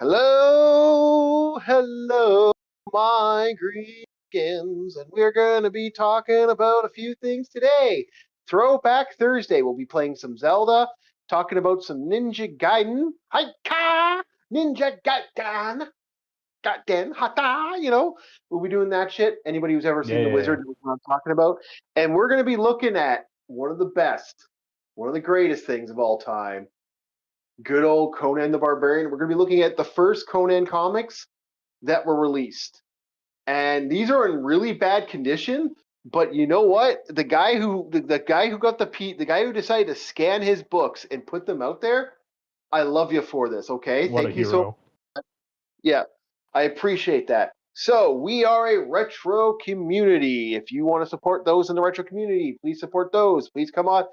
Hello, my Greekins, and we're going to be talking about a few things today. Throwback Thursday, we'll be playing some Zelda, talking about some Ninja Gaiden, Haika, Ninja Gaiden, Gaiden, Hata, we'll be doing that shit. Anybody who's ever seen The Yeah. Wizard knows what I'm talking about. And we're going to be looking at one of the best, one of the greatest things of all time, good old Conan the Barbarian. We're going to be looking at the first Conan comics that were released. And these are in really bad condition, but you know what? The guy who got the guy who decided to scan his books and put them out there, I love you for this, okay? What a Thank you so hero. yeah. I appreciate that. So, we are a retro community. If you want to support those in the retro community, please support those. Please come on.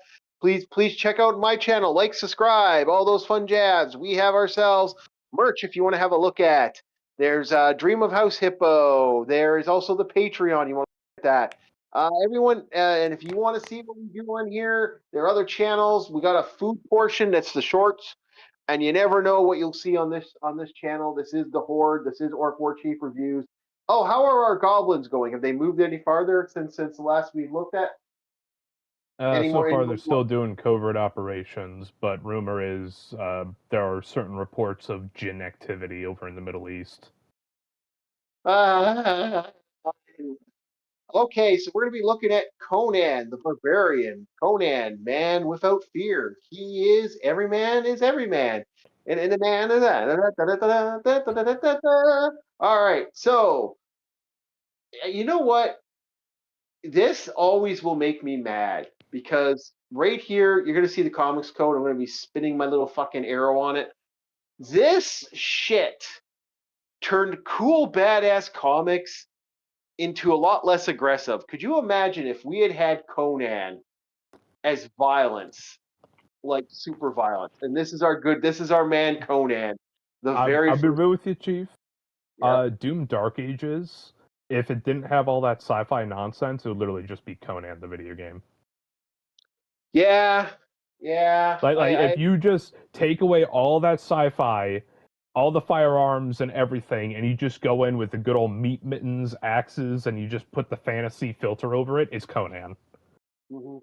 Please check out my channel, like, subscribe, all those fun jazz. We have ourselves merch if you want to have a look at. There's Dream of House Hippo. There is also the Patreon. You want to look at that. Everyone, and if you want to see what we do on here, there are other channels. We got a food portion that's the shorts, and you never know what you'll see on this channel. This is the Horde. This is Orc War Chief reviews. Oh, how are our goblins going? Have they moved any farther since the last we looked at? So far, they're still doing covert operations, but rumor is there are certain reports of jinn activity over in the Middle East. Okay, so we're going to be looking at Conan the Barbarian. Conan, man without fear. He is every man is every man. And the man is that. All right, so you know what? This always will make me mad because right here, you're going to see the comics code. I'm going to be spinning my little fucking arrow on it. This shit turned cool, badass comics into a lot less aggressive. Could you imagine if we had Conan as violence, like super violence? And this is our man Conan. The very I'll be first. real with you, Chief. Yeah. Doom Dark Ages, if it didn't have all that sci-fi nonsense, it would literally just be Conan the video game. Yeah. Yeah. Like if you just take away all that sci-fi, all the firearms and everything, and you just go in with the good old meat mittens, axes, and you just put the fantasy filter over it, it's Conan. Mhm.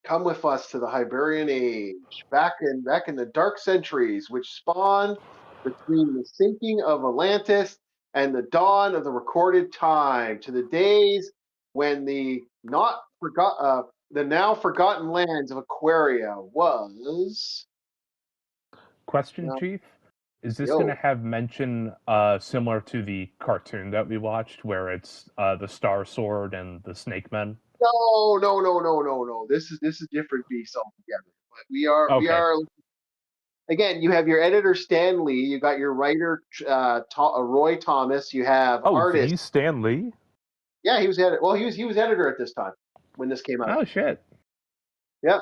Come with us to the Hyborian Age, back in the dark centuries, which spawned between the sinking of Atlantis and the dawn of the recorded time, to the days when the now forgotten lands of Aquaria was. Question, Chief? Is this going to Yo. have mention similar to the cartoon that we watched, where it's the Star Sword and the Snake Men? No. This is different beast altogether. But Okay. again, you have your editor Stan Lee, you got your writer Roy Thomas, you have Oh, artist. the Stan Lee? Yeah, he was editor. Well, he was editor at this time when this came out. Oh shit. Yep.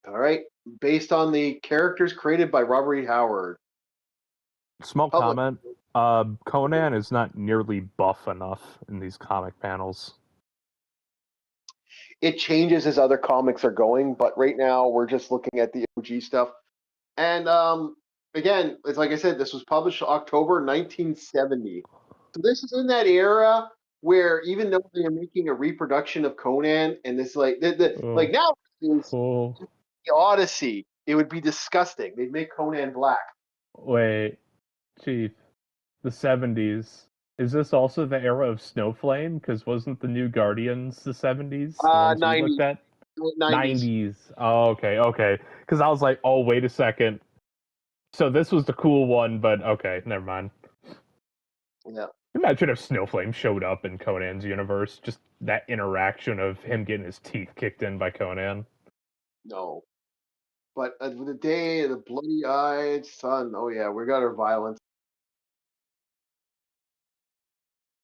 All right. Based on the characters created by Robert E. Howard. Small Public. comment. Conan is not nearly buff enough in these comic panels. It changes as other comics are going, but right now we're just looking at the OG stuff. And again, it's like I said, this was published October 1970. So this is in that era where even though they're making a reproduction of Conan, and this like like now is the Odyssey, it would be disgusting. They'd make Conan black. Wait, Chief. The 70s. Is this also the era of Snowflame? Because wasn't the New Guardians the 70s? The ones we 90s. looked at? 90s. 90s. Oh, okay. Because I was like, oh, wait a second. So this was the cool one, but okay, never mind. Yeah. Imagine if Snowflame showed up in Conan's universe. Just that interaction of him getting his teeth kicked in by Conan. No. But the day of the bloody-eyed sun. Oh yeah, we got our violence.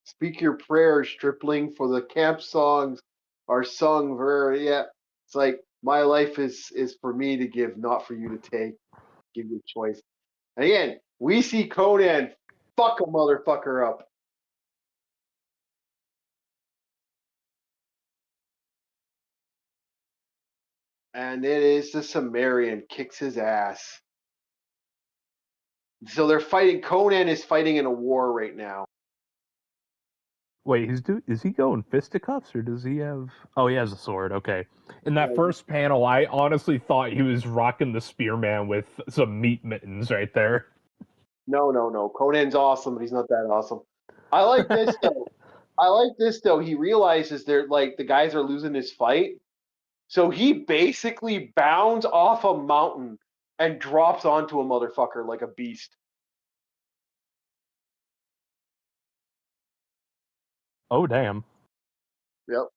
Speak your prayers, stripling, for the camp songs are sung very. Yeah, it's like my life is for me to give, not for you to take. Give you a choice. And again, we see Conan fuck a motherfucker up. And it is the Sumerian kicks his ass. So they're fighting. Conan is fighting in a war right now. Wait, is he going fisticuffs or does he have? Oh, he has a sword. Okay. In that first panel, I honestly thought he was rocking the spearman with some meat mittens right there. No. Conan's awesome, but he's not that awesome. I like this though. He realizes they're like the guys are losing his fight, so he basically bounds off a mountain and drops onto a motherfucker like a beast. Oh, damn. Yep.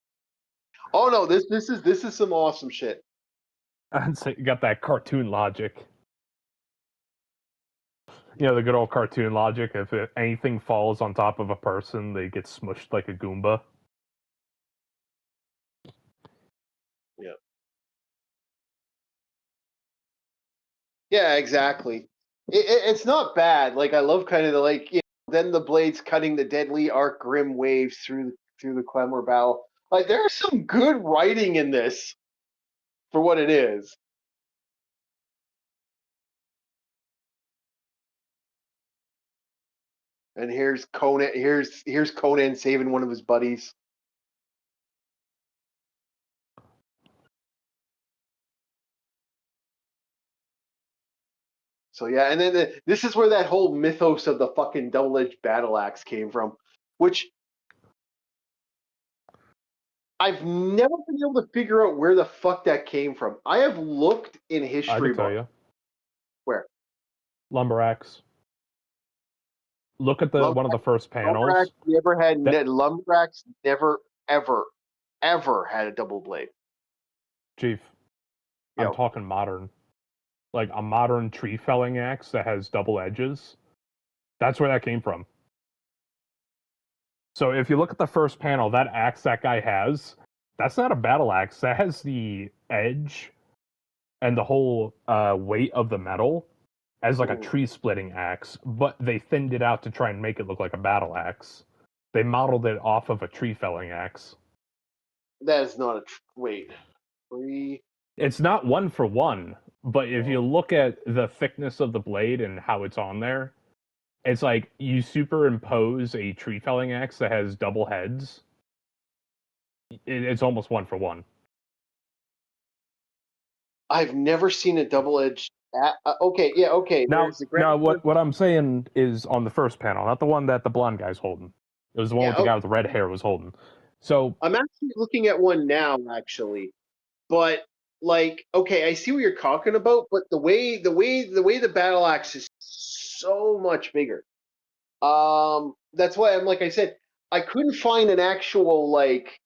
Oh no, this is some awesome shit. So you got that cartoon logic. You know, the good old cartoon logic. If anything falls on top of a person, they get smushed like a Goomba. Yeah. Yeah, exactly. It's not bad. Like I love kind of the like. Then the blades cutting the deadly arc grim waves through the Clemmer battle. Like there's some good writing in this for what it is. And here's Conan. Here's Conan saving one of his buddies. So yeah, and then this is where that whole mythos of the fucking double-edged battle axe came from, which I've never been able to figure out where the fuck that came from. I have looked in I history can tell books. you. Where? Lumber-axe. Look at one of the first panels. Lumber-axe never ever had a double blade. Chief, I'm talking modern. Like a modern tree felling axe that has double edges. That's where that came from. So if you look at the first panel, that axe that guy has, that's not a battle axe. That has the edge and the whole weight of the metal as like a tree splitting axe, but they thinned it out to try and make it look like a battle axe. They modeled it off of a tree felling axe. That is not a wait. Tree. It's not one for one, but if you look at the thickness of the blade and how it's on there, it's like you superimpose a tree felling axe that has double heads. It's almost one for one. I've never seen a double-edged. Okay. Now what I'm saying is on the first panel, not the one that the blonde guy's holding. It was the one with the guy with the red hair was holding. So I'm actually looking at one now, actually, but like, okay, I see what you're talking about, but the way the battle axe is so much bigger. That's why I'm like I said, I couldn't find an actual like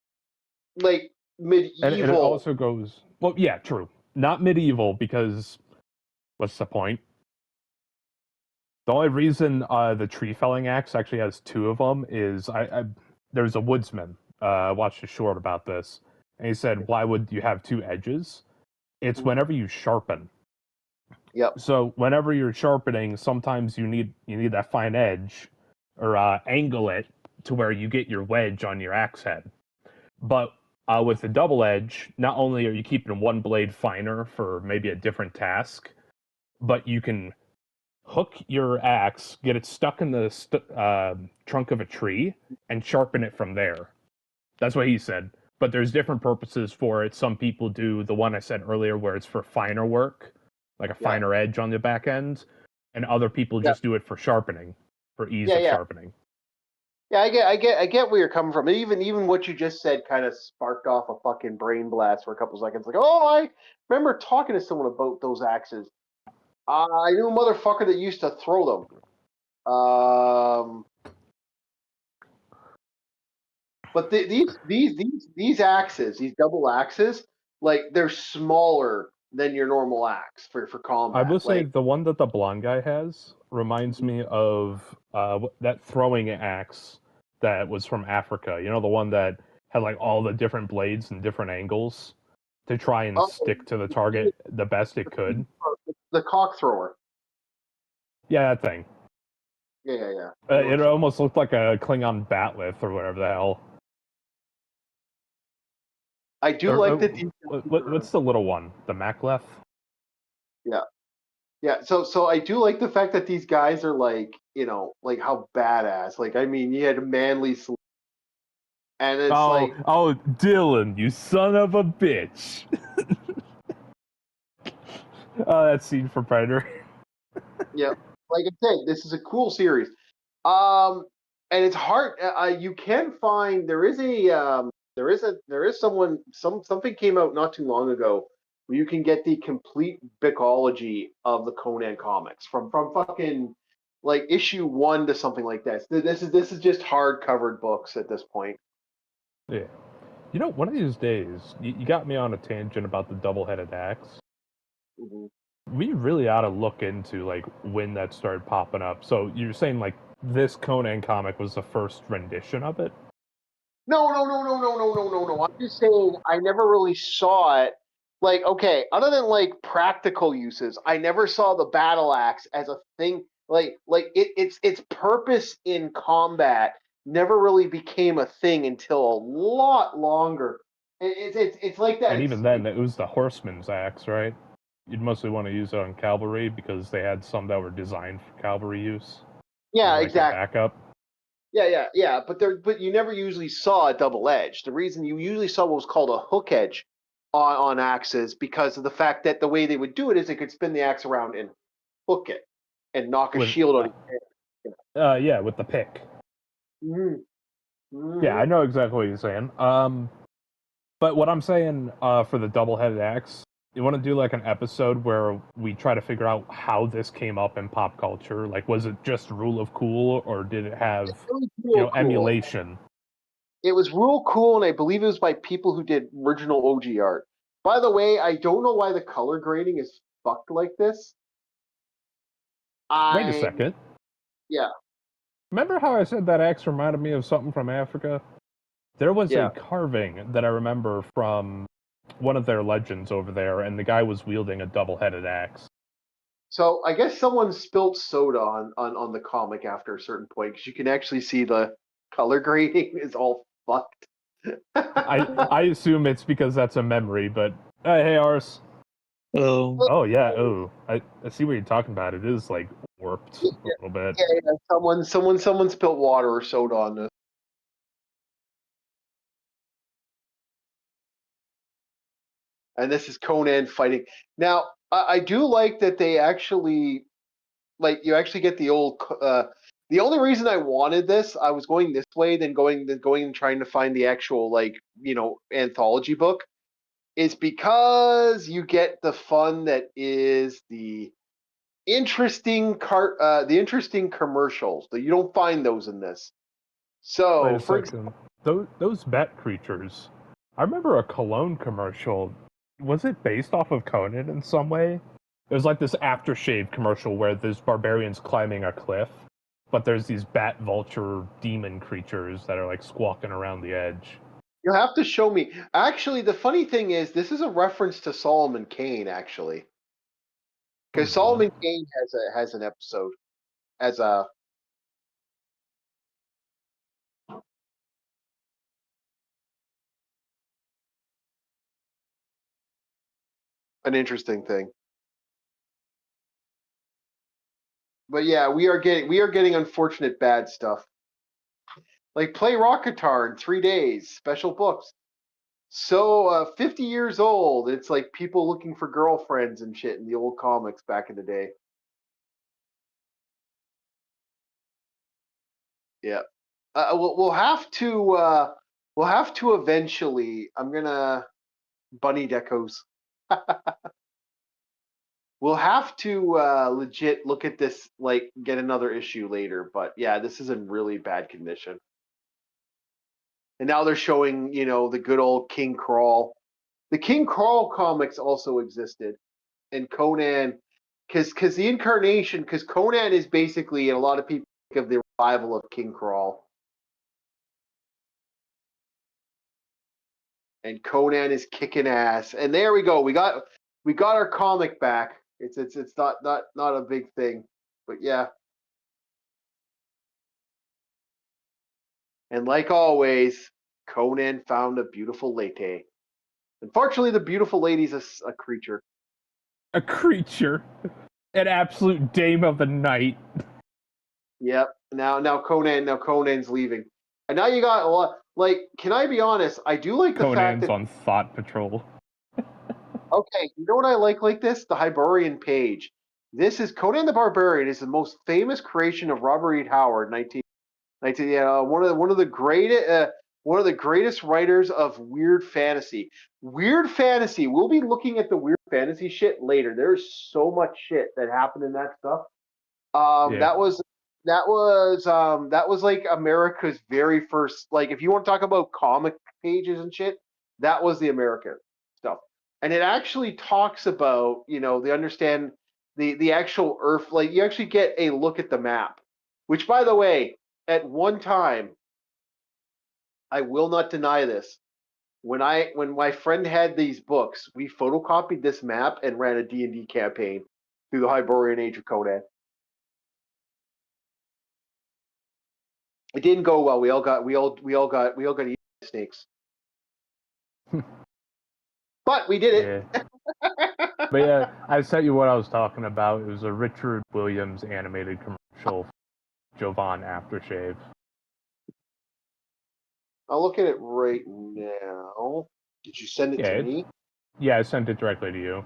medieval. and it also goes well, yeah, true, not medieval because what's the point? The only reason the tree felling axe actually has two of them is there's a woodsman. I watched a short about this, and he said, "Why would you have two edges? It's whenever you sharpen. Yep. So whenever you're sharpening, sometimes you need that fine edge, or angle it to where you get your wedge on your axe head. But with the double edge, not only are you keeping one blade finer for maybe a different task, but you can hook your axe, get it stuck in the trunk of a tree, and sharpen it from there. That's what he said. But there's different purposes for it. Some people do the one I said earlier where it's for finer work, like a finer edge on the back end, and other people just do it for sharpening, for ease of sharpening. Yeah, I get where you're coming from. Even what you just said kind of sparked off a fucking brain blast for a couple seconds. Like, oh, I remember talking to someone about those axes. I knew a motherfucker that used to throw them. But these axes, these double axes, like they're smaller than your normal axe for combat. I will say the one that the blonde guy has reminds me of that throwing axe that was from Africa. You know, the one that had like all the different blades and different angles to try and stick to the target the best it could. The cock thrower. Yeah, that thing. Yeah. It almost looked like a Klingon batleth or whatever the hell. I do like that these. What's the little one? The Macleth? Yeah. Yeah, so I do like the fact that these guys are like, like how badass. Like, I mean, you had a manly and it's like, Oh, Dylan, you son of a bitch! Oh, that scene from Predator. yeah, like I said, this is a cool series. Um, and it's hard. You can find there is something came out not too long ago where you can get the complete bicology of the Conan comics from fucking like issue 1 to something like that. This is just hard covered books at this point. Yeah. You know, one of these days, you got me on a tangent about the double-headed axe. Mm-hmm. We really ought to look into like when that started popping up. So you're saying like this Conan comic was the first rendition of it? No. I'm just saying I never really saw it. Like, okay, other than like practical uses, I never saw the battle axe as a thing. Its purpose in combat never really became a thing until a lot longer. It's like that. And even then, it was the horseman's axe, right? You'd mostly want to use it on cavalry because they had some that were designed for cavalry use as Yeah, like a exactly. backup. Yeah. But you never usually saw a double edge. The reason you usually saw what was called a hook edge on axes because of the fact that the way they would do it is they could spin the axe around and hook it and knock a With shield on your head. yeah, with the pick. Mm-hmm. Yeah, I Mm-hmm. know exactly what you're saying. But what I'm saying for the double-headed axe, you want to do like an episode where we try to figure out how this came up in pop culture. Like, was it just rule of cool, or did it have, It was real cool. emulation? It was real cool, and I believe it was by people who did original OG art. By the way, I don't know why the color grading is fucked like this. Wait a I second. Yeah, Remember how I said that axe reminded me of something from Africa? There was a yeah. carving that I remember from one of their legends over there, and the guy was wielding a double-headed axe. So I guess someone spilt soda on the comic after a certain point because you can actually see the color grading is all fucked. I assume it's because that's a memory, but hey, Ars. Oh, Oh yeah. Oh, I see what you're talking about. It is like warped Yeah, a little bit. yeah. Someone spilled water or soda on this. And this is Conan fighting. Now, I do like that they actually like you actually get the old. The only reason I wanted this, I was going this way, then going and trying to find the actual anthology book, is because you get the fun that is the interesting commercials. That you don't find those in this. Wait So, a for example, second. Those bat creatures. I remember a Cologne commercial. Was it based off of Conan in some way? It was like this aftershave commercial where there's barbarians climbing a cliff, but there's these bat vulture demon creatures that are like squawking around the edge. you'll have to show me. Actually, the funny thing is, this is a reference to Solomon Kane, actually, because Hmm. Solomon Kane has an episode as an interesting thing. But yeah, we are getting unfortunate bad stuff. Like play rock guitar in 3 days, special books. So 50 years old. It's like people looking for girlfriends and shit in the old comics back in the day. Yeah. We'll have to eventually. I'm gonna bunny decos. We'll have to legit look at this, like get another issue later. But yeah, this is in really bad condition. And now they're showing, the good old King Crawl. The King Crawl comics also existed, and Conan, because the incarnation, because Conan is basically, and a lot of people think of the revival of King Crawl, and Conan is kicking ass. And there we go. We got our comic back. It's not a big thing, but yeah. And like always, Conan found a beautiful lady. Unfortunately, the beautiful lady's a creature. A creature. An absolute dame of the night. Yep. Now Conan's leaving, and now you got a lot. Like, can I be honest? I do like the fact Conan's that on Thought Patrol. okay, you know what I like this? The Hyborian page. This is Conan the Barbarian is the most famous creation of Robert E. Howard, 19, one of the greatest writers of weird fantasy. Weird fantasy. We'll be looking at the weird fantasy shit later. There's so much shit that happened in that stuff. Yeah. That was like America's very first, like, if you want to talk about comic pages and shit, that was the American stuff. And it actually talks about, they understand the actual Earth, like you actually get a look at the map. Which, by the way, at one time, I will not deny this. When my friend had these books, we photocopied this map and ran a D&D campaign through the Hyborian Age of Conan. It didn't go well. We all got eaten by snakes. But we did it. Yeah. But yeah, I sent you what I was talking about. It was a Richard Williams animated commercial, Jovan Aftershave. I'll look at it right now. Did you send it to me? Yeah, I sent it directly to you.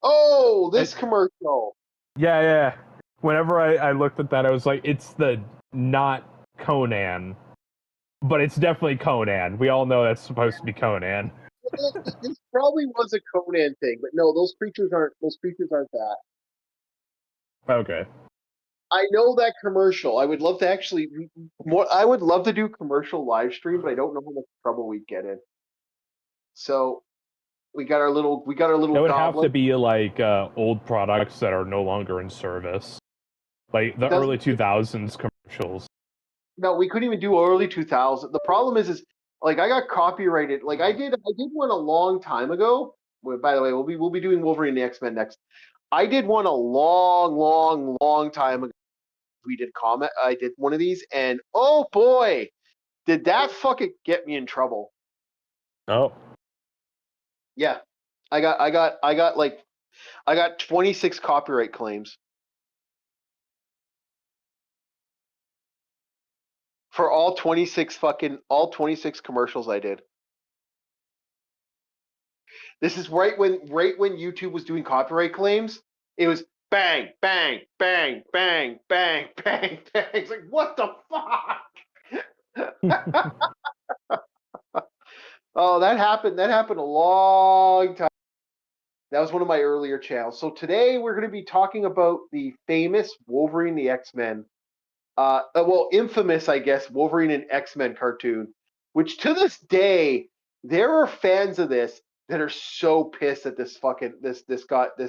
Oh, this commercial. Yeah. Whenever I looked at that, I was like, it's the not Conan, but it's definitely Conan. We all know that's supposed to be Conan. This probably was a Conan thing, but no, those creatures aren't that. Okay. I know that commercial. I would love to actually I would love to do commercial live stream, but I don't know how much trouble we'd get in. So we got our little It would have to goblet. be like old products that are no longer in service, like the early 2000s commercials. No, we couldn't even do early 2000. The problem is like I got copyrighted. Like I did one a long time ago. By the way, we'll be doing Wolverine and the X-Men next. I did one a long time ago. I did one of these, and oh boy, did that fucking get me in trouble. Oh. Yeah. I got 26 copyright claims. For all 26 commercials I did. This is right when YouTube was doing copyright claims. It was bang, bang, bang, bang, bang, bang, bang. It's like, what the fuck? Oh, that happened a long time. That was one of my earlier channels. So today we're going to be talking about the famous Wolverine the X-Men. Infamous, I guess, Wolverine and X-Men cartoon, which to this day, there are fans of this that are so pissed that this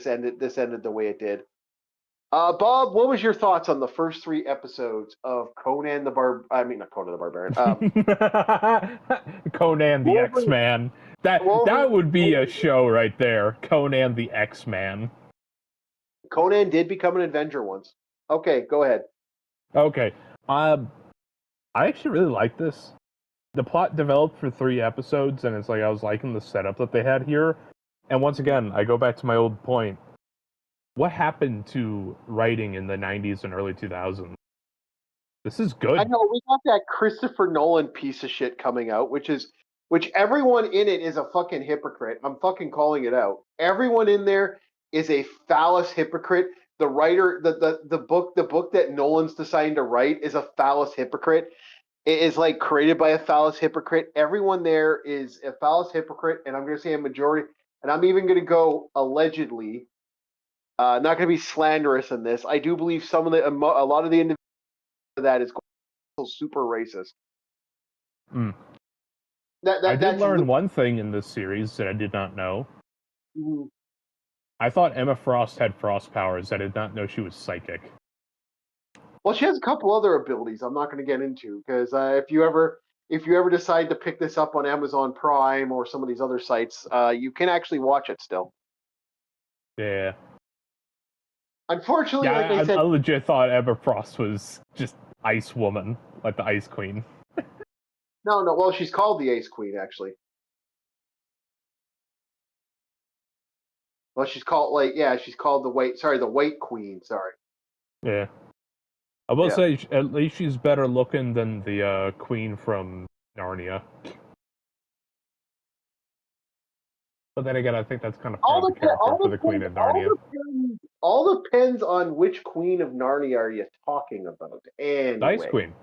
ended the way it did. Bob, what was your thoughts on the first 3 episodes of Conan the Barbarian. Conan the Wolverine. X-Man. That would be a show right there. Conan the X-Man. Conan did become an Avenger once. Okay, go ahead. Okay. I actually really like this. The plot developed for 3 episodes, and it's like I was liking the setup that they had here. And once again, I go back to my old point. What happened to writing in the 90s and early 2000s? This is good. I know, we got that Christopher Nolan piece of shit coming out, which everyone in it is a fucking hypocrite. I'm fucking calling it out. Everyone in there is a phallus hypocrite. The writer, the book that Nolan's deciding to write is a phallus hypocrite. It is like created by a phallus hypocrite. Everyone there is a phallus hypocrite, and I'm going to say a majority, and I'm even going to go allegedly. Not going to be slanderous in this. I do believe a lot of the individuals that is super racist. I did learn one thing in this series that I did not know. Mm-hmm. I thought Emma Frost had frost powers. I did not know she was psychic. Well, she has a couple other abilities I'm not going to get into, because if you ever decide to pick this up on Amazon Prime or some of these other sites, you can actually watch it still. Yeah. Unfortunately, yeah, like I said, I legit thought Emma Frost was just Ice Woman, like the Ice Queen. No. Well, she's called the Ace Queen, actually. Well, she's called she's called the White Queen. Sorry. Yeah. I will Yeah. say, at least she's better looking than the queen from Narnia. But then again, I think that's kind of part of the character for the queen of Narnia. All depends on which queen of Narnia are you talking about. Anyway. The Ice Queen.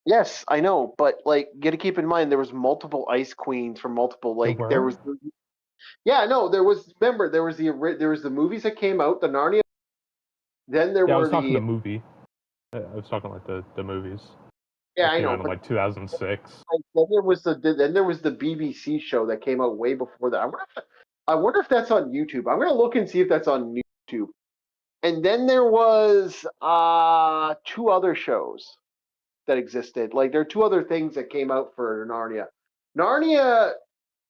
Yes, I know, but like, you got to keep in mind there was multiple Ice Queens from multiple there was. Yeah, no, there was. Remember, there was the movies that came out, the Narnia. Then there were I was talking the movie. I was talking like the movies. Yeah, I know. Out in like 2006. Then there was the BBC show that came out way before that. I wonder if that's on YouTube. I'm gonna look and see if that's on YouTube. And then there was 2 other shows that existed. Like, there are 2 other things that came out for Narnia. Narnia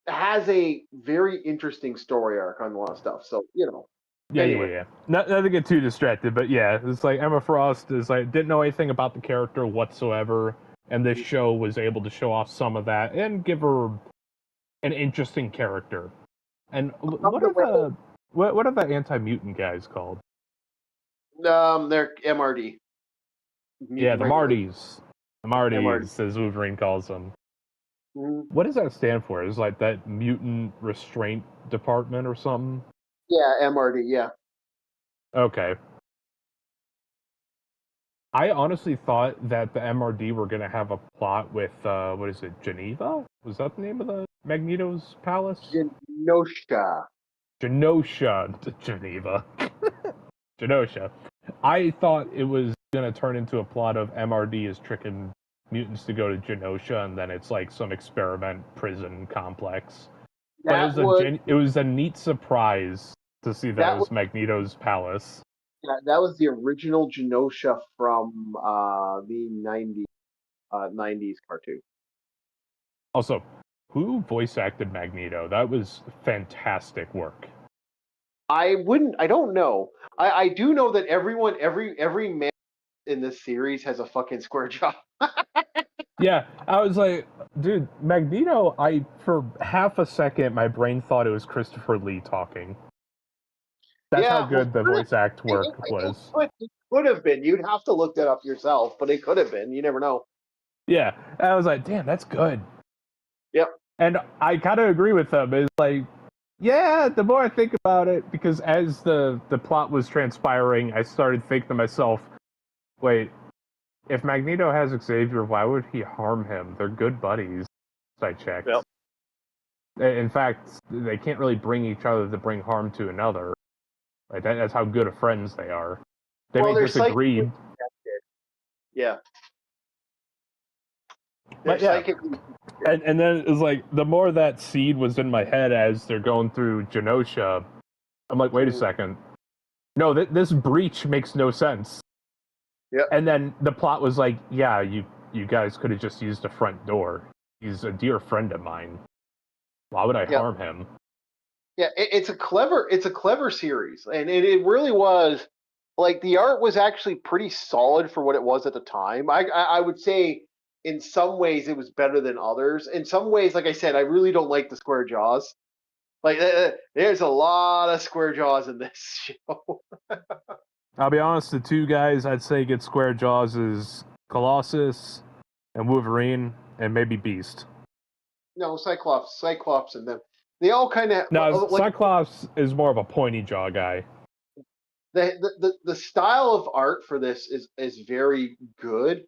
has a very interesting story arc on a lot of stuff. So, Yeah. Not to get too distracted, but yeah, it's like Emma Frost is like didn't know anything about the character whatsoever, and this show was able to show off some of that and give her an interesting character. And what are the anti-mutant guys called? They're MRD. Yeah, the Martys. The Martys, as Wolverine calls them. Mm-hmm. What does that stand for? Is like that mutant restraint department or something? Yeah, MRD, yeah. Okay. I honestly thought that the MRD were going to have a plot with, what is it, Geneva? Was that the name of the Magneto's palace? Genosha. Geneva. Genosha. I thought it was going to turn into a plot of MRD is tricking mutants to go to Genosha, and then it's like some experiment prison complex. But it was a neat surprise to see that it was Magneto's palace. Yeah, that was the original Genosha from the 90s cartoon. Also, who voice acted Magneto? That was fantastic work. I don't know. I do know that every man in this series has a fucking square jaw. Yeah, I was like, dude, Magneto, for half a second, my brain thought it was Christopher Lee talking. That's how good the voice act work was. It could have been. You'd have to look that up yourself, but it could have been. You never know. Yeah, I was like, damn, that's good. Yep. And I kind of agree with them. It's like, yeah, the more I think about it, because as the plot was transpiring, I started thinking to myself, wait, if Magneto has Xavier, why would he harm him? They're good buddies. I checked. Yep. In fact, they can't really bring each other to bring harm to another. Like that's how good of friends they are. They may disagree. Yeah. But yeah. And then it was like, the more that seed was in my head as they're going through Genosha, I'm like, wait a second. No, this breach makes no sense. Yeah. And then the plot was like, yeah, you guys could have just used the front door. He's a dear friend of mine. Why would I harm him? Yeah, it's a clever series, and it really was. Like, the art was actually pretty solid for what it was at the time. I would say in some ways it was better than others. In some ways, like I said, I really don't like the square jaws. Like, there's a lot of square jaws in this show. I'll be honest, the 2 guys I'd say get square jaws is Colossus and Wolverine and maybe Beast. No, Cyclops and them. They all kind of... No, Cyclops is more of a pointy jaw guy. The style of art for this is very good.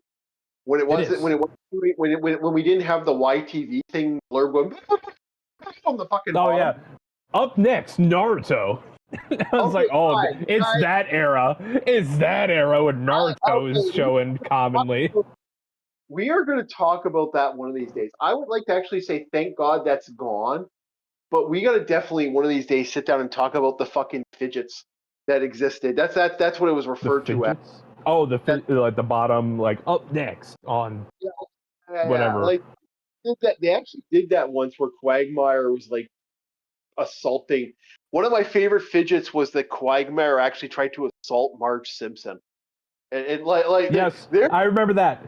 When we didn't have the YTV thing blurb going on the fucking bottom. Yeah. Up next, Naruto. I was like, it's that era. It's that era when Naruto is showing commonly. We are going to talk about that one of these days. I would like to actually say thank God that's gone, but we got to definitely one of these days sit down and talk about the fucking fidgets that existed. That's what it was referred to as. Oh, like the bottom, like up next on whatever. Like they actually did that once where Quagmire was like assaulting. One of my favorite fidgets was that Quagmire actually tried to assault Marge Simpson. And like yes, I remember that.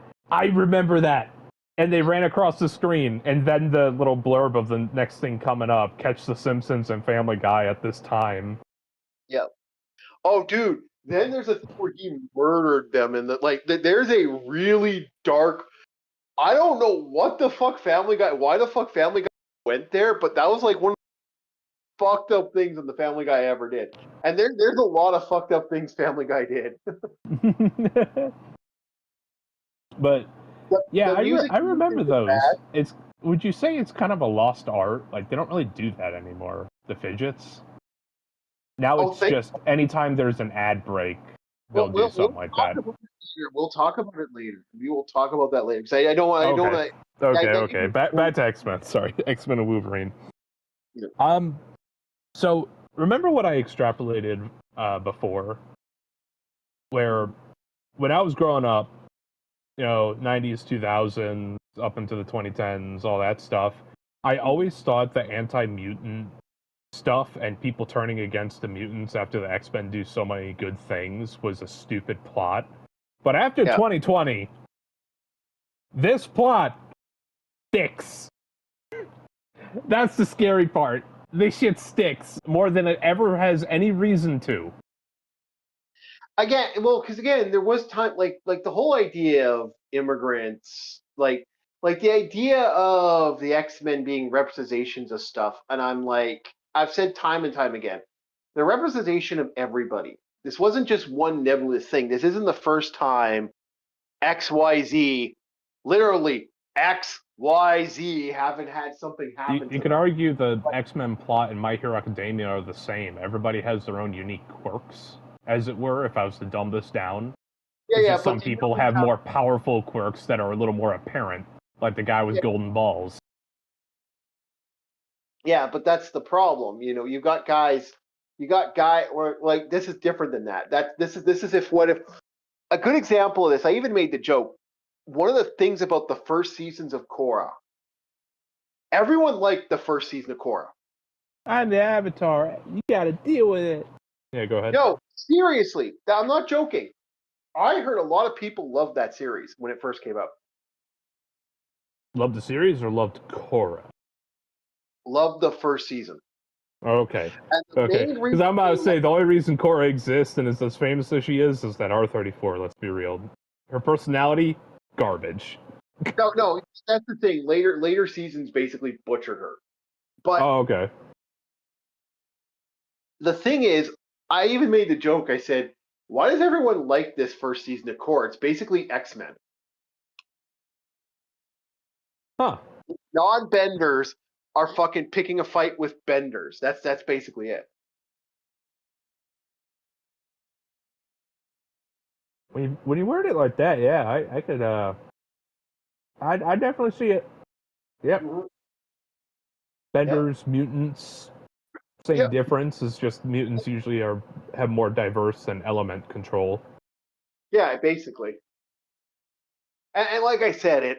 And they ran across the screen, and then the little blurb of the next thing coming up: catch The Simpsons and Family Guy at this time. Yeah. Oh, dude. Then there's a thing where he murdered them, and there's a really dark. I don't know what the fuck Family Guy. Why the fuck Family Guy went there? But that was like one of the fucked up things that the Family Guy ever did. And there's a lot of fucked up things Family Guy did. But yeah, I remember those. Bad. Would you say it's kind of a lost art? Like they don't really do that anymore. The fidgets. Now it's just anytime there's an ad break, they'll do something like that. We'll talk about it later. We will talk about that later. Because I don't want. Okay. Back to X-Men. Sorry, X-Men and Wolverine. Yeah. So remember what I extrapolated before, where when I was growing up, 90s, 2000s, up into the 2010s, all that stuff, I always thought the anti-mutant stuff and people turning against the mutants after the X-Men do so many good things was a stupid plot. But after 2020, this plot sticks. That's the scary part. This shit sticks more than it ever has any reason to. Because there was time, like the whole idea of immigrants, like the idea of the X-Men being representations of stuff, and I'm like, I've said time and time again, the representation of everybody. This wasn't just one nebulous thing. This isn't the first time XYZ, literally XYZ, haven't had something happen. You could argue the X-Men plot and My Hero Academia are the same. Everybody has their own unique quirks, as it were, if I was to dumb this down. Some people have more powerful quirks that are a little more apparent, like the guy with golden balls. Yeah, but that's the problem. You got guys where like this is different than that. This is if a good example of this, I even made the joke. One of the things about the first seasons of Korra, everyone liked the first season of Korra. I'm the Avatar. You gotta deal with it. Yeah, go ahead. No, seriously, I'm not joking. I heard a lot of people loved that series when it first came out. Loved the series or loved Korra? Loved the first season. Okay. Because I'm about to say the only reason Korra exists and is as famous as she is that R34. Let's be real. Her personality, garbage. No, that's the thing. Later seasons basically butchered her. But okay. The thing is, I even made the joke. I said, "Why does everyone like this first season of Korra? It's basically X-Men." Huh. Non-benders are fucking picking a fight with benders. That's basically it. When you word it like that, yeah, I could I definitely see it. Yep. Mm-hmm. Benders, mutants, same difference. It's just mutants usually have more diverse and element control. Yeah, basically. And like I said,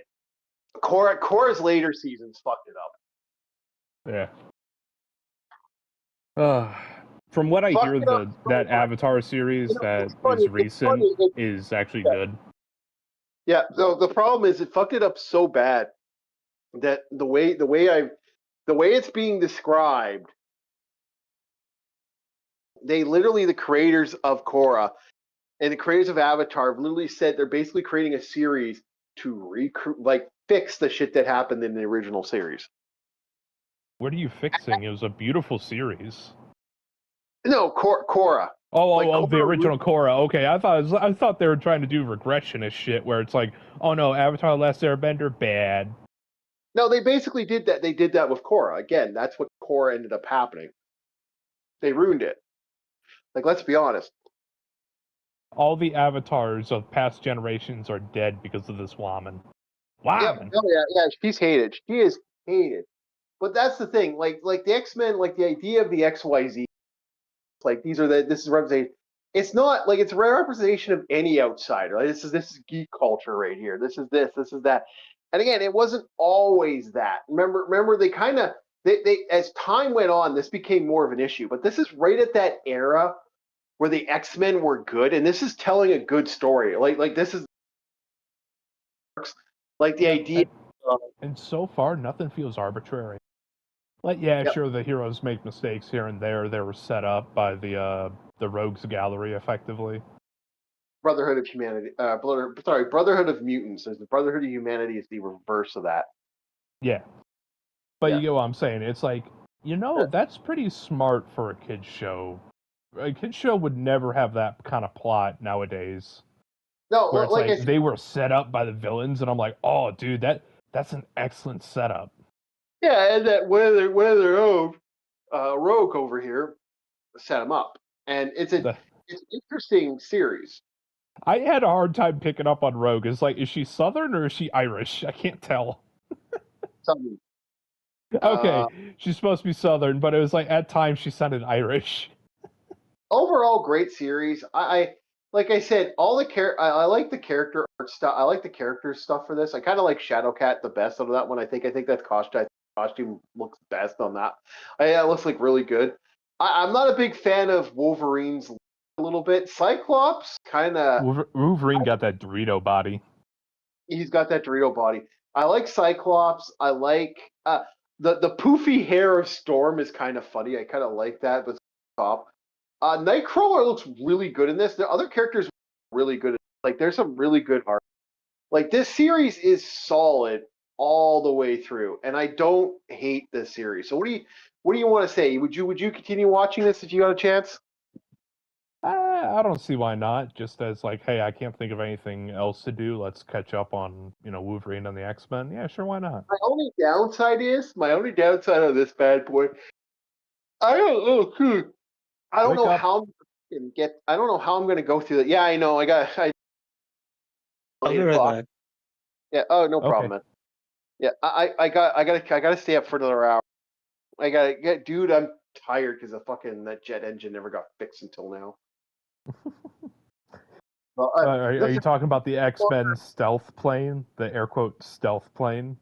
Korra's later seasons fucked it up. Yeah. From what I hear, that Avatar series that is recent is actually good. Yeah. So the problem is it fucked it up so bad that the way it's being described, they literally, the creators of Korra and the creators of Avatar have literally said they're basically creating a series to fix the shit that happened in the original series. What are you fixing? It was a beautiful series. No, Korra. The original Korra. Okay, I thought they were trying to do regressionist shit where it's like, oh no, Avatar: The Last Airbender, bad. No, they basically did that. They did that with Korra. Again, that's what Korra ended up happening. They ruined it. Like, let's be honest. All the avatars of past generations are dead because of this woman. Woman. Yeah, she's hated. She is hated. But that's the thing. Like the X-Men, like the idea of the XYZ, like this is representation. It's not like it's a representation of any outsider. Like, this is geek culture right here. This is that. And again, it wasn't always that. Remember they kind of they as time went on, this became more of an issue. But this is right at that era where the X-Men were good, and this is telling a good story. Like this is like the idea And so far, nothing feels arbitrary. Like, yeah, Yep. sure, the heroes make mistakes here and there. They were set up by the Rogues Gallery, effectively. Brotherhood of Humanity. Brotherhood of Mutants. There's the Brotherhood of Humanity is the reverse of that. Yeah. But Yeah. you get what I'm saying. It's like, that's pretty smart for a kid's show. A kid's show would never have that kind of plot nowadays. No, Where it's like I like said, they were set up by the villains, and I'm like, oh, dude, that's an excellent setup. yeah, and that one of their own rogue over here set him up, and it's an interesting series. I had a hard time picking up on Rogue. Is like, is she Southern or is she Irish? I can't tell. Something. Okay, she's supposed to be Southern, but it was like at times she sounded Irish. Overall, great series. I like I said, all the I like the character art stuff. I like the character stuff for this. I kind of like Shadowcat the best out of that one. I think that costume looks best on that. Yeah, it looks like really good. I'm not a big fan of Wolverine's a little bit. Cyclops kind of. Wolverine got that Dorito body. He's got that Dorito body. I like Cyclops. I like the poofy hair of Storm is kind of funny. I kind of like that, but top. Nightcrawler looks really good in this. The other characters really good. Like there's some really good art. Like this series is solid all the way through, and I don't hate this series. So what do you want to say? Would you continue watching this if you got a chance? I don't see why not. Just as like, hey, I can't think of anything else to do. Let's catch up on Wolverine and the X-Men. Yeah, sure, why not? My only downside of this bad boy. I don't know. I don't know how I'm gonna get. I don't know how I'm gonna go through that. Yeah, I know. I'll be right back. Yeah. Oh, no problem, man. Yeah, I gotta stay up for another hour. I gotta get, dude. I'm tired because that jet engine never got fixed until now. Well, are you talking about the X-Men stealth plane, the air quote stealth plane?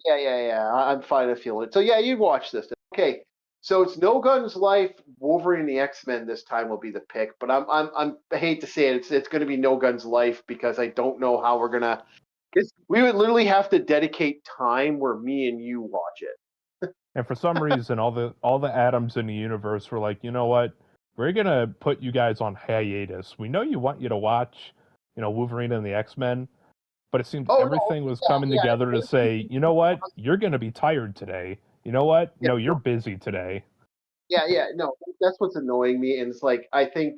Yeah. I'm fine to feel it. So yeah, you watch this. Okay. So it's No Guns Life, Wolverine and the X-Men this time will be the pick, but I hate to say it, it's going to be No Guns Life because I don't know how we're gonna. Because we would literally have to dedicate time where me and you watch it. And for some reason, all the atoms in the universe were like, you know what? We're gonna put you guys on hiatus. We know you want you to watch, Wolverine and the X-Men, but it seemed everything was coming together to say, you know what? You're gonna be tired today. You know what? No, you're busy today. Yeah, no, that's what's annoying me, and it's like I think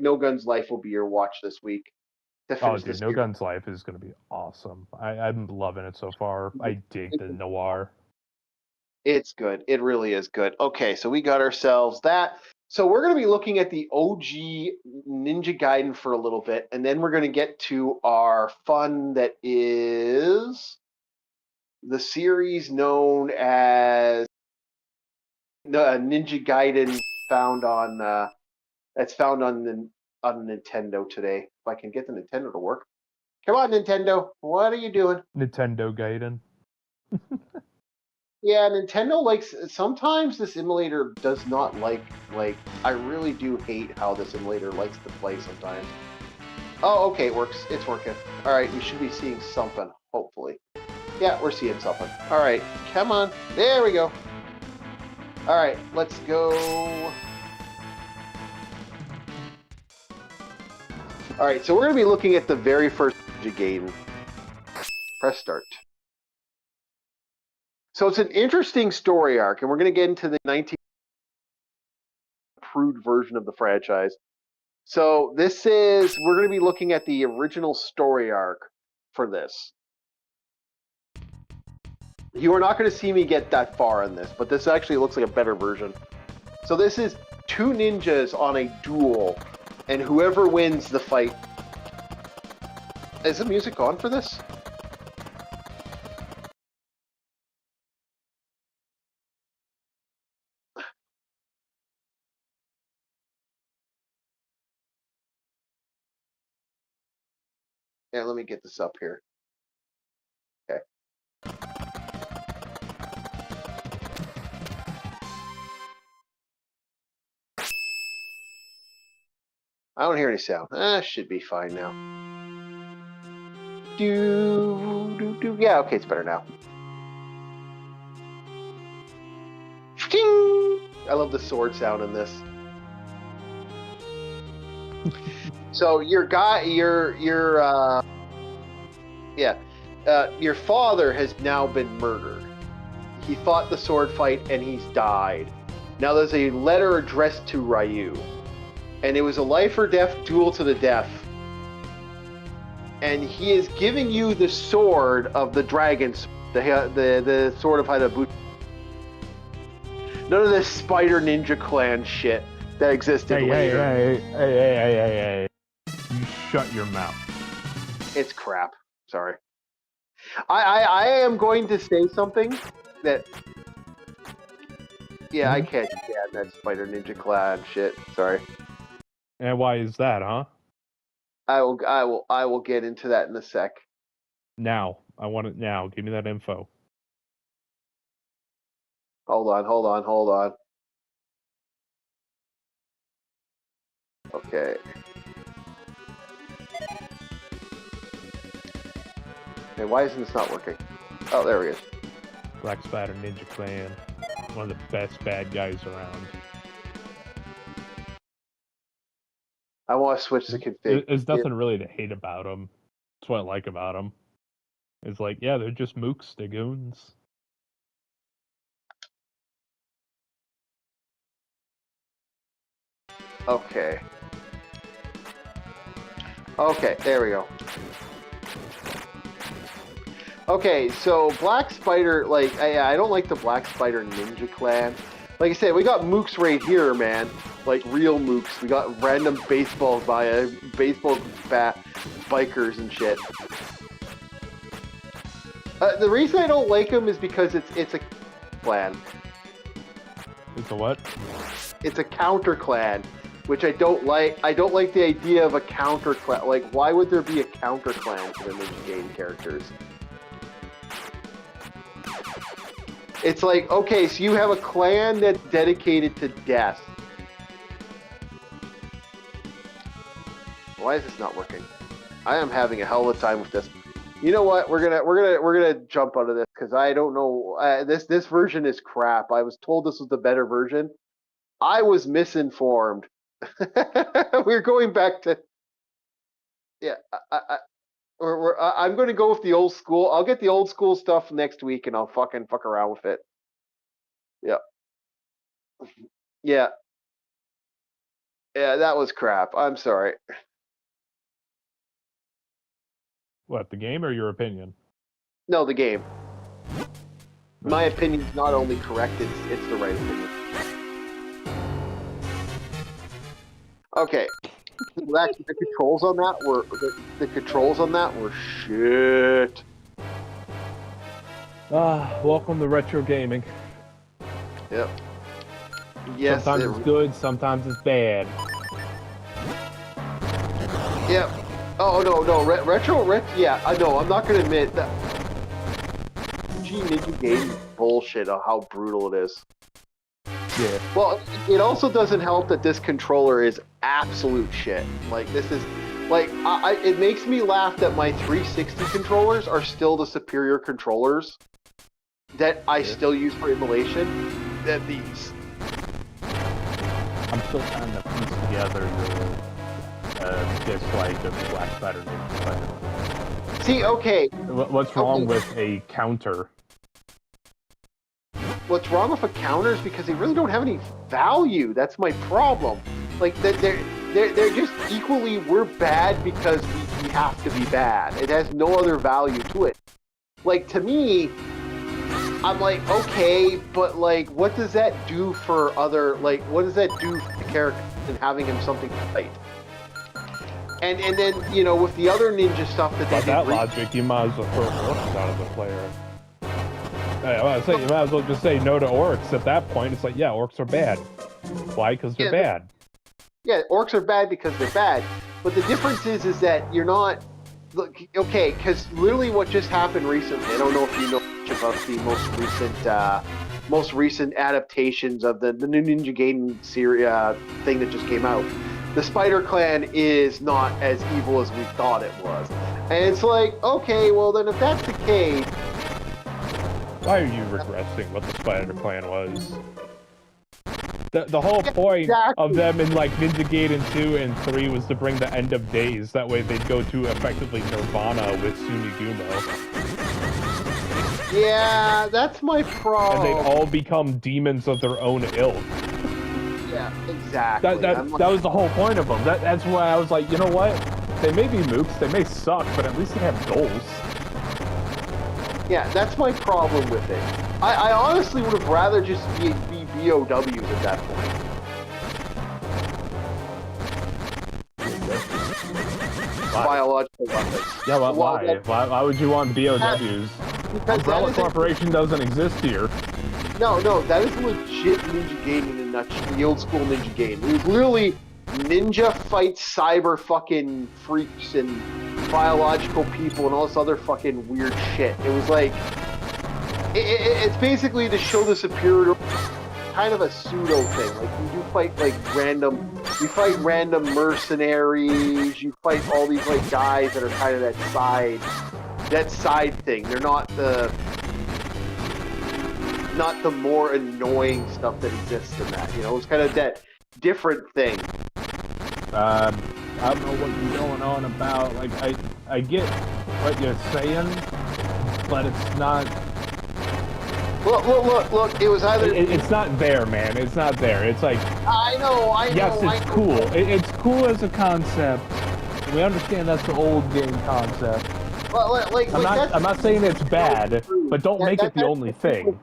No Guns Life will be your watch this week. Oh, dude, No Guns Life is gonna be awesome. I'm loving it so far. I dig the noir. It's good. It really is good. Okay, so we got ourselves that. So we're going to be looking at the OG Ninja Gaiden for a little bit, and then we're going to get to our fun that is the series known as Ninja Gaiden, found on Nintendo today. If I can get the Nintendo to work. Come on, Nintendo. What are you doing? Nintendo Gaiden. Yeah, Nintendo likes. Sometimes this emulator does not like. I really do hate how this emulator likes to play sometimes. Oh, okay, it works. It's working. All right, we should be seeing something. Hopefully. Yeah, we're seeing something. All right, come on. There we go. All right, let's go. All right, so we're going to be looking at the very first game. Press start. So it's an interesting story arc, and we're going to get into the 19 improved version of the franchise. So we're going to be looking at the original story arc for this. You are not going to see me get that far in this, but this actually looks like a better version. So this is two ninjas on a duel, and whoever wins the fight. Is the music on for this? Yeah, let me get this up here. Okay. I don't hear any sound. Should be fine now. Yeah, okay, it's better now. I love the sword sound in this. So your father has now been murdered. He fought the sword fight and he's died. Now there's a letter addressed to Ryu, and it was a life or death duel to the death. And he is giving you the sword of the dragons, the sword of Hayabusa. None of this Spider Ninja Clan shit that existed later. Hey. You shut your mouth. It's crap. Sorry. I am going to say something that... Yeah, I can't stand that Spider Ninja Clan shit. Sorry. And why is that, huh? I will get into that in a sec. Now. I want it now. Give me that info. Hold on. Okay. Hey, why isn't this not working? Oh, there we go. Black Spider Ninja Clan. One of the best bad guys around. I want to switch the config. There's nothing really to hate about them. That's what I like about them. It's like, yeah, they're just mooks, they're goons. Okay. Okay, there we go. Okay, so Black Spider, like, I don't like the Black Spider Ninja Clan. Like I said, we got mooks right here, man. Like, real mooks. We got random baseball bikers and shit. The reason I don't like them is because it's a clan. It's a what? It's a counter clan, which I don't like. I don't like the idea of a counter clan. Like, why would there be a counter clan for the Ninja Gaiden characters? It's like, okay, so you have a clan that's dedicated to death. Why is this not working? I am having a hell of a time with this. You know what? We're gonna jump out of this because I don't know. This version is crap. I was told this was the better version. I was misinformed. We're going back to, yeah. I'm going to go with the old school. I'll get the old school stuff next week, and I'll fuck around with it. Yeah. Yeah. Yeah, that was crap. I'm sorry. What, the game or your opinion? No, the game. My opinion's not only correct, it's the right opinion. Okay. Actually, the controls on that were shit. Welcome to retro gaming. Yep. Yes. Sometimes it's good, sometimes it's bad. Yep. Oh no, retro. Yeah, I know. I'm not gonna admit that. Ninja Gaiden bullshit on how brutal it is. Yeah. Well, it also doesn't help that this controller is absolute shit. Like, this is, like, it makes me laugh that my 360 controllers are still the superior controllers that I still use for emulation than these. I'm still trying to piece together the dislike of the Black Spider Ninja Clan. See, okay. What's wrong with a counter? What's wrong with a counter is because they really don't have any value. That's my problem. Like, they're just equally, we're bad because we have to be bad. It has no other value to it. Like, to me, I'm like, okay, but like, what does that do for other, like, what does that do for the character and having him something to fight? And then, you know, with the other ninja stuff that they did... By that logic, you might as well throw orcs out of the player. I say, you might as well just say no to orcs. At that point, it's like, yeah, orcs are bad. Why? Because they're bad. Yeah, orcs are bad because they're bad. But the difference is that you're not... Look, okay, because literally what just happened recently, I don't know if you know much about the most recent adaptations of the new Ninja Gaiden series thing that just came out. The Spider Clan is not as evil as we thought it was. And it's like, okay, well then if that's the case... Why are you regressing what the Spider Clan was? The whole point exactly. of them in like Ninja Gaiden 2 and 3 was to bring the end of days. That way they'd go to effectively Nirvana with Sunigumo. Yeah, that's my problem. And they'd all become demons of their own ilk. Yeah, exactly. That was the whole point of them. That's why I was like, you know what? They may be mooks, they may suck, but at least they have goals. Yeah, that's my problem with it. I honestly would have rather just be BOWs at that point. Why? Biological weapons. Yeah, well, why? Why would you want BOWs? Because Umbrella Corporation doesn't exist here. No, that is legit Ninja Gaiden in a nutshell. The old school Ninja Gaiden. It was literally ninja fight cyber fucking freaks and biological people and all this other fucking weird shit. It was like, it's basically to show the superior, kind of a pseudo thing. Like you fight random mercenaries. You fight all these like guys that are kind of that side thing. They're not the more annoying stuff that exists in that. You know, it's kind of that different thing. I don't know what you're going on about. Like, I get what you're saying, but it's not. Look! It was either. It's not there, man. It's not there. It's like. I know. Yes, it's cool. It's cool as a concept. We understand that's the old game concept. I'm not saying it's bad, but don't make it the only thing.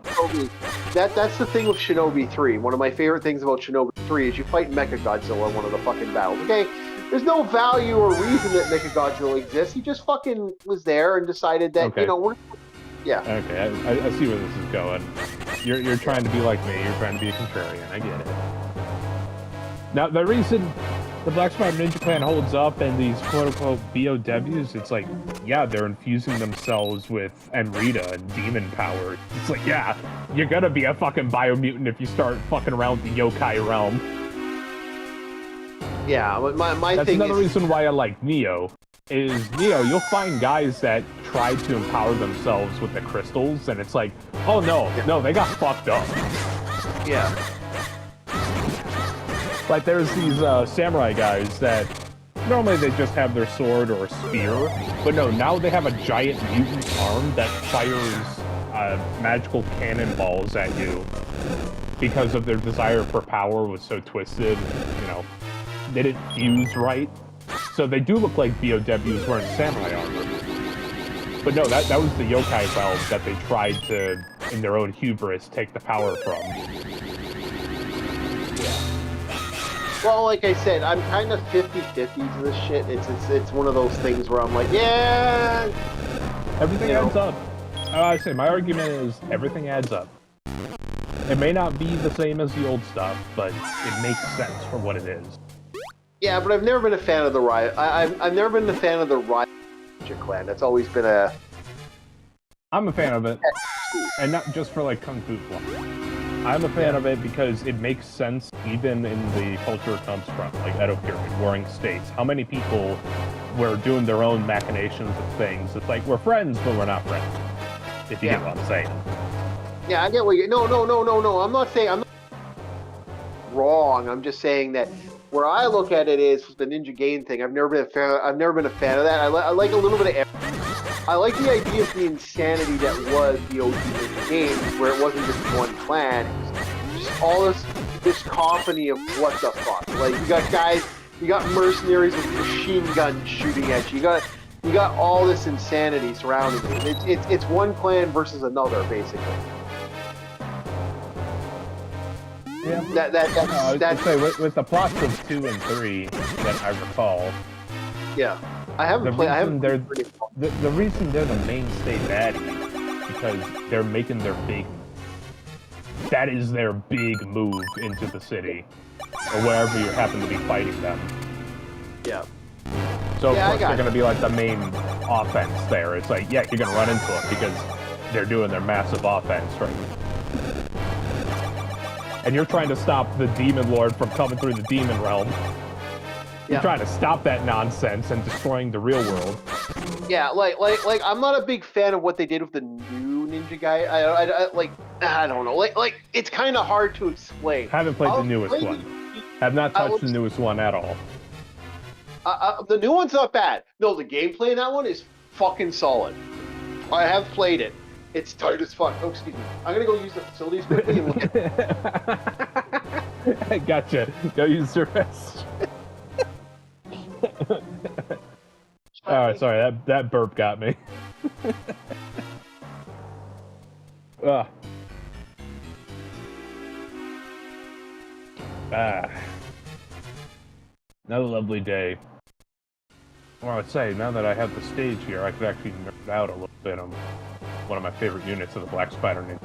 That's the thing with Shinobi 3. One of my favorite things about Shinobi 3 is you fight Mechagodzilla in one of the fucking battles. Okay, there's no value or reason that Mechagodzilla exists. He just fucking was there and decided that yeah. Okay, I see where this is going. You're trying to be like me. You're trying to be a contrarian. I get it. Now the reason the Black Spider Ninja Clan holds up and these quote-unquote BOWs, it's like, yeah, they're infusing themselves with Enrita and demon power. It's like, yeah, you're gonna be a fucking biomutant if you start fucking around the yokai realm. Yeah, but my That's thing another reason why I like Neo. Is, you'll find guys that try to empower themselves with the crystals, and it's like, oh no, they got fucked up. Yeah. Like, there's these samurai guys that normally they just have their sword or spear, but no, now they have a giant mutant arm that fires magical cannonballs at you because of their desire for power was so twisted, they didn't fuse right. So they do look like BOWs wearing samurai armor. But no, that was the yokai realm that they tried to, in their own hubris, take the power from. Well, like I said, I'm kind of 50-50 to this shit. It's one of those things where I'm like, yeah. Everything adds up. I say my argument is everything adds up. It may not be the same as the old stuff, but it makes sense for what it is. Yeah, but I've never been a fan of the Riot. I've never been a fan of the Riot Ninja Clan. That's always been a. I'm a fan of it, and not just for like Kung Fu fluff. I'm a fan of it because it makes sense even in the culture it comes from, like Edo period, Warring States. How many people were doing their own machinations of things? It's like, we're friends, but we're not friends. If you get what I'm saying. Yeah, I get what you... No. I'm not saying... I'm not wrong. I'm just saying that where I look at it is the Ninja Gaiden thing. I've never been a fan of that. I like a little bit of... I like the idea of the insanity that was the OG Ninja Games, where it wasn't just one clan. It was just all this cacophony of what the fuck. Like, you got guys, you got mercenaries with machine guns shooting at you. You got all this insanity surrounding you. It's one clan versus another, basically. Yeah. I'd say with the plots of 2 and 3 that I recall. Yeah. I haven't played. The reason they're the mainstay baddie because they're making their big. That is their big move into the city, or wherever you happen to be fighting them. Yeah. So of course they're going to be like the main offense there. It's like, yeah, you're going to run into them because they're doing their massive offense right now. And you're trying to stop the Demon Lord from coming through the Demon Realm. You're trying to stop that nonsense and destroying the real world. Yeah, like I'm not a big fan of what they did with the new 2 Ninja Guy. I don't know. Like it's kind of hard to explain. Haven't played the newest one. Have not touched the newest one at all. The new one's not bad. No, the gameplay in that one is fucking solid. I have played it. It's tight as fuck. Oh, excuse me. I'm gonna go use the facilities quickly and look at Gotcha. Go use the rest. Oh, sorry. That burp got me. Ugh. Another lovely day. Well, I'd say, now that I have the stage here, I could actually nerd out a little bit on one of my favorite units of the Black Spider Ninja.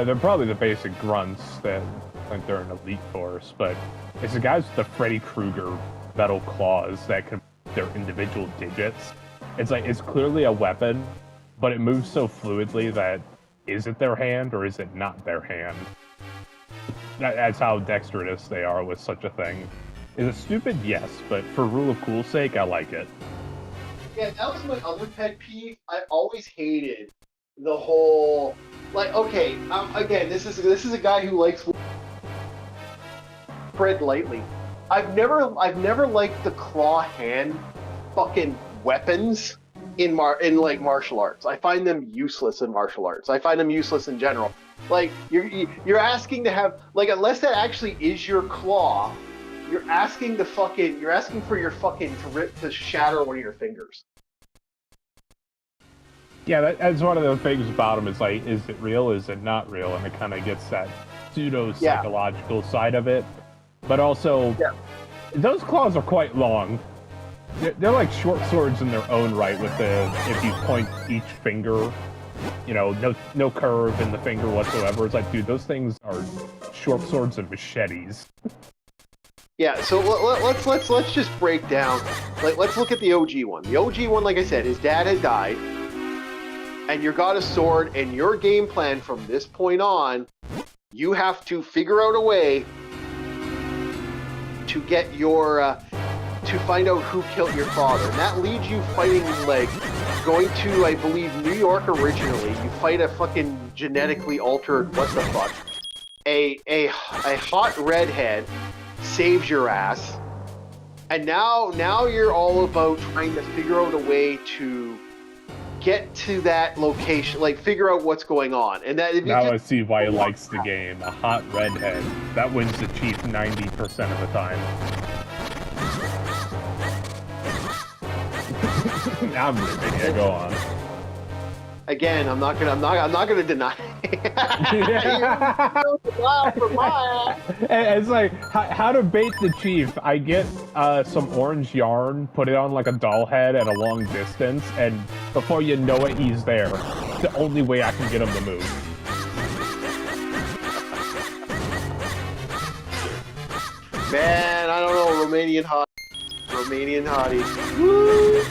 They're probably the basic grunts that think they're an elite force, but it's the guys with the Freddy Krueger metal claws that can their individual digits. It's like, it's clearly a weapon, but it moves so fluidly that is it their hand or is it not their hand? That's how dexterous they are with such a thing. Is it stupid? Yes, but for rule of cool's sake, I like it. Yeah, that was my other pet peeve. I always hated the whole, like, okay, again, this is a guy who likes tread lightly. I've never liked the claw hand fucking weapons in martial arts. I find them useless in martial arts. I find them useless in general. Like you're asking to have, like, unless that actually is your claw, you're asking for your fucking to shatter one of your fingers. Yeah, that's one of the things about them is like, is it real? Is it not real? And it kind of gets that pseudo psychological side of it. But also, those claws are quite long. They're like short swords in their own right. With if you point each finger, you know, no curve in the finger whatsoever. It's like, dude, those things are short swords and machetes. Yeah, so let's just break down. Like, let's look at the OG one. The OG one, like I said, his dad had died, and you got a sword. And your game plan from this point on, you have to figure out a way to get your to find out who killed your father. And that leads you fighting, like, going to, I believe, New York originally. You fight a fucking genetically altered, what the fuck, a hot redhead saves your ass, and now you're all about trying to figure out a way to get to that location, like figure out what's going on. And that now I see why he likes the game. A hot redhead that wins the chief 90% of the time. Now I'm ripping you. Go on. Again, I'm not gonna deny. It's like how to bait the chief. I get some orange yarn, put it on like a doll head at a long distance, and before you know it, he's there. It's the only way I can get him to move. Man, I don't know, Romanian hotties. Woo!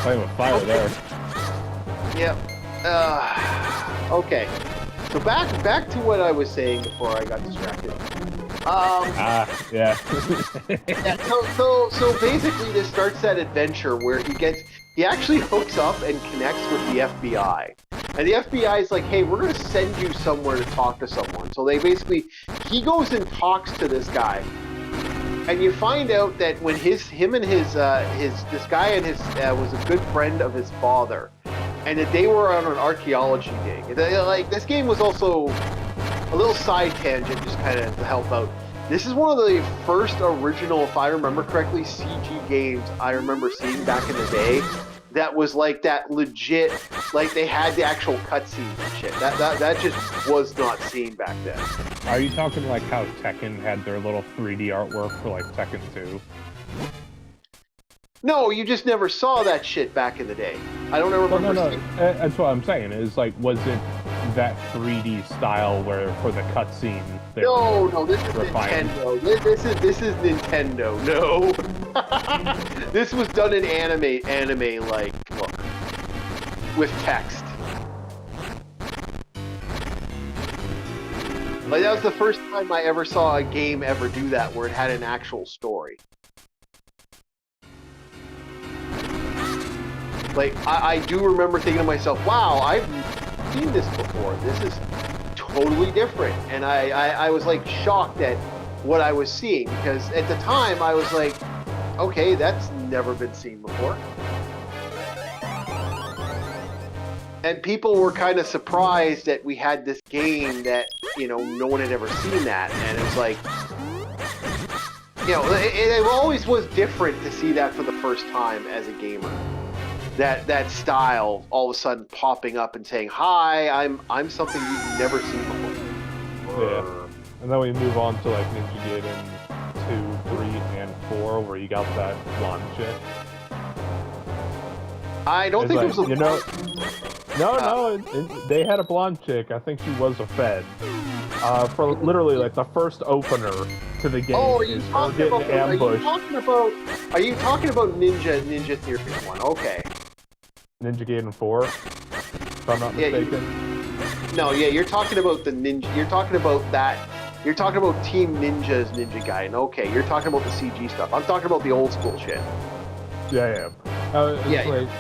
Playing with fire there. Yep. Okay. So back to what I was saying before I got distracted. Yeah. Yeah. So basically, this starts that adventure where he actually hooks up and connects with the FBI, and the FBI is like, "Hey, we're going to send you somewhere to talk to someone." So he goes and talks to this guy. And you find out that when this guy and his was a good friend of his father, and that they were on an archaeology dig. Like, this game was also a little side tangent, just kind of to help out. This is one of the first original, if I remember correctly, CG games I remember seeing back in the day. That was like that legit, like they had the actual cutscenes and shit. That just was not seen back then. Are you talking like how Tekken had their little 3D artwork for like Tekken 2? No, you just never saw that shit back in the day. I don't ever remember. No. That's what I'm saying. Is like, was it that 3D style where for the cutscene? No, this is Nintendo. This is Nintendo. No, this was done in anime like look with text. Like, that was the first time I ever saw a game ever do that, where it had an actual story. Like, I do remember thinking to myself, wow, I've seen this before. This is totally different. And I was like shocked at what I was seeing, because at the time I was like, okay, that's never been seen before. And people were kind of surprised that we had this game that, you know, no one had ever seen that. And it was like, you know, it always was different to see that for the first time as a gamer. That style all of a sudden popping up and saying, "Hi, I'm something you've never seen before." Yeah, and then we move on to like Ninja Gaiden 2, 3, and 4, where you got that blonde chick. I don't think like, it was a... You know, no, they had a blonde chick. I think she was a Fed. For literally like the first opener to the game is her getting ambushed. Are you talking about Ninja Theory 1? Okay. Ninja Gaiden 4, if I'm not mistaken. No, yeah, you're talking about the Ninja. You're talking about that. You're talking about Team Ninja's Ninja Gaiden. Okay, you're talking about the CG stuff. I'm talking about the old school shit. Yeah. Like,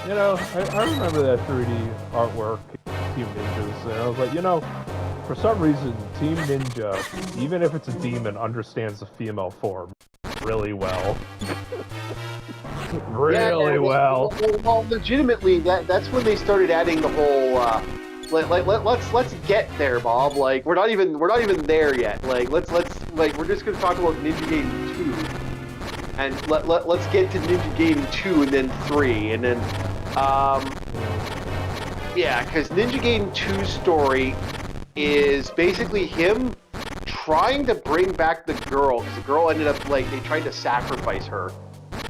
you know, I remember that 3D artwork, Team Ninjas, and I was like, you know, for some reason, Team Ninja, even if it's a demon, understands the female form really well. Well. Well, legitimately, that's when they started adding the whole. Let's get there, Bob. Like we're not even there yet. Like we're just gonna talk about Ninja Gaiden 2, and let's get to Ninja Gaiden 2 and then 3, and then yeah, because Ninja Gaiden 2's story is basically him trying to bring back the girl, because the girl ended up, like, they tried to sacrifice her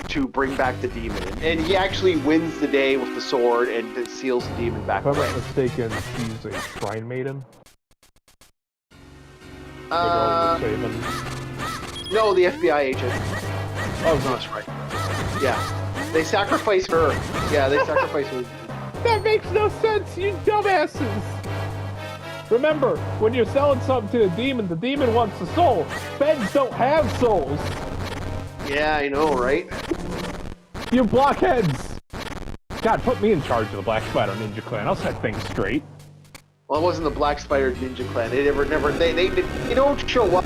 to bring back the demon, and he actually wins the day with the sword and seals the demon back. If I'm not mistaken, she's a shrine maiden. No, the FBI agent. Oh, no, that's right. Yeah, they sacrifice her. Yeah, they sacrifice her. That makes no sense, you dumbasses! Remember, when you're selling something to the demon wants the soul. Feds don't have souls. Yeah, I know, right? You blockheads! God, put me in charge of the Black Spider Ninja Clan. I'll set things straight. Well, it wasn't the Black Spider Ninja Clan. They they don't show up.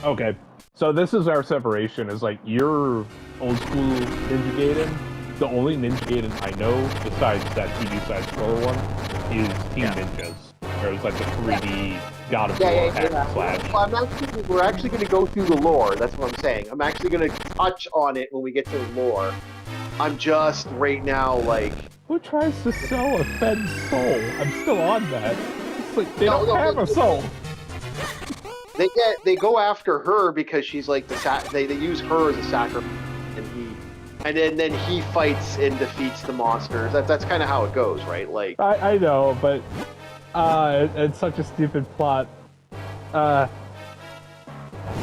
Okay, so this is our separation. Is like your old school Ninja Gaiden. The only Ninja Gaiden I know, besides that TV side scroller one, is Team Ninjas. Or it's like the 3D God of War hack slash. Well, we're actually going to go through the lore. That's what I'm saying. I'm actually going to touch on it when we get to the lore. I'm just right now like. Who tries to sell a Fed's soul? I'm still on that. It's like they don't have a soul. They go after her because she's like they use her as a sacrifice, and then he fights and defeats the monsters. That's kind of how it goes, right? Like I know, but it's such a stupid plot.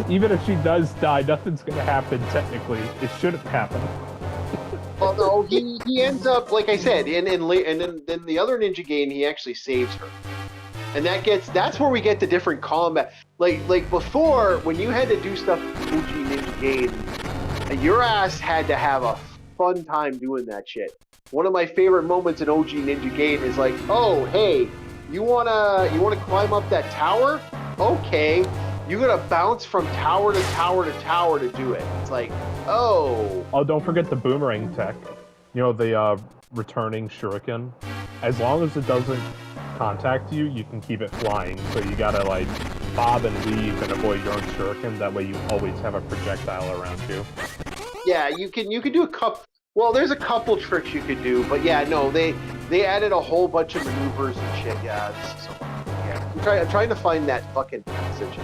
Even if she does die, nothing's gonna happen technically. It shouldn't happen. Well, no, he ends up, like I said, and then the other Ninja Gaiden, he actually saves her. And that's where we get the different combat. Like before, when you had to do stuff with OG Ninja Gaiden, your ass had to have a fun time doing that shit. One of my favorite moments in OG Ninja Gaiden is like, oh, hey, you wanna climb up that tower? Okay, you gotta bounce from tower to tower to tower to do it. It's like, oh. Oh, don't forget the boomerang tech. You know, the returning shuriken. As long as it doesn't contact you, you can keep it flying. So you gotta like bob and weave and avoid your own shuriken. That way you always have a projectile around you. Yeah, you can do a couple. Well, there's a couple tricks you could do, but yeah, no, they added a whole bunch of maneuvers and shit. Yeah, I'm trying to find that fucking passage.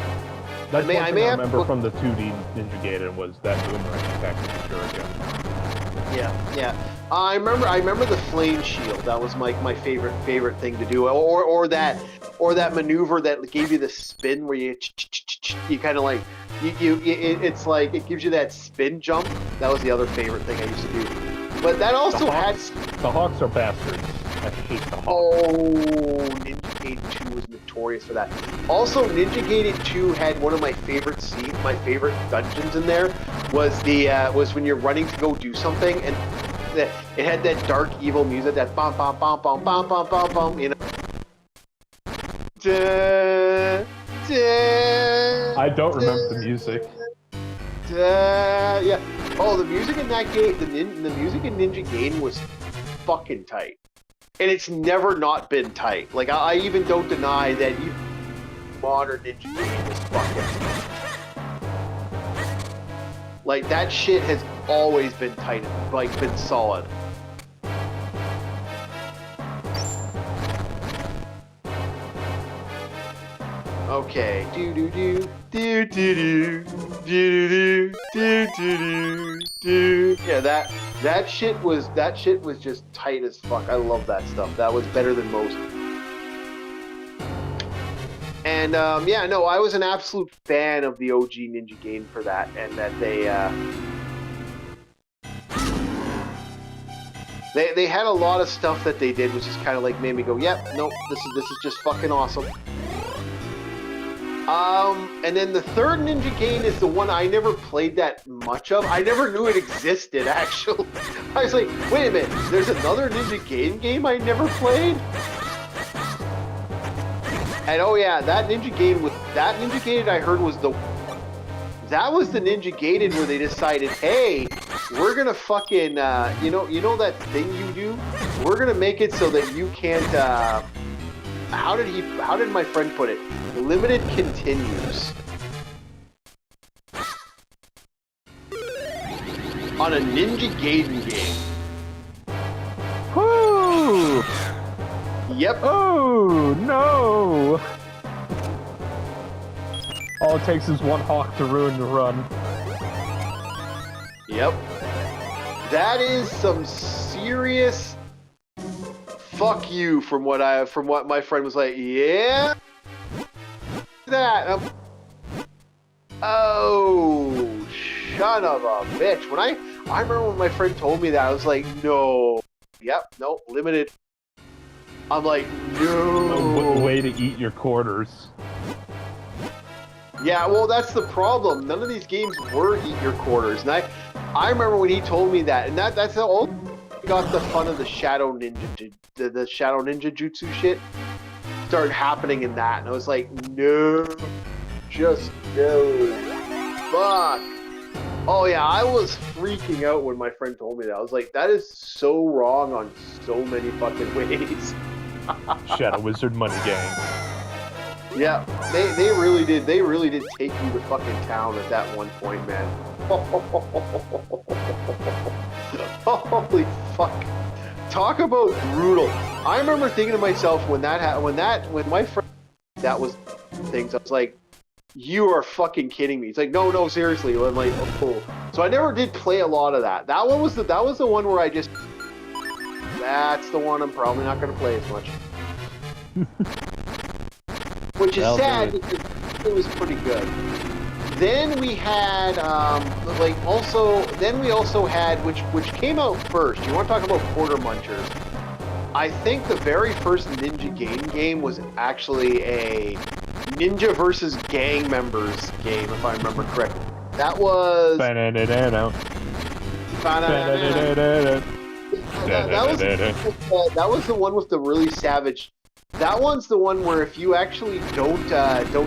That's one thing I remember from the 2D Ninja Gaiden was that boomerang attack with shuriken. Yeah. I remember the flame shield. That was my favorite thing to do. Or that maneuver that gave you the spin where you kind of like it's like it gives you that spin jump. That was the other favorite thing I used to do. But that also the Hawks are bastards. I hate the Hawks. Oh, Ninja Gaiden 2 was notorious for that. Also, Ninja Gaiden 2 had one of my favorite scenes, my favorite dungeons in there was when you're running to go do something and it had that dark evil music, that bum bum bum bum bum bum bum bum, you know. I don't remember the music. Yeah. Oh, the music in that game, the music in Ninja Gaiden was fucking tight, and it's never not been tight. Like I even don't deny that modern Ninja Gaiden is fucking. Like, that shit has always been tight, like, been solid. Okay. Yeah, that shit was just tight as fuck. I love that stuff. That was better than most. And yeah, no, I was an absolute fan of the OG Ninja Gaiden for that, and that they had a lot of stuff that they did, which just kind of like made me go, yep, nope, this is just fucking awesome. And then the third Ninja Gaiden is the one I never played that much of. I never knew it existed, actually. I was like, wait a minute, there's another Ninja Gaiden game I never played? And oh yeah, that Ninja Gaiden I heard was the Ninja Gaiden where they decided, hey, we're gonna fucking you know that thing you do? We're gonna make it so that you can't how did my friend put it? Limited continues. On a Ninja Gaiden game. Whoo! Yep. Oh, no! All it takes is one hawk to ruin the run. Yep. That is some serious fuck you from what my friend was like, yeah? That. Oh, son of a bitch. When I remember when my friend told me that, I was like, no. Yep, no, limited. I'm like, no. A way to eat your quarters. Yeah, well, that's the problem. None of these games were eat your quarters. And I remember when he told me that, and that's all got the fun of the Shadow Ninja, the Shadow Ninja Jutsu shit started happening in that. And I was like, no, just no. Fuck. Oh yeah, I was freaking out when my friend told me that. I was like, that is so wrong on so many fucking ways. Shadow Wizard Money Gang. Yeah, they really did. They really did take you to fucking town at that one point, man. Holy fuck! Talk about brutal. I remember thinking to myself when my friend that was things. I was like, you are fucking kidding me. It's like, no, seriously. I'm like, oh. So I never did play a lot of that. That was the one where I just. That's the one I'm probably not going to play as much. Which is sad because it was pretty good. Then we had we also had which came out first. You want to talk about quarter munchers? I think the very first Ninja Gaiden game was actually a Ninja versus gang members game, if I remember correctly. That was that was the one with the really savage. That one's the one where if you actually don't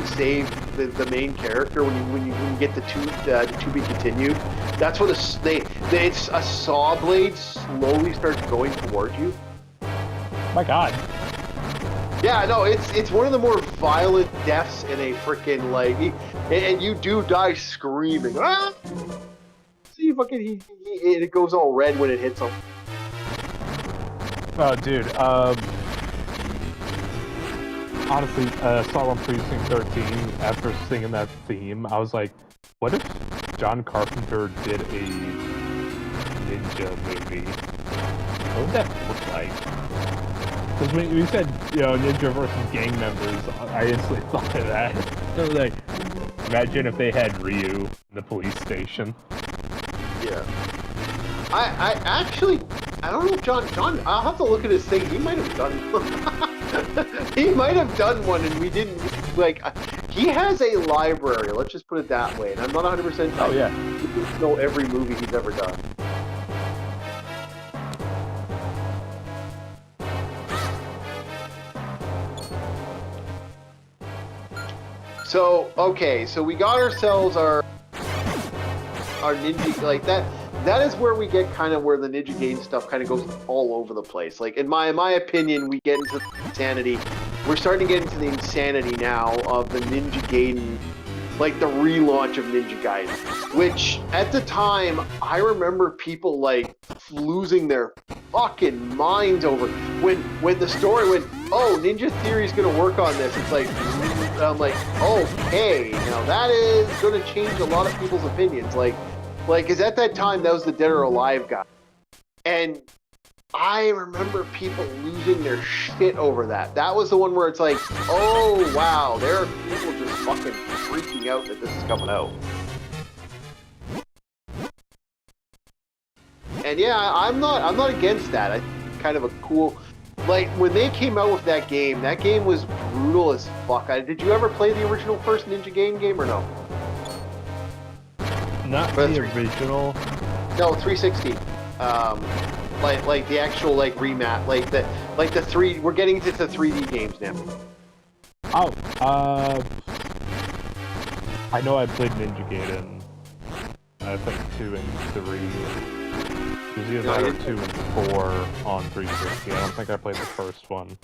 save the main character when you get the to be continued, that's when it's a saw blade slowly starts going towards you. My God. Yeah, no, it's one of the more violent deaths in a freaking and you do die screaming. Ah! See, fucking it goes all red when it hits him. Oh, dude. Honestly, saw on Precinct 13 after singing that theme. I was like, what if John Carpenter did a ninja movie? What would that look like? Because when you said, ninja versus gang members, I instantly thought of that. I was like, imagine if they had Ryu in the police station. Yeah. I actually, I don't know if John, I'll have to look at his thing. He might have done he might have done one and we didn't, he has a library, let's just put it that way. And I'm not 100% Oh, yeah. He doesn't know every movie he's ever done. So okay, so we got ourselves our ninja like that. That is where we get kind of where the Ninja Gaiden stuff kind of goes all over the place. Like in my opinion, we get into the insanity. We're starting to get into the insanity now of the Ninja Gaiden, like the relaunch of Ninja Gaiden, which at the time I remember people like losing their fucking minds over when the story went, oh, Ninja Theory's gonna work on this. It's like I'm like, okay, now that is gonna change a lot of people's opinions. Like, because at that time that was the Dead or Alive guy, and I remember people losing their shit over that. That was the one where it's like, oh wow, there are people just fucking freaking out that this is coming out. And yeah, I'm not against that. I think kind of a cool, like when they came out with that game was brutal as fuck. Did you ever play the original first Ninja Gaiden game or no? Not the original. No, 360. Like the actual like remat, like the three. We're getting into the 3D games now. Oh, I know I played Ninja Gaiden. I think 2 and 3. There's either that or 2 and 4 on 360. I don't think I played the first one.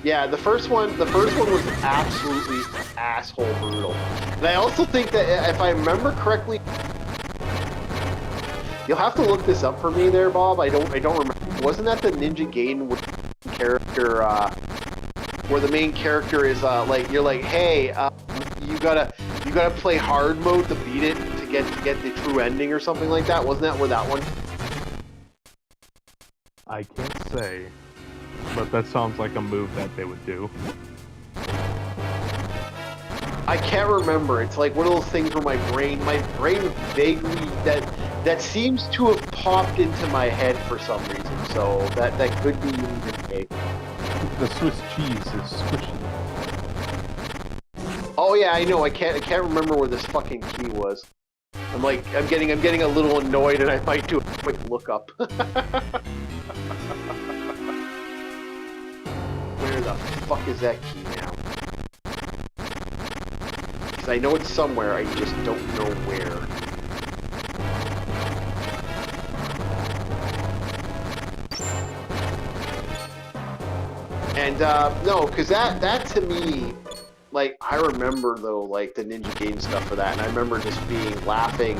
Yeah, the first one was absolutely asshole brutal. And I also think that if I remember correctly, you'll have to look this up for me there, Bob. I don't remember. Wasn't that the Ninja Gaiden character where the main character is like you're like, hey, you gotta play hard mode to beat it to get the true ending or something like that? Wasn't that where that one? I can't say, but that sounds like a move that they would do. I can't remember. It's like one of those things where my brain vaguely that seems to have popped into my head for some reason. So that could be unique. The Swiss cheese is squishy. Oh yeah, I know. I can't remember where this fucking key was. I'm getting a little annoyed, and I might do a quick look up. Where the fuck is that key now? Because I know it's somewhere. I just don't know where. And no, because that to me, like I remember though, like the Ninja Gaiden stuff for that, and I remember just laughing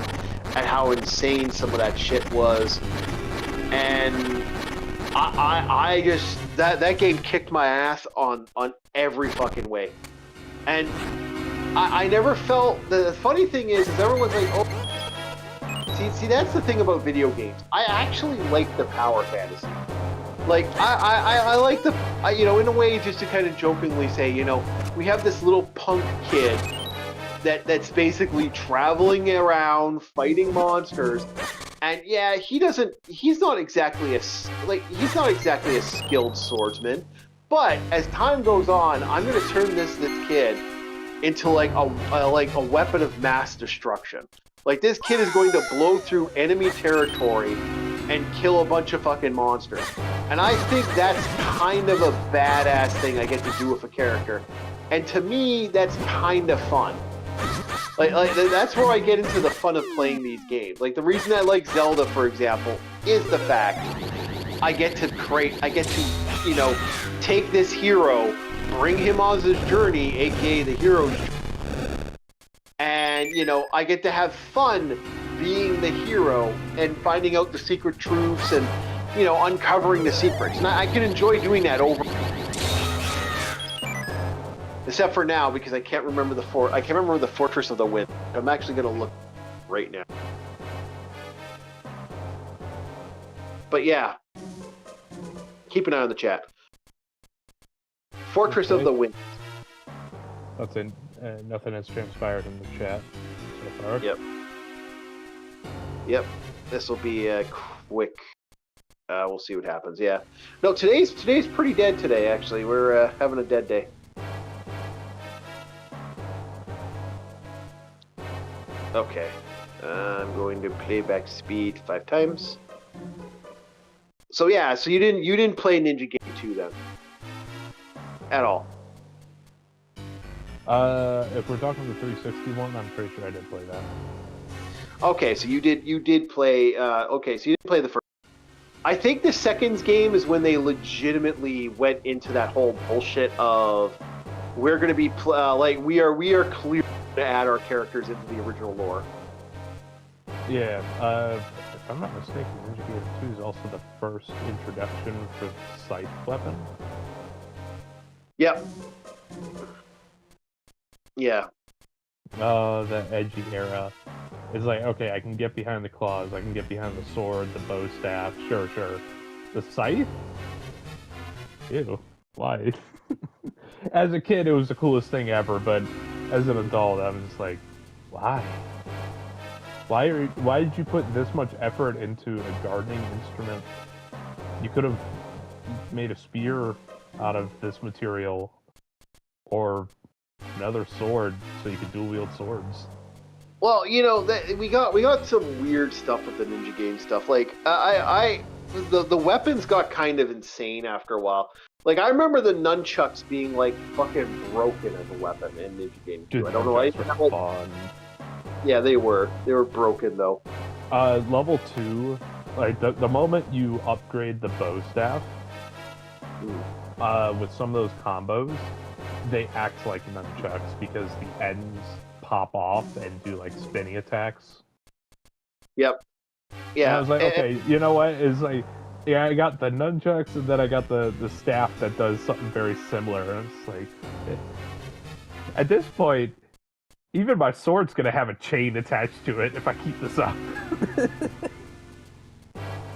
at how insane some of that shit was, and I just that game kicked my ass on every fucking way, and I never felt. The funny thing is everyone's like, oh, see that's the thing about video games. I actually like the power fantasy. Like I like in a way, just to kind of jokingly say, we have this little punk kid that's basically traveling around fighting monsters, and yeah, he's not exactly a skilled swordsman, but as time goes on, I'm gonna turn this kid into like a weapon of mass destruction. Like this kid is going to blow through enemy territory and kill a bunch of fucking monsters. And I think that's kind of a badass thing I get to do with a character. And to me, that's kind of fun. Like that's where I get into the fun of playing these games. Like the reason I like Zelda, for example, is the fact I get to take this hero, bring him on this journey, aka the hero's journey. And, I get to have fun being the hero and finding out the secret truths and, uncovering the secrets. And I can enjoy doing that over. Except for now, because I can't remember the Fortress of the Wind. I'm actually going to look right now. But yeah, keep an eye on the chat. Fortress of the Wind. Nothing has transpired in the chat so far. Yep. This will be a quick. We'll see what happens. Yeah. No, today's pretty dead today. Actually, we're having a dead day. Okay. I'm going to playback speed 5 times. So yeah. So you didn't play Ninja Gaiden 2 then? At all? If we're talking the 360 one, I'm pretty sure I did play that. Okay, so you did play. Okay, so you did play the first. I think the seconds game is when they legitimately went into that whole bullshit of we're going to be like we are clear to add our characters into the original lore. Yeah, if I'm not mistaken, Ninja Gaiden 2 is also the first introduction for the scythe weapon. Yep. Yeah. The edgy era. It's like, okay, I can get behind the claws, I can get behind the sword, the bow staff, sure. The scythe? Ew. Why? As a kid, it was the coolest thing ever, but as an adult, I'm just like, why? Why did you put this much effort into a gardening instrument? You could have made a spear out of this material, or another sword, so you could dual wield swords. Well, we got some weird stuff with the Ninja Game stuff. Like the weapons got kind of insane after a while. Like I remember the nunchucks being like fucking broken as a weapon in Ninja Game 2. Dude, I don't know. nunchucks were fun. Yeah, they were. They were broken though. Level 2, like the moment you upgrade the bow staff, with some of those combos, they act like nunchucks because the ends pop off and do like spinny attacks. Yep. Yeah. And I was like, okay, you know what? It's like, yeah, I got the nunchucks and then I got the staff that does something very similar. And it's like, at this point, even my sword's gonna have a chain attached to it if I keep this up.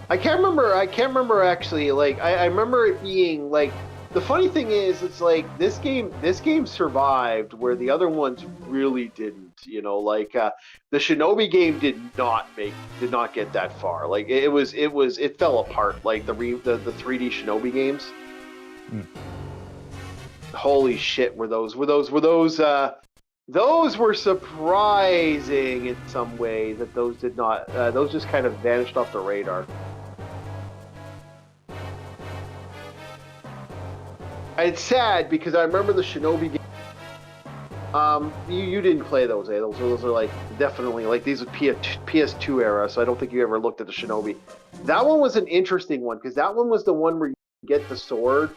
I can't remember actually. Like I remember it being like the funny thing is it's like this game survived where the other ones really didn't. Like the Shinobi game did not get that far. Like it fell apart. Like the 3D Shinobi games. Hmm. Holy shit! Those were surprising in some ways that those did not. Those just kind of vanished off the radar. And it's sad because I remember the Shinobi game. You didn't play those, eh? Those are like definitely like these are PS2 era, so I don't think you ever looked at the Shinobi. That one was an interesting one because that one was the one where you get the sword,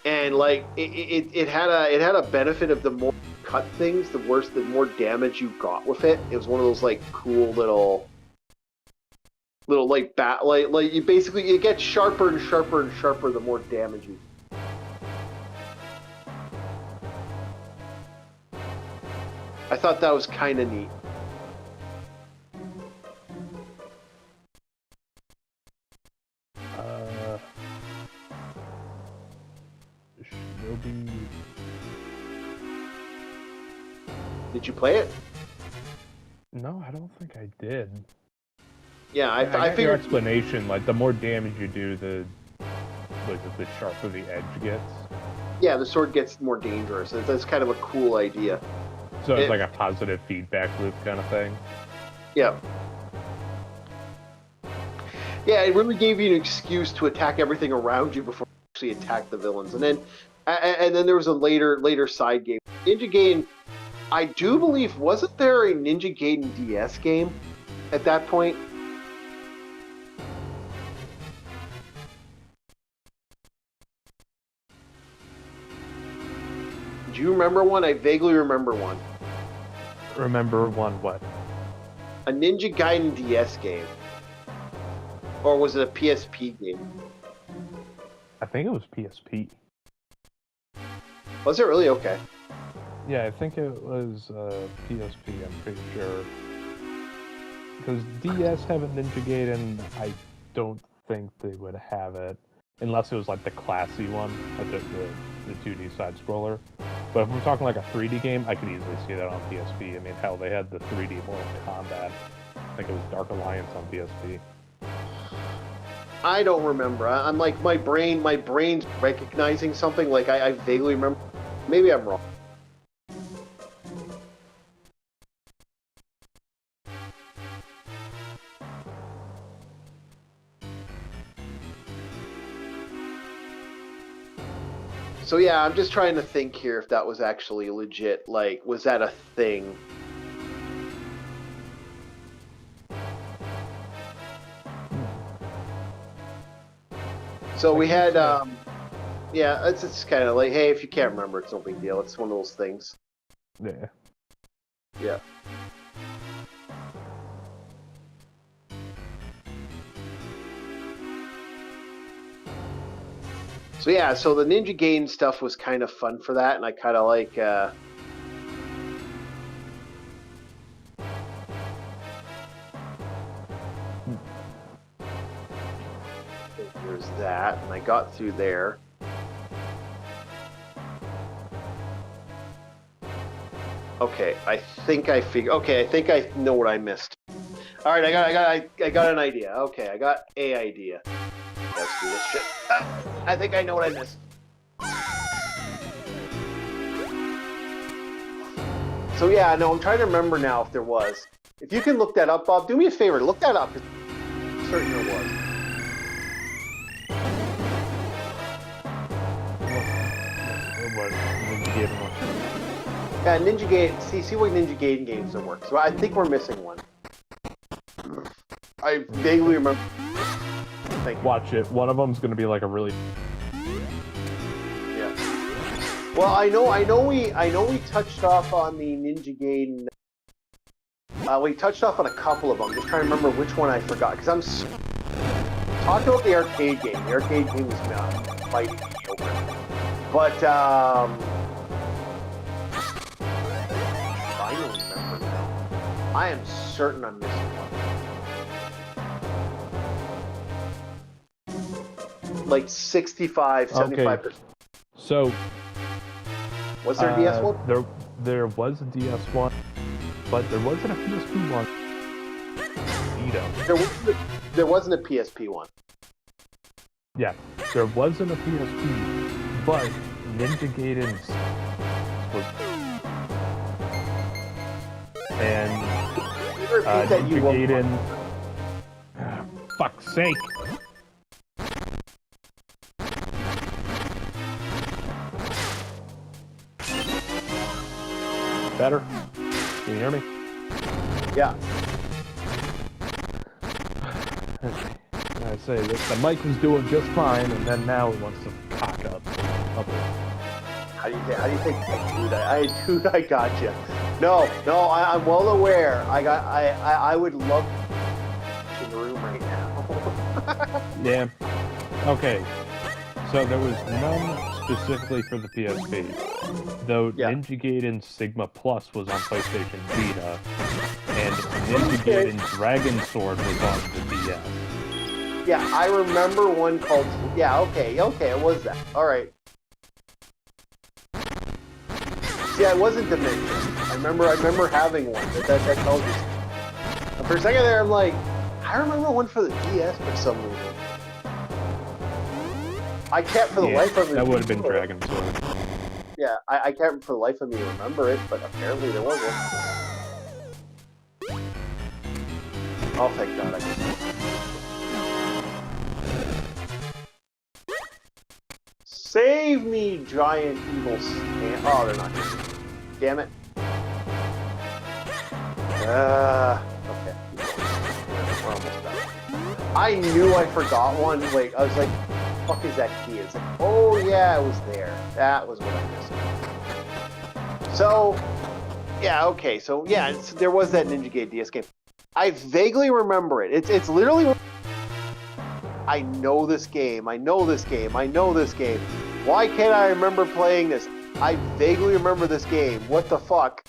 and like it had a benefit of the more you cut things, the more damage you got with it. It was one of those like cool little like like you basically it gets sharper and sharper and sharper the more damage you. I thought that was kind of neat. Shinobi. Did you play it? No, I don't think I did. Yeah, I got your figured. explanation. Like the more damage you do, the sharper the edge gets. Yeah, the sword gets more dangerous. That's kind of a cool idea. So it's like a positive feedback loop kind of thing. Yeah. Yeah, it really gave you an excuse to attack everything around you before you actually attack the villains. And then there was a later side game. Ninja Gaiden, I do believe, wasn't there a Ninja Gaiden DS game at that point? Do you remember one? I vaguely remember one. Remember one what? A Ninja Gaiden DS game. Or was it a PSP game? I think it was PSP. Was it really? Okay. Yeah, I think it was PSP, I'm pretty sure. Because DS have a Ninja Gaiden, I don't think they would have it. Unless it was like the classy one, like the 2D side-scroller. But if we're talking like a 3D game, I could easily see that on PSP. I mean, hell, they had the 3D Mortal Kombat. I think it was Dark Alliance on PSP. I don't remember. I'm like my brain's recognizing something. Like I vaguely remember. Maybe I'm wrong. So yeah, I'm just trying to think here if that was actually legit. Like, was that a thing? So we had, yeah, it's kind of like, hey, if you can't remember, it's no big deal. It's one of those things. Yeah. Yeah. So yeah, so the Ninja Gaiden stuff was kind of fun for that, and I kind of like. There's that, and I got through there. Okay, I think I figured. Okay, I think I know what I missed. All right, I got an idea. Okay, I got a idea. Let's do this shit. I think I know what I missed. So yeah, no, I'm trying to remember now if there was. If you can look that up, Bob, do me a favor, look that up. I'm certain there was. Yeah, Ninja Gaiden. See what Ninja Gaiden games there work. So I think we're missing one. I vaguely remember. Watch it. One of them's gonna be like a really. Yeah. Well, I know we touched off on the Ninja Gaiden. We touched off on a couple of them. Just trying to remember which one I forgot because I'm talking about the arcade game. The arcade game was mighty mediocre, but I don't remember now. I am certain I'm missing one. Like 65, 75%. Okay. So was there a DS one? There was a DS one, but there wasn't a PSP one. There wasn't a PSP one. Yeah, there wasn't a PSP, but Ninja Gaiden was. And Ninja Gaiden. Fuck's sake. Better? Can you hear me? Yeah. I say that the mic was doing just fine, and then now it wants to cock up. How do you think? Dude, I got you. No, I'm well aware. I would love to in the room right now. Yeah. Okay. So there was none specifically for the PSP, though Ninja Gaiden Sigma Plus was on PlayStation Vita, and Ninja Gaiden Dragon Sword was on the DS. Yeah, I remember one called. Yeah, okay, it was that. All right. See, I wasn't Dimension. I remember having one. That tells you. And for a second there, I'm like, I remember one for the DS for some reason. I can't for the life of me. That would have been Dragon Sword. Yeah, I can't for the life of me remember it, but apparently there was one. Oh, thank God! I can. Save me, giant evil stand. Oh, they're not here. Damn it. Okay. We're almost done. I knew I forgot one. Like, I was like, fuck is that key? It's like, oh yeah, it was there. That was what I missed. So, yeah, okay. So, yeah, there was that Ninja Gaiden DS game. I vaguely remember it. It's literally... I know this game. I know this game. Why can't I remember playing this? I vaguely remember this game. What the fuck?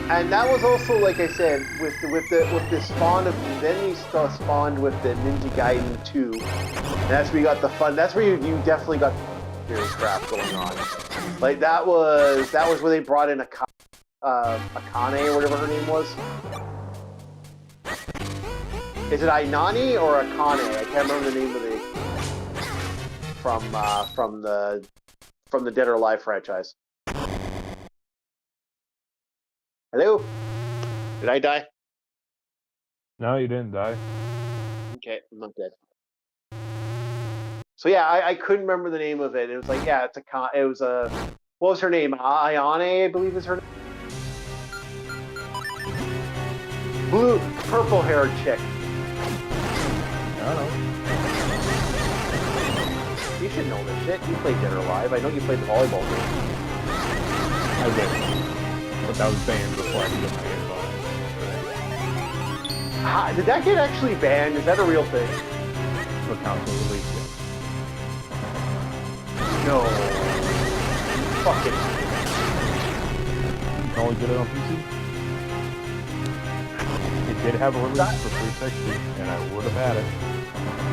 And that was also, like I said, with the spawn of, then we spawned with the Ninja Gaiden 2. And that's where you got the fun. That's where you definitely got serious crap going on. Like that was where they brought in Akane or whatever her name was. Is it Ainani or Akane? I can't remember the name of the from the Dead or Alive franchise. Hello? Did I die? No, you didn't die. Okay, I'm not dead. So yeah, I couldn't remember the name of it. It was like, yeah, it was a, what was her name? Ayane, I believe is her name. Blue, purple-haired chick. I don't know. You should know this shit. You played Dead or Alive. I know you played the volleyball game. I did. But that was banned before I could get my hands on it. Did that get actually banned? Is that a real thing? For console release, yeah. No. Fuck it. You can only get it on PC. It did have a release for 360, and I would have had it.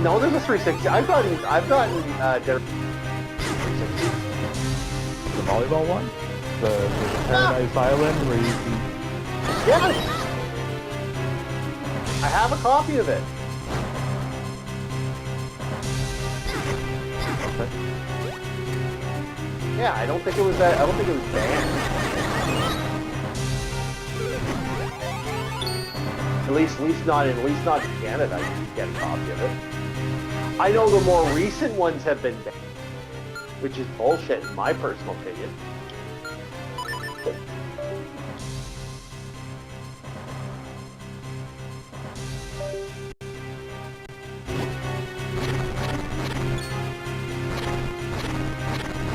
No, there's a 360. I've gotten Dead 360. The volleyball one? The Paradise Island where you can... Yes! I have a copy of it. Okay. Yeah, I don't think it was that. I don't think it was banned. At least not in Canada. You can get a copy of it. I know the more recent ones have been banned, which is bullshit in my personal opinion.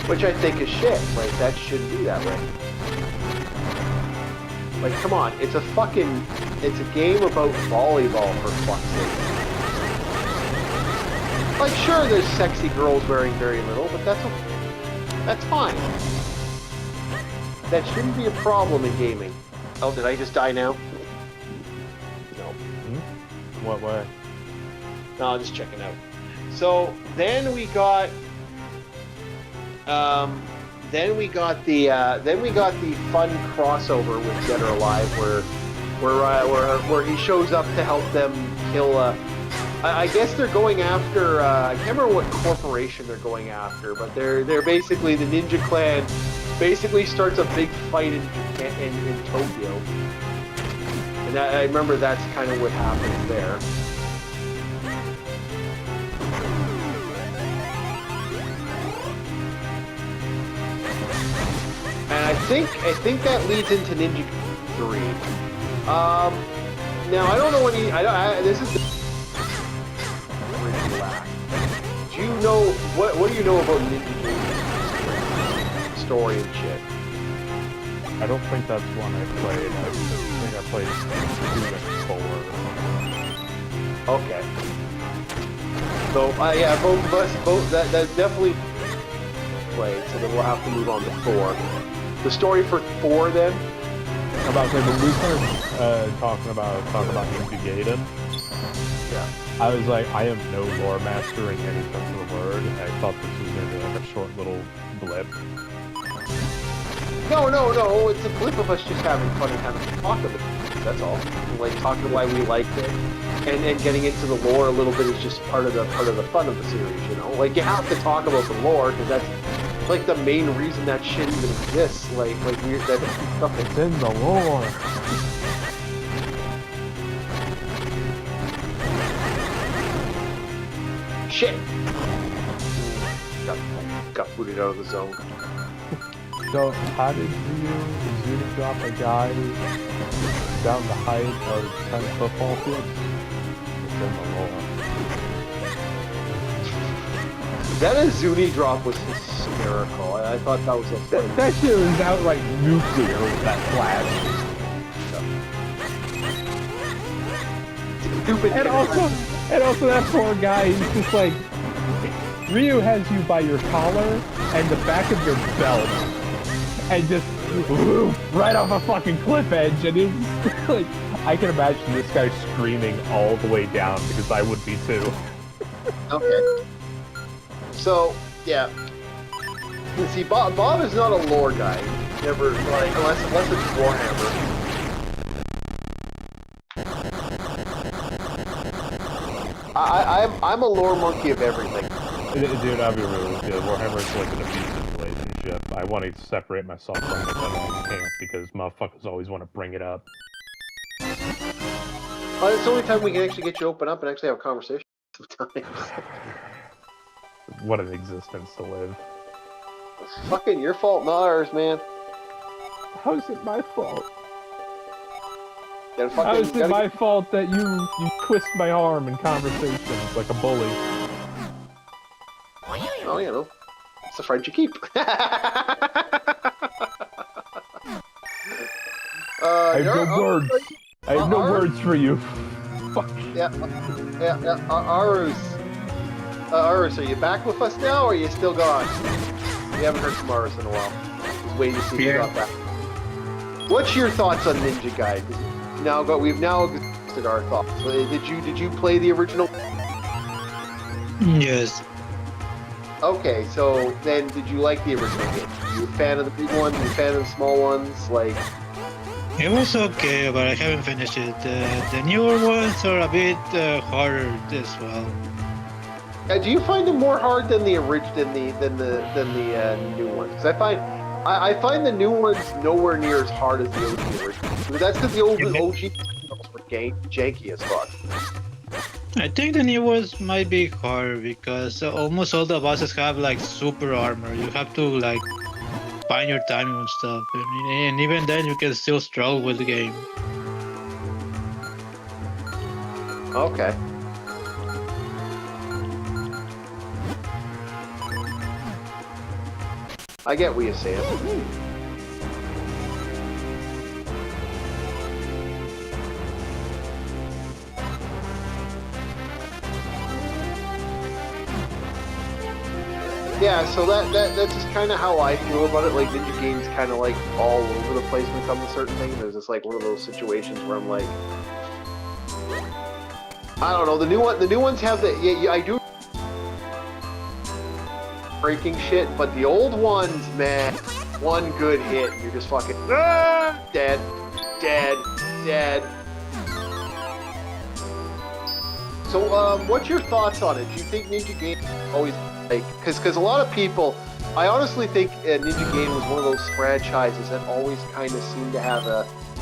Which I think is shit. Like, that shouldn't be that way. Like, come on. It's a game about volleyball, for fuck's sake. Like, sure, there's sexy girls wearing very little, but that's fine. That shouldn't be a problem in gaming. Oh, did I just die now? No. What way? No, I'm just checking out. So, then we got the fun crossover with Dead or Alive, where he shows up to help them kill. I guess they're going after. I can't remember what corporation they're going after, but they're basically the Ninja Clan. Basically starts a big fight in Tokyo, and I remember that's kind of what happens there. And I think that leads into Ninja 3. Now I don't know any. This is the last. Do you know what do you know about Ninja 3 story and shit? I don't think that's one I played. I think I played 2 and 4. Okay. So yeah, both that definitely played. So then we'll have to move on to 4. The story for 4 then? I'm about to say, when we started talking about Ninja Gaiden, yeah, I was like, I am no lore master in any sense of the word. I thought this was going to be like a short little blip. No, it's a blip of us just having fun and having to talk about it. That's all. Like talking why we liked it, and getting into the lore a little bit is just part of the fun of the series. You know, like you have to talk about the lore because that's like the main reason that shit even exists. Like weird that stuff. It's in the lore. Shit. Got booted out of the zone. So, how did you drop a guy down the height of 10 football fields? It's in the lore. That Azuni drop was hysterical. I thought that was a that shit was outright nuclear with that flash. Stupid. And also that poor guy, he's just like, Ryu has you by your collar and the back of your belt, and just right off a fucking cliff edge, and it's like, I can imagine this guy screaming all the way down, because I would be too. Okay. So, yeah. You see, Bob is not a lore guy. Never, like, unless it's Warhammer. I'm a lore monkey of everything. Dude, I'll be real with you. Warhammer is like an abusive relationship. I want to separate myself from it, but I can't because motherfuckers always want to bring it up. It's the only time we can actually get you open up and actually have a conversation sometimes. What an existence to live. It's fucking your fault, not ours, man. How is it my fault? Gotta fucking, How is it my fault that you twist my arm in conversations like a bully? Oh, you know, it's the friend you keep. I have no words. I have no words for you. Fuck. Yeah. Arus. Arus, are you back with us now, or are you still gone? We haven't heard from Arus in a while. Just waiting to see if you got back. What's your thoughts on Ninja Gaiden? We've now exhausted our thoughts. Did you play the original? Yes. Okay, so then did you like the original game? You a fan of the big one? You a fan of the small ones? Like, It was okay, but I haven't finished it. The newer ones are a bit harder as well. do you find them more hard than the than the new ones? Because I find the new ones nowhere near as hard as the OG original. That's because the old OG were janky as fuck. I think the new ones might be harder because almost all the bosses have like super armor. You have to like find your timing and stuff, and even then you can still struggle with the game. Okay. I get what you're saying. Yeah, so that's just kind of how I feel about it. Like, Ninja Game's kind of like all over the place when it comes to certain things. There's just like one of those situations where I'm like, I don't know. The new ones have the I do breaking shit, but the old ones, man, one good hit, and you're just fucking dead. So, what's your thoughts on it? Do you think Ninja Gaiden always like? Because a lot of people, I honestly think Ninja Gaiden was one of those franchises that always kind of seemed to have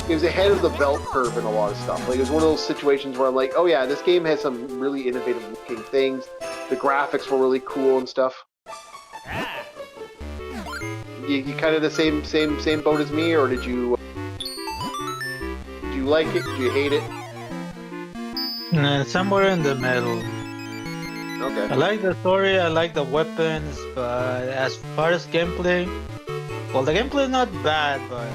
it was ahead of the belt curve in a lot of stuff. Like, it was one of those situations where I'm like, oh yeah, this game has some really innovative looking things. The graphics were really cool and stuff. You kind of the same boat as me, or did you like it? Did you hate it? Somewhere in the middle. Okay. I like the story, I like the weapons, but as far as gameplay, well, the gameplay is not bad, but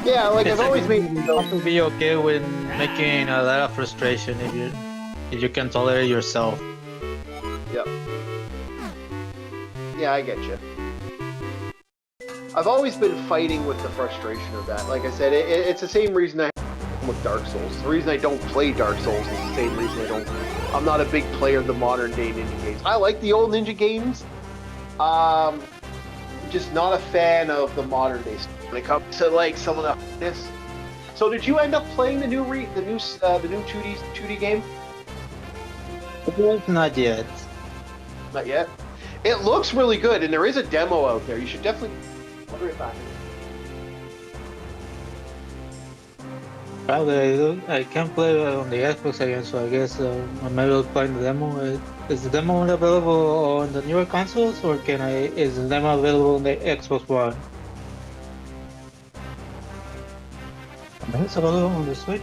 Yeah, like I've always made. You have to be okay with making a lot of frustration if you can tolerate yourself. Yep. Yeah, I get you. I've always been fighting with the frustration of that. Like I said, it's the same reason I have with Dark Souls. The reason I don't play Dark Souls is the same reason I'm not a big player of the modern day Ninja games. I like the old Ninja games. Just not a fan of the modern day stuff when it comes to like some of the hardness. So did you end up playing the new 2D game? Not yet. Not yet. It looks really good, and there is a demo out there. You should definitely order it back. Probably I can't play on the Xbox again, so I guess maybe I'll play the demo. Is the demo available on the newer consoles, or is the demo available on the Xbox One? I think it's available on the Switch.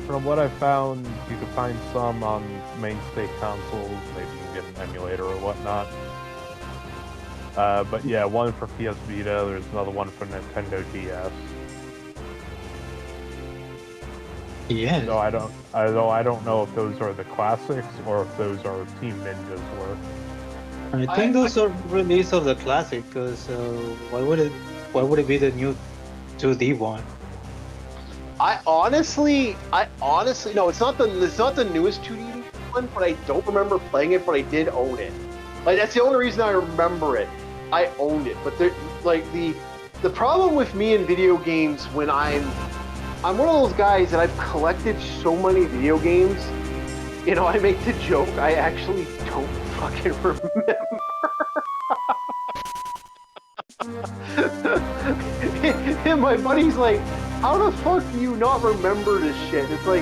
From what I found, you could find some on mainstay consoles. Maybe you can get an emulator or whatnot. But yeah, one for PS Vita. There's another one for Nintendo DS. Yeah. So I don't know if those are the classics or if those are Team Ninja's work. I think those are release of the classic. Because why would it be the new 2D one? I honestly no, it's not the newest 2D one, but I don't remember playing it, but I did own it. Like, that's the only reason I remember it. I owned it, but the problem with me in video games when I'm one of those guys that I've collected so many video games. You know, I make the joke, I actually don't fucking remember. And my buddy's like, How the fuck do you not remember this shit? It's like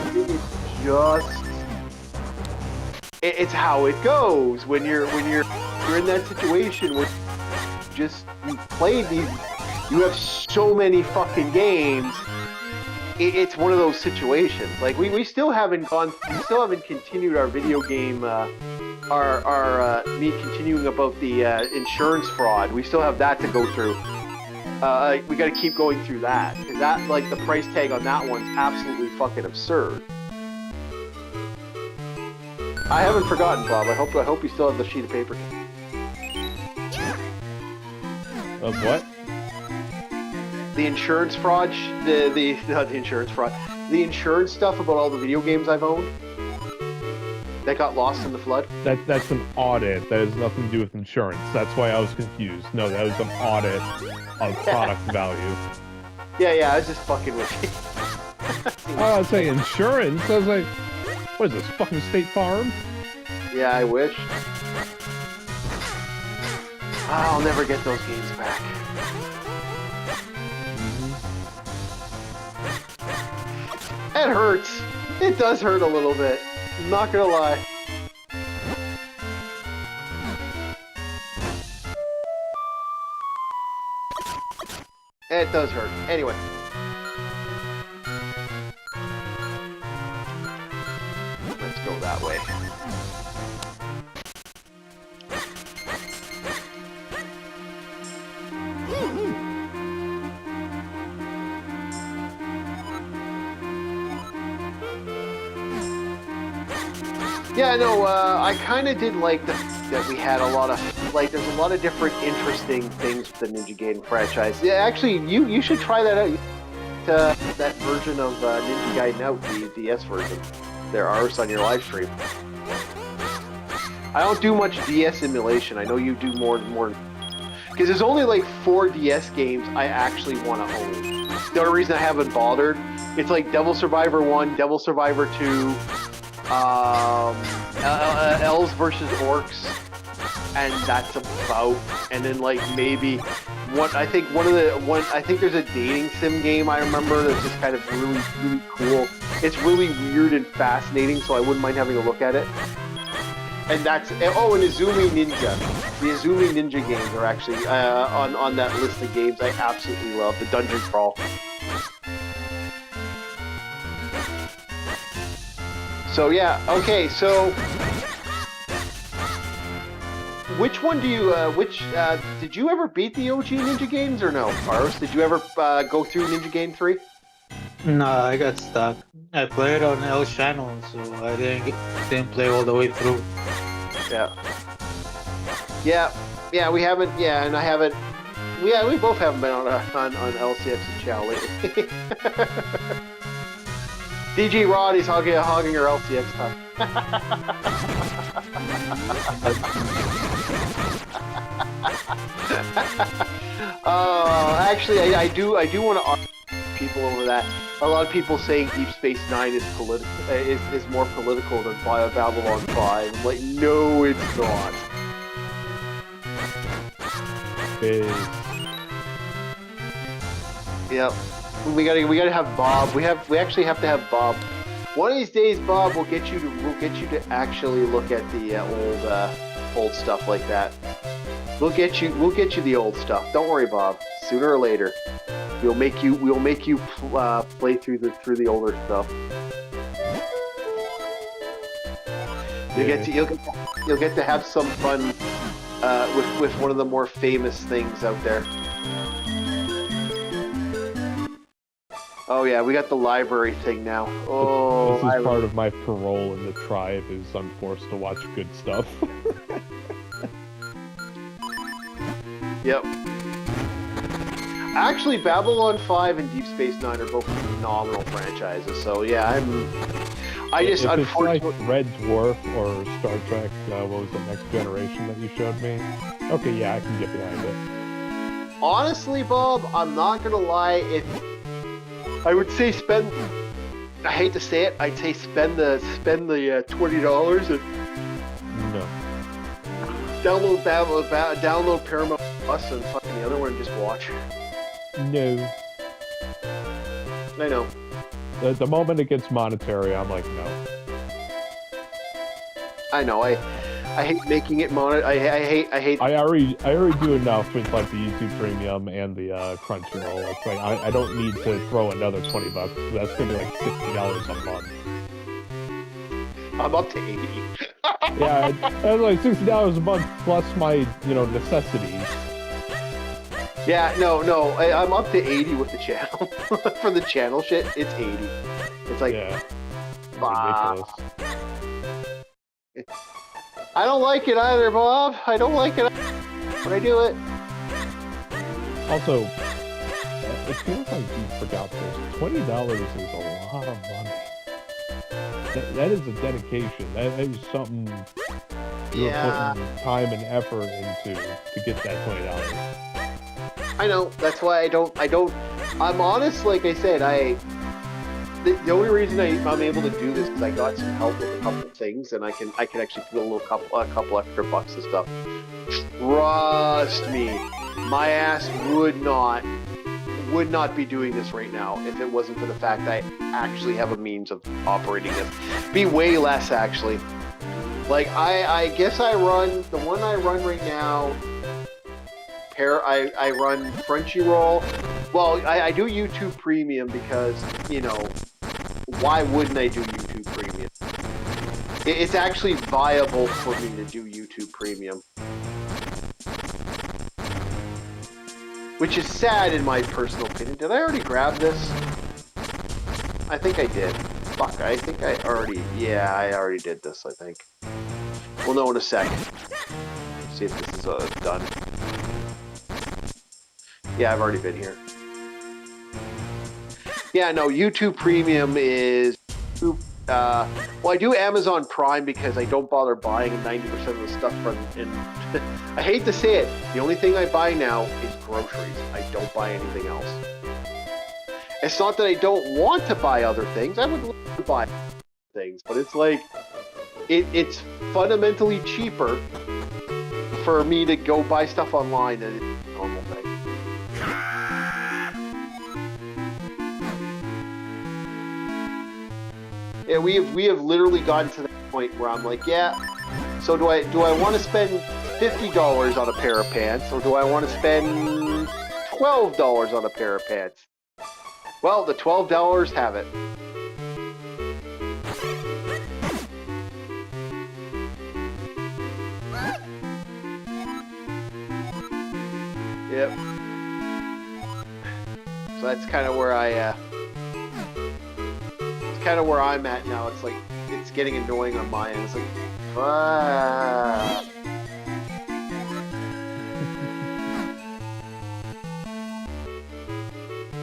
it's how it goes when you're in that situation where you play these. You have so many fucking games. It's one of those situations. Like we still haven't continued our video game. Me continuing about the insurance fraud. We still have that to go through. We got to keep going through that because that, like, the price tag on that one's absolutely fucking absurd. I haven't forgotten, Bob. I hope you still have the sheet of paper. Of what? The insurance fraud. Not the insurance fraud. The insurance stuff about all the video games I've owned that got lost in the flood. That's an audit. That has nothing to do with insurance. That's why I was confused. No, that was an audit of product value. Yeah, I was just fucking with you. Oh, I was saying insurance. I was like, what is this, fucking State Farm? Yeah, I wish. I'll never get those games back. It hurts. It does hurt a little bit. I'm not gonna lie. It does hurt. Anyway. Let's go that way. Yeah, no, I kind of did like that we had a lot of, like, there's a lot of different interesting things with the Ninja Gaiden franchise. Yeah, actually, you should try that out. That version of Ninja Gaiden out, the DS version. There are on your live stream. I don't do much DS emulation. I know you do more. Because there's only like 4 DS games I actually want to own. The only reason I haven't bothered, it's like Devil Survivor 1, Devil Survivor 2, Elves versus Orcs, and that's about. And then like maybe I think there's a dating sim game I remember that's just kind of really cool. It's really weird and fascinating, so I wouldn't mind having a look at it. And that's and Izumi Ninja. The Izumi Ninja games are actually on that list of games I absolutely love. The Dungeon Crawl. So yeah, okay, so which one do you, did you ever beat the OG Ninja Games or no? Paros, did you ever go through Ninja Gaiden 3? No, I got stuck. I played on L channel, so I didn't play all the way through. Yeah, we haven't, and I haven't, we both haven't been on LCX's channel lately. DJ Roddy's hogging her LCX time. Actually, I do want to argue people over that. A lot of people saying Deep Space Nine is more political than Babylon 5. I'm like, no, it's not. Yep. We gotta have Bob. We actually have to have Bob. One of these days, Bob, we'll get you to actually look at the old stuff like that. We'll get you the old stuff. Don't worry, Bob. Sooner or later, we'll make you play through the older stuff. You'll get to have some fun with one of the more famous things out there. Oh yeah, we got the library thing now. Oh, this is part of my parole in the tribe. Is I'm forced to watch good stuff. Yep. Actually, Babylon 5 and Deep Space Nine are both phenomenal franchises. So yeah, I just if unfortunately. It's like Red Dwarf or Star Trek. What was the Next Generation that you showed me? Okay, yeah, I can get behind it. Honestly, Bob, I'm not gonna lie. I would say spend. I hate to say it. I'd say spend the $20 and No. download Paramount Plus and fucking the other one and just watch. No. I know. The moment it gets monetary, I'm like, no. I know. I hate making it I hate. I already do enough with like the YouTube Premium and the Crunchyroll. It's like I don't need to throw another $20. That's gonna be like $60 a month. I'm up to 80. Yeah, that's like $60 a month plus my necessities. Yeah, no, I'm up to 80 with the channel. For the channel shit, it's 80. It's like, Yeah, wow. ridiculous. I don't like it either, Bob. I don't like it, but I do it. Also, it feels like you forgot this. $20 is a lot of money. That is a dedication. That is something you're putting time and effort into to get that $20. I know. That's why I don't. I'm honest. Like I said, the only reason I'm able to do this is I got some help with a couple of things, and I can actually put a couple extra bucks and stuff. Trust me, my ass would not be doing this right now if it wasn't for the fact that I actually have a means of operating this. Be way less actually. Like I guess I run the one I run right now. I run Crunchyroll. Well, I do YouTube Premium because why wouldn't I do YouTube Premium? It's actually viable for me to do YouTube Premium. Which is sad in my personal opinion. Did I already grab this? I think I did. Fuck, I think I already... Yeah, I already did this, I think. We'll know in a second. See if this is done. Yeah, I've already been here. Yeah, no, YouTube Premium is... well, I do Amazon Prime because I don't bother buying 90% of the stuff from... I hate to say it, the only thing I buy now is groceries. I don't buy anything else. It's not that I don't want to buy other things. I would love to buy things, but it's like... It's fundamentally cheaper for me to go buy stuff online than it's a normal thing. Yeah, we have literally gotten to the point where I'm like, yeah, so do I want to spend $50 on a pair of pants, or do I want to spend $12 on a pair of pants? Well, the $12 have it. Yep. So that's kind of where it's kind of where I'm at now. It's like, it's getting annoying on my end. It's like, fuck.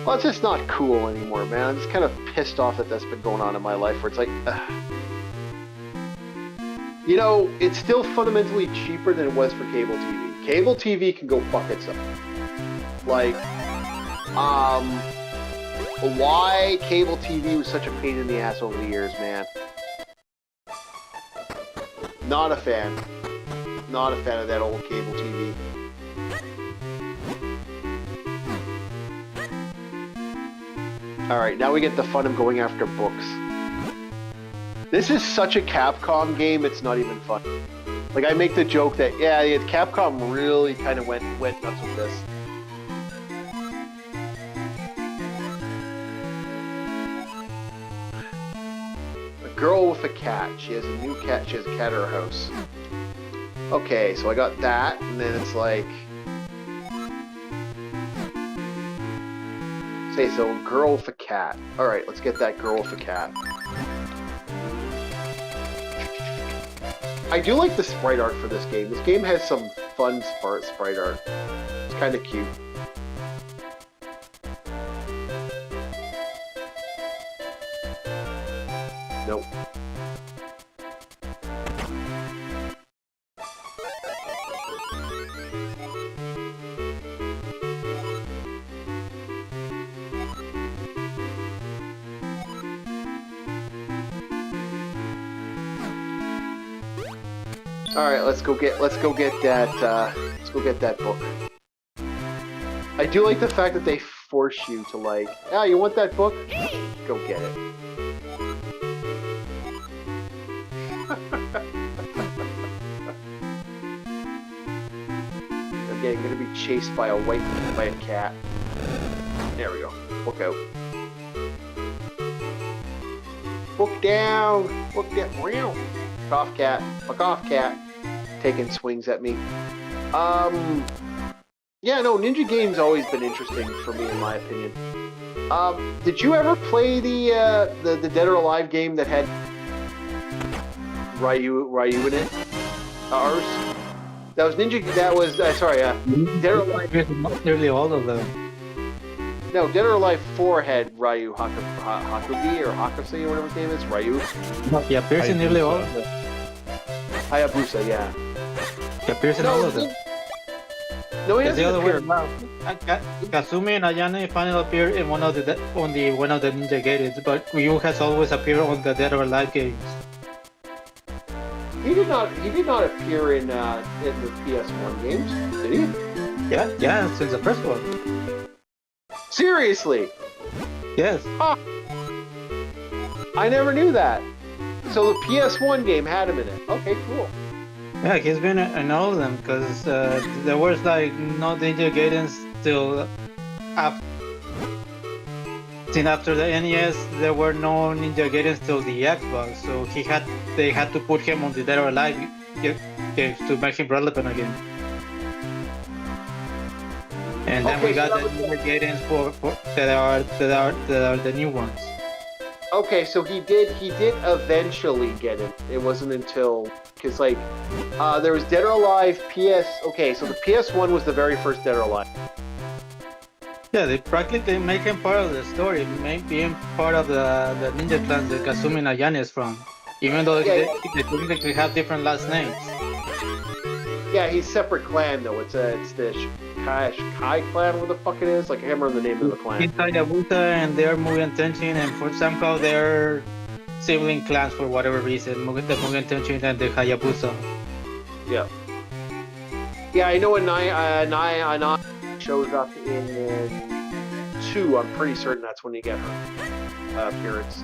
Well, it's just not cool anymore, man. I'm just kind of pissed off that that's been going on in my life, where it's like, it's still fundamentally cheaper than it was for cable TV. Cable TV can go fuck itself. Like, why cable TV was such a pain in the ass over the years, man. Not a fan. Not a fan of that old cable TV. Alright, now we get the fun of going after books. This is such a Capcom game, it's not even fun. Like, I make the joke that, yeah, Capcom really kind of went nuts with this. A girl with a cat. She has a new cat. She has a cat at her house. Okay, so I got that, and then it's like... Say, so girl with a cat. Alright, let's get that girl with a cat. I do like the sprite art for this game. This game has some fun sprite art. It's kind of cute. Nope. All right, let's go get that book. I do like the fact that they force you to like, you want that book? Go get it. I'm gonna be chased by a cat. There we go. Book out. Book down. Book down. Fuck off, cat. Fuck off, cat. Taking swings at me. Yeah, no, Ninja Game's always been interesting for me, in my opinion. Did you ever play the Dead or Alive game that had Ryu in it? Ours? That was Ninja. That was Dead or Alive. Nearly all of them. No, Dead or Alive 4 had Ryu Hakugi or Hakusei or whatever his name is. Ryu. He appears in nearly all of them. Hayabusa, yeah. He appears in all of them. No, he It's the doesn't other way appear. around. Kazumi and Ayane finally appear in one of the Ninja Gaiden, but Ryu has always appeared on the Dead or Alive games. He did not appear in the PS1 games, did he? Yeah, since the first one. Seriously? Yes. I never knew that. So the PS1 game had him in it. Okay, cool. Yeah, he's been in all of them because there was like no Ninja Gaiden till after the NES. There were no Ninja Gaiden till the Xbox, so they had to put him on the Dead or Alive games to make him relevant again. And then we got the Ninja Gaidens that are the new ones. Okay, so he did eventually get it. It wasn't until because like there was Dead or Alive PS. Okay, so the PS1 was the very first Dead or Alive. Yeah, they practically make him part of the story, being part of the ninja clans that Kazumi and Ayane is from, even though they technically have different last names. Yeah, he's separate clan though. It's the Kai clan, what the fuck it is? Like I can't remember the name of the clan. He's Hayabusa and they're Mugen Tenshin, and for somehow they're sibling clans for whatever reason. The Mugen Tenshin and the Hayabusa. Yeah. Yeah, I know Anai shows up in 2. I'm pretty certain that's when you get her appearance.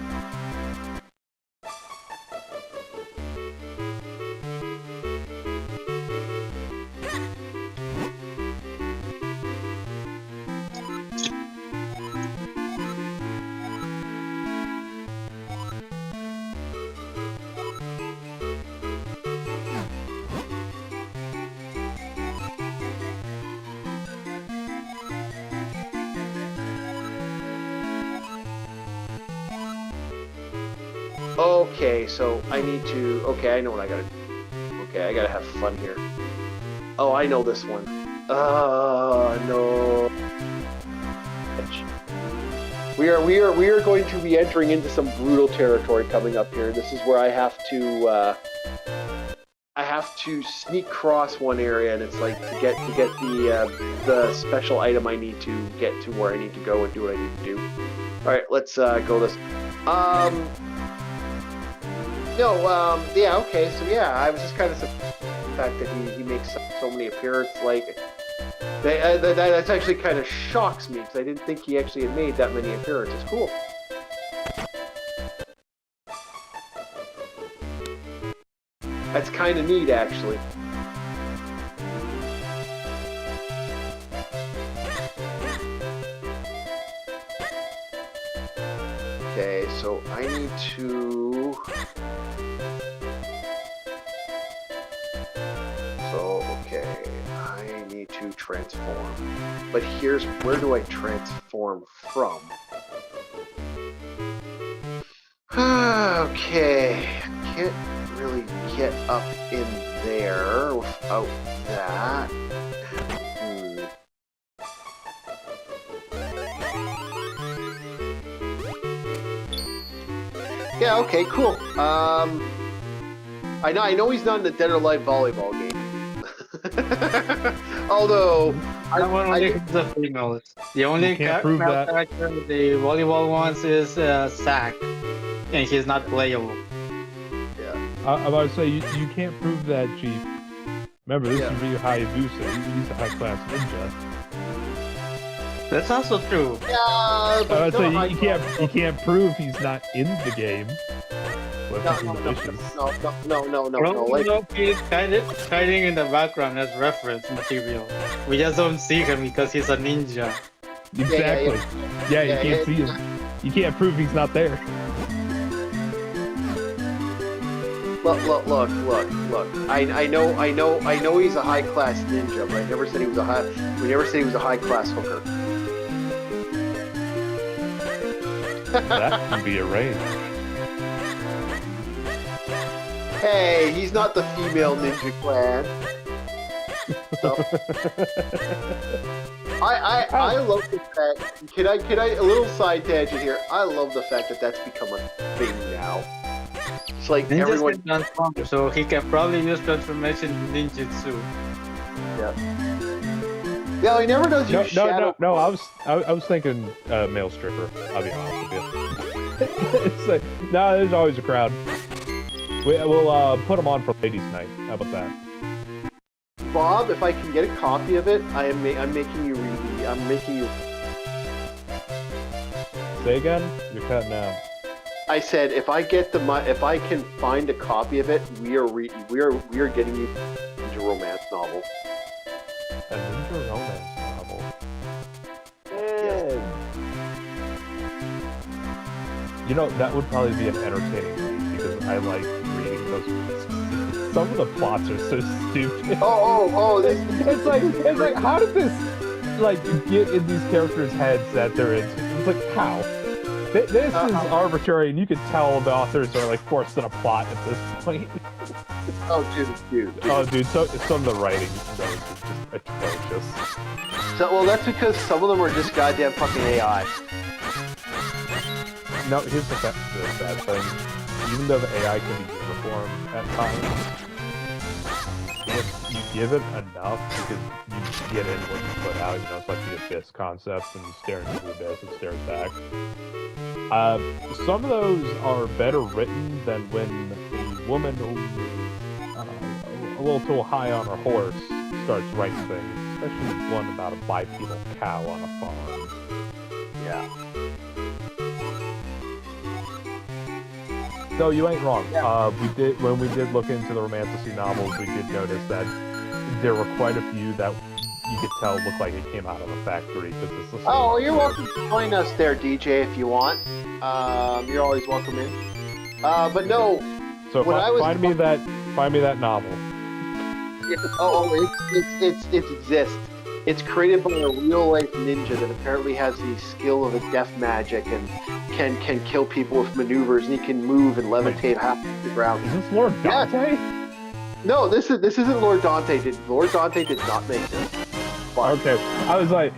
Okay, so I need to... Okay, I know what I gotta do. Okay, I gotta have fun here. Oh, I know this one. No. We are going to be entering into some brutal territory coming up here. This is where I have to sneak cross one area, and it's like to get the special item I need to get to where I need to go and do what I need to do. All right, let's go this. Yeah, okay, so yeah, I was just kind of surprised the fact that he makes so many appearances, like, that actually kind of shocks me, because I didn't think he actually had made that many appearances. Cool. That's kind of neat, actually. Okay, so I need to... Okay, I need to transform. But here's, where do I transform from? Okay, I can't really get up in there without that. Yeah, okay, cool. I know he's not in the Dead or Alive volleyball game. Although that one only has the females. The only character in the volleyball ones is Zack, and he's not playable. Yeah. I'm about to say you can't prove that, Chief. Remember, this is Ryu Hayabusa. He's a high-class ninja. That's also true. Yeah, but So no, you can't prove he's not in the game. No. Like, He's hiding in the background as reference material. We just don't see him because he's a ninja. Exactly. Yeah, you can't see him. You can't prove he's not there. look. I know he's a high class ninja, but I never said he was a high. We never said he was a high class hooker. That can be arranged. Hey, he's not the female ninja clan. So, I love the fact. Can I a little side tangent here? I love the fact that that's become a thing now. It's like Ninjas everyone. can transform, so he can probably use transformation ninjutsu. Yeah. No, he never does use shadow. No. I was thinking male stripper. I'll be honest with you. It's like, no, there's always a crowd. We'll put them on for ladies' night. How about that? Bob, if I can get a copy of it, I'm making you read. I'm making you. Say again? You're cutting out. I said if I can find a copy of it, we are getting you a romance novel. A ninja romance novel. Yes. You know, that would probably be an entertaining read because I like reading those. Some of the plots are so stupid. Oh! It's like, how did this get in these characters' heads that they're in? It's like, how? This is arbitrary, and you can tell the authors are forced in a plot at this point. Dude. Oh, dude, so some of the writing is just atrocious. Well, that's because some of them are just goddamn fucking AI. No, here's the bad thing. Even though the AI can be uniform at times, if you give it enough, because you get in what you put out, it's like the abyss concept, and you stare into the abyss, it stares back. Some of those are better written than when a woman who, a little too high on her horse starts writing things, especially one about a bipedal cow on a farm. Yeah. No, you ain't wrong. When we did look into the romantasy novels, we did notice that there were quite a few that you could tell looked like it came out of a factory. Oh, you're welcome to join us there, DJ, if you want. You're always welcome in. But no. So find me that novel. It exists. It's created by a real life ninja that apparently has the skill of a death magic and can kill people with maneuvers, and he can move and levitate half the ground. Is this Lord Dante? Yeah. No, this isn't Lord Dante. Lord Dante did not make this. But, okay, I was like,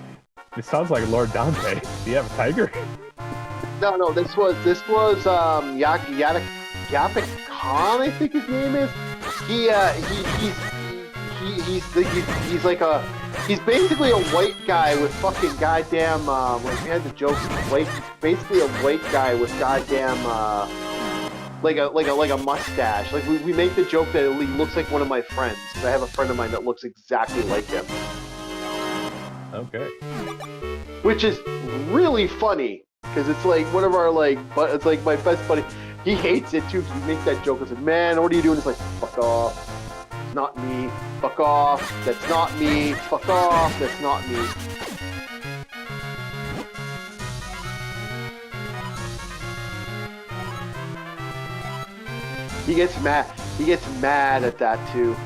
it sounds like Lord Dante. Do you have a tiger? No. This was Yapik Khan, I think his name is. He's basically a white guy with fucking goddamn, we had the joke, he's basically a white guy with goddamn, like a mustache. Like, we make the joke that he looks like one of my friends, because I have a friend of mine that looks exactly like him. Okay. Which is really funny, because it's like one of our, but it's like my best buddy, he hates it too, because we make that joke, it's like, man, what are you doing? It's like, fuck off. Not me. Fuck off. That's not me. Fuck off. That's not me. He gets mad. He gets mad at that too.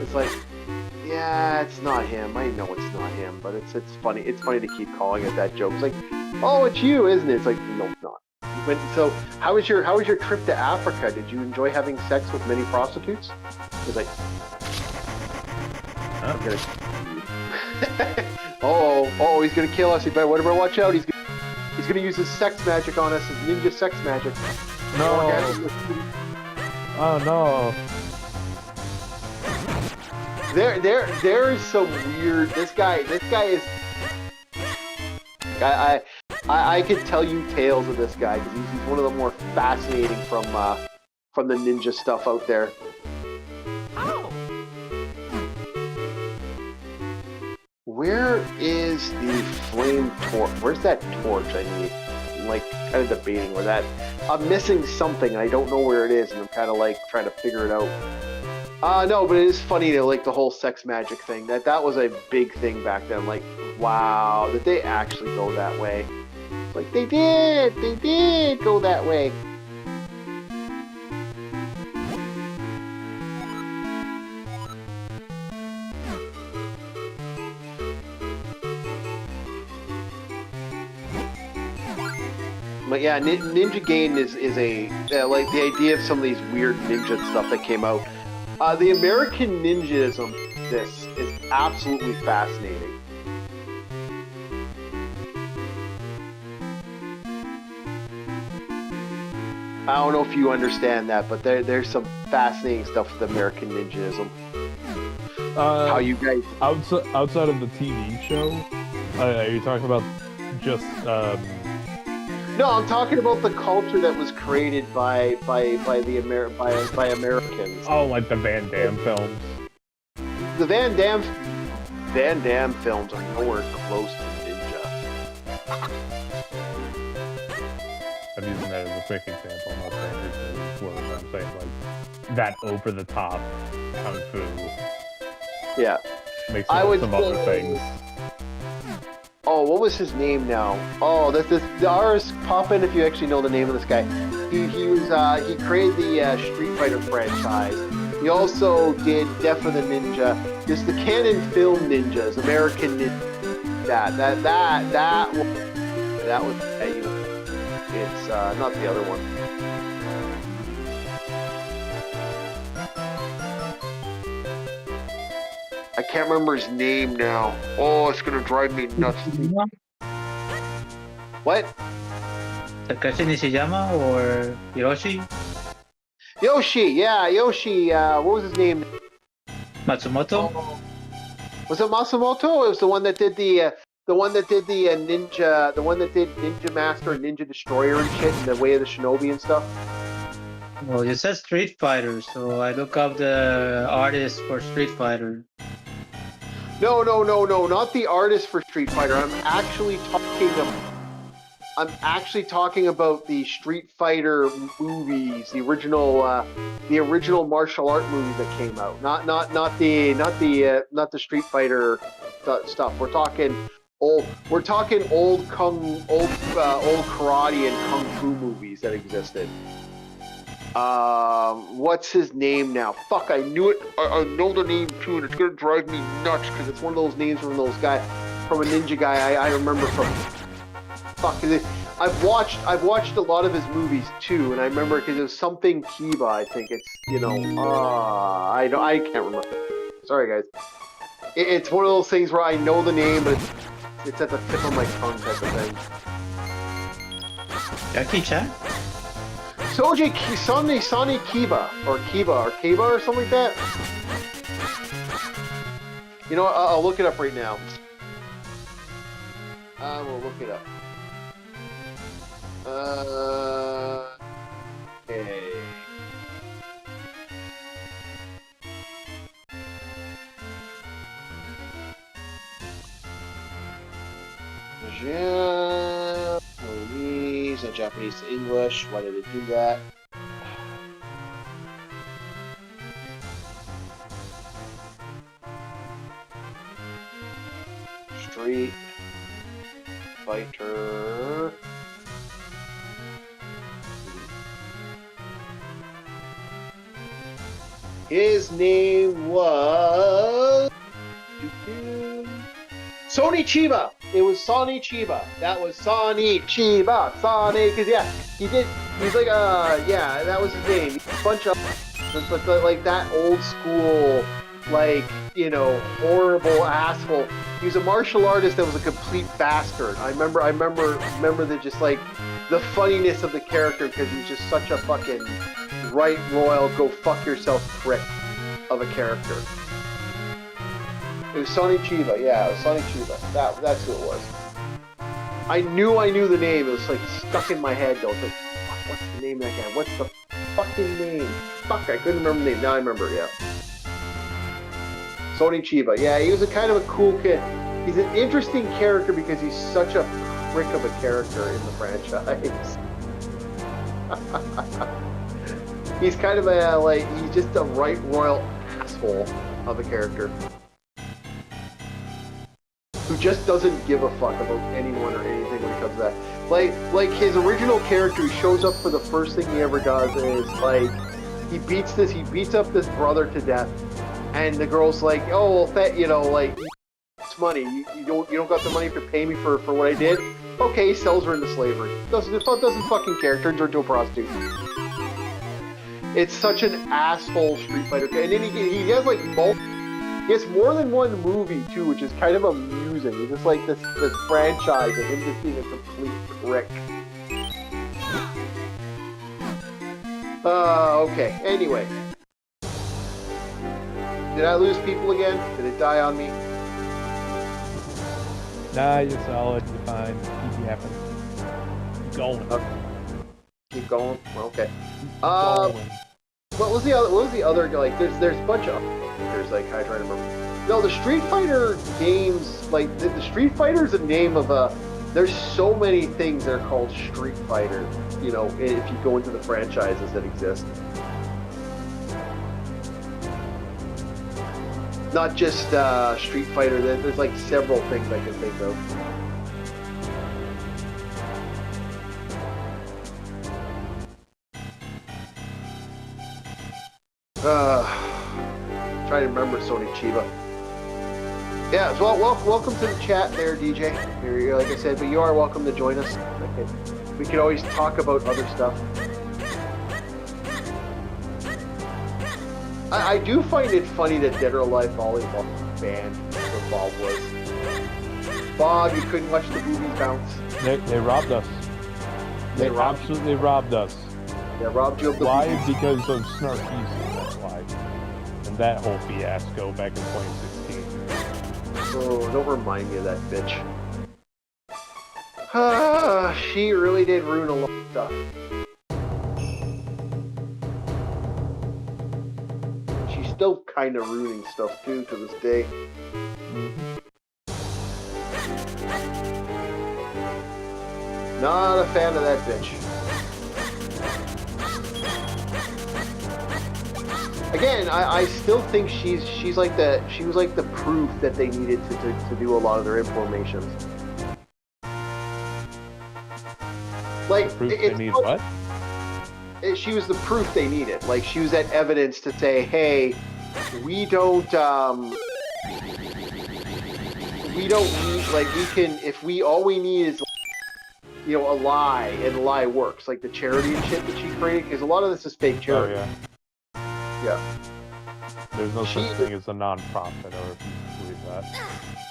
It's like, yeah, it's not him. I know it's not him, but it's funny. It's funny to keep calling it that joke. It's like, oh, it's you, isn't it? It's like, no, it's not. So, how was your trip to Africa? Did you enjoy having sex with many prostitutes? It's like, I'm gonna. oh, he's gonna kill us. You better watch out. He's gonna use his sex magic on us, his ninja sex magic. No. Oh no. There is some weird. This guy is. I could tell you tales of this guy because he's one of the more fascinating from the ninja stuff out there. Where is the flame torch? Where's that torch I need? I'm like kind of debating where that. I'm missing something. I don't know where it is, and I'm kind of like trying to figure it out. No, but it is funny to like the whole sex magic thing. That was a big thing back then. Like, wow, did they actually go that way? Like they did go that way. But yeah, Ninja Gaiden is a like the idea of some of these weird ninja stuff that came out. The American ninjaism, this is absolutely fascinating. I don't know if you understand that, but there's some fascinating stuff with American ninjaism. How you guys outside of the TV show? Are you talking about just? No, I'm talking about the culture that was created by Americans. Oh, like the Van Damme films. The Van Damme films are nowhere close to Ninja. I'm using that as a quick example. I'm not saying it's words. I'm saying like that over the top kung fu. Yeah. Makes some other things. Oh, what was his name now? Oh, the R's pop in if you actually know the name of this guy. He created the Street Fighter franchise. He also did Death of the Ninja. This is the canon film ninjas, American Ninja. That was it's not the other one. I can't remember his name now. Oh, it's gonna drive me nuts. What? Takashi Nishiyama or Yoshi? Yoshi, yeah, Yoshi. What was his name? Matsumoto? Oh. Was it Matsumoto? It was the one that did the Ninja, the one that did Ninja Master and Ninja Destroyer and shit, and the Way of the Shinobi and stuff. Well, you said Street Fighter, so I look up the artist for Street Fighter. No, not the artist for Street Fighter. I'm actually talking about the Street Fighter movies, the original martial art movies that came out. Not the Street Fighter stuff. We're talking old karate and kung fu movies that existed. What's his name now? Fuck, I knew it. I know the name too, and it's gonna drive me nuts because it's one of those names from those guys, from a ninja guy I remember from. Fuck, I've watched a lot of his movies too, and I remember because it was something Kiba. I think it's I can't remember. Sorry guys. It's one of those things where I know the name, but it's at the tip of my tongue type of thing. Jackie Chan? Sonny Kiba or something like that. You know what? I'll look it up right now. I will look it up. Okay. Japanese and Japanese to English. Why did it do that? Street Fighter. His name was Sonny Chiba. It was Sonny Chiba. That was Sonny Chiba. Sonny, because yeah, he's like yeah, that was his name. He's a bunch of like that old school, like, you know, horrible asshole. He was a martial artist that was a complete bastard. I remember the just like the funniness of the character because he was just such a fucking right royal go fuck yourself prick of a character. It was Sonny Chiba, yeah, it was Sonny Chiba. That's who it was. I knew the name. It was like stuck in my head though. It's like, fuck, what's the name of that guy? What's the fucking name? Fuck, I couldn't remember the name. Now I remember, yeah. Sonny Chiba, yeah, he was a kind of a cool kid. He's an interesting character because he's such a prick of a character in the franchise. He's kind of he's just a right royal asshole of a character who just doesn't give a fuck about anyone or anything when it comes to that. Like his original character, he shows up for the first thing he ever does is he beats up this brother to death, and the girl's like, oh, well, it's money. You don't got the money to pay me for what I did. Okay, he sells her into slavery. Doesn't fucking care. Turns her into a prostitute. It's such an asshole Street Fighter. And then he has he has more than one movie too, which is kind of amusing. It's just like this franchise of him just being a complete prick. Okay. Anyway. Did I lose people again? Did it die on me? Nah, you're solid. You're fine. Keep yapping. Keep going. Keep going? Okay. Going. What was the other there's a bunch of characters I try to remember. No, the Street Fighter games, the Street Fighter is a name of there's so many things that are called Street Fighter, if you go into the franchises that exist. Not just Street Fighter, there's several things I can think of. Try to remember Sony Chiba. Yeah, so welcome to the chat there, DJ. You're, like I said, but you are welcome to join us. We can always talk about other stuff. I do find it funny that Dead or Alive Volleyball banned what Bob was. Bob, you couldn't watch the movies bounce. They robbed us. They absolutely robbed us. They robbed you of the Why? movies. Because of Snarky. That's why. And that whole fiasco back in 2016. Oh, don't remind me of that bitch. She really did ruin a lot of stuff. She's still kind of ruining stuff too to this day. Not a fan of that bitch. Again, I still think she was like the proof that they needed to do a lot of their informations. They need what? She was the proof they needed. She was that evidence to say, hey, we don't need, all we need is, a lie, and the lie works. Like the charity and shit that she created, because a lot of this is fake charity. Oh, yeah. Yeah. There's no such thing as a non-profit, or if you believe that.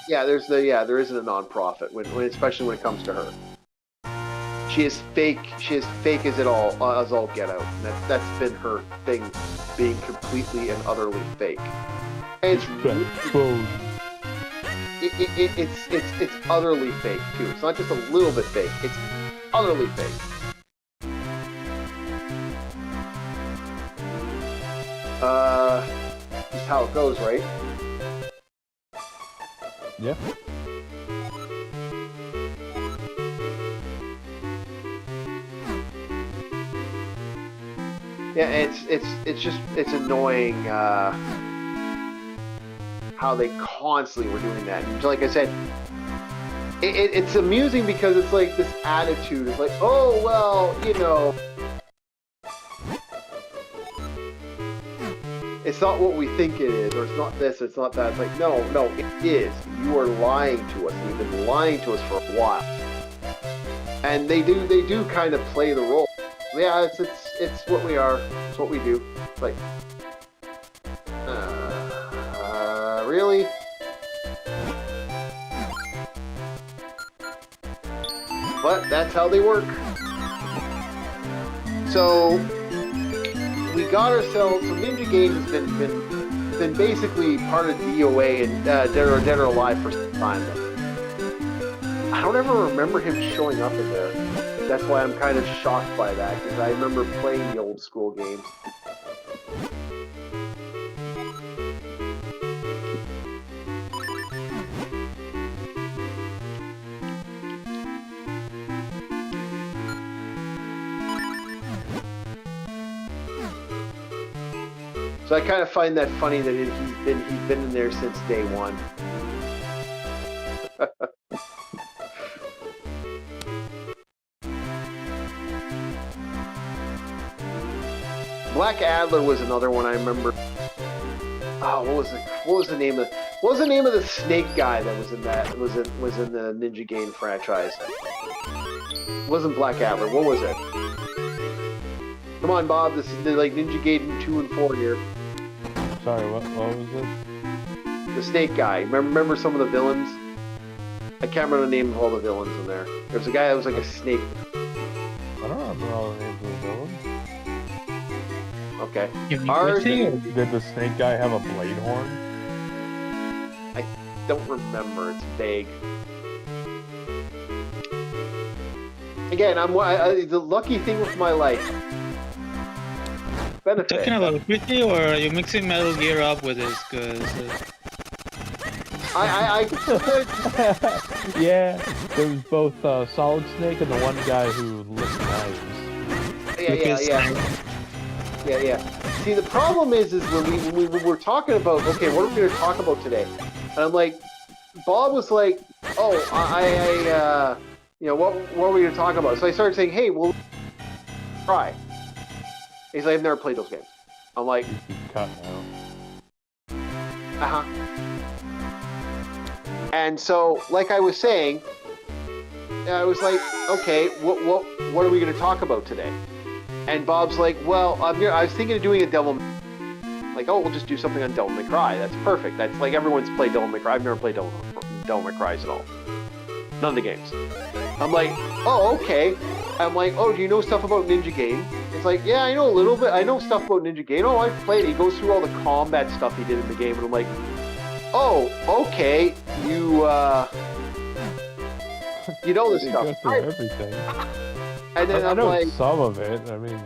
Yeah, there isn't a non-profit especially when it comes to her. She is fake. She is fake as all get out. And that's been her thing, being completely and utterly fake. And it's utterly fake too. It's not just a little bit fake. It's utterly fake. Just how it goes, right? Yeah. Yeah, it's annoying how they constantly were doing that. And like I said, it's amusing because it's like this attitude. It's like, oh well, it's not what we think it is, or it's not this, it's not that. It's like, no, it is. You are lying to us. You've been lying to us for a while. And they do kind of play the role. Yeah, it's what we are. It's what we do. It's like, really? But that's how they work. So we got ourselves. So Ninja Games has been basically part of DOA and Dead or Alive for some time. I don't ever remember him showing up in there. That's why I'm kind of shocked by that, because I remember playing the old school games. So I kind of find that funny that he's been in there since day one. Black Adler was another one I remember. Oh, what was the name of the snake guy that was in that was in the Ninja Gaiden franchise? It wasn't Black Adler. What was it? Come on, Bob. This is like Ninja Gaiden 2 and 4 here. Sorry, what was it? The snake guy. Remember some of the villains? I can't remember the name of all the villains in there. There was a guy that was like a snake. I don't remember all the names of the villains. Okay. Did the snake guy have a blade horn? I don't remember. It's vague. Again, the lucky thing with my life. Benefit. Talking about Gritty, or are you mixing Metal Gear up with this? Because yeah, there was both Solid Snake and the one guy who licked knives. Yeah. See, the problem is when we were talking about, okay, what are we going to talk about today? And I'm like, Bob was like, oh, what are we going to talk about? So I started saying, hey, well, try. He's like, I've never played those games. I'm like, cutting uh-huh. out. And so, like I was saying, I was like, okay, what are we going to talk about today? And Bob's like, well, I was thinking of doing a Devil May Cry. Like, oh, we'll just do something on Devil May Cry. That's perfect. That's like everyone's played Devil May Cry. I've never played Devil May Cry at all. None of the games. I'm like, oh, okay. I'm like, oh, do you know stuff about Ninja Gaiden? It's like, yeah, I know a little bit. I know stuff about Ninja Gaiden. Oh, I've played it. He goes through all the combat stuff he did in the game. And I'm like, oh, okay. You know this stuff. Go through everything. And then I know like, some of it. I mean,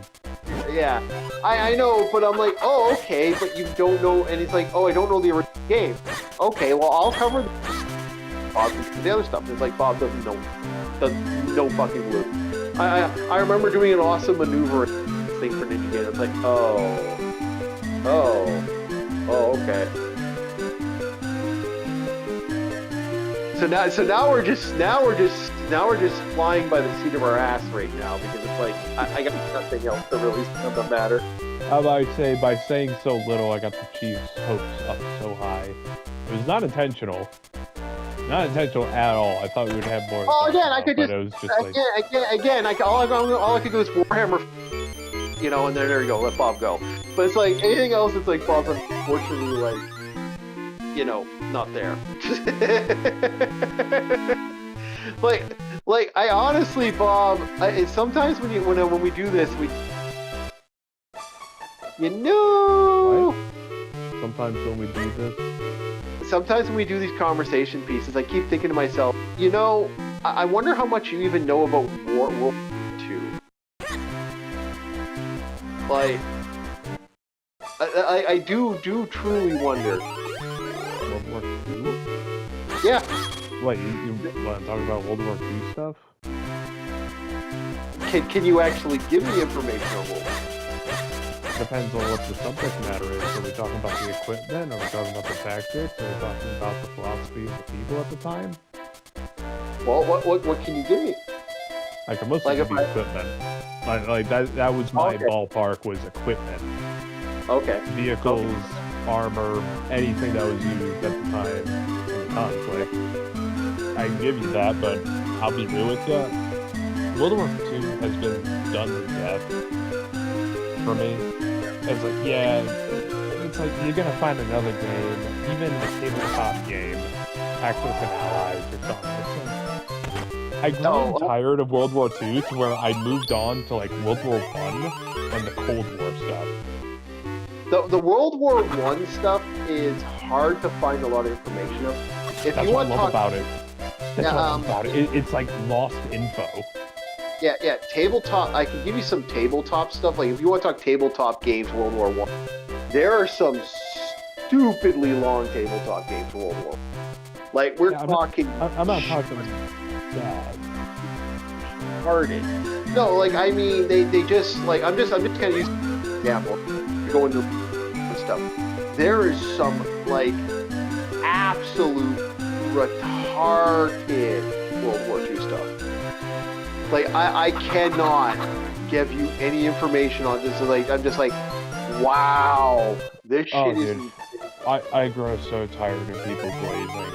yeah, I know, but I'm like, oh, okay, but you don't know, and he's like, oh, I don't know the original game. Okay, well, I'll cover Bob the other stuff. It's like Bob doesn't know fucking clue. I remember doing an awesome maneuver thing for Ninja Gaiden. It's like, oh, okay. So now we're just flying by the seat of our ass right now because it's like I got nothing else to really doesn't matter. I might say by saying so little, I got the Chiefs' hopes up so high. It was not intentional at all. I thought we would have more. Oh, again, I could just it was just all I could do is Warhammer, and there you go, let Bob go. But it's like anything else, it's like Bob's unfortunately like. Not there. like I honestly, Bob, sometimes when we do this, What? Sometimes when we do this. Sometimes when we do these conversation pieces, I keep thinking to myself, I wonder how much you even know about World War II. Like, I do truly wonder. World War II? Yeah. What, you want to talk about World War II stuff? Can you actually give me information on World War II? Depends on what the subject matter is. Are we talking about the equipment? Are we talking about the tactics? Are we talking about the philosophy of the people at the time? Well, what can you give me? I can mostly give you equipment. Like that was my ballpark, was equipment. Okay. Vehicles, armor, anything that was used at the time in the conflict. I can give you that, but I'll be real with you. World War II has been done to death for me. It's like, it's like you're gonna find another game, even the tabletop game, Axis and Allies or something. I grew tired of World War II to where I moved on to like World War I and the Cold War stuff. The World War I stuff is hard to find a lot of information of. That's what I love about it. That's what I love about it. It's like lost info. Yeah, tabletop. I can give you some tabletop stuff. Like if you want to talk tabletop games, World War I, there are some stupidly long tabletop games, World War I. Like we're talking. I'm not talking bad. Hearted. No, like I mean, they just like I'm just kind of using an example. You go into stuff. There is some like absolute retarded World War II stuff. Like I cannot give you any information on this. Like I'm just like, wow, this shit is. Dude. I grow so tired of people blazing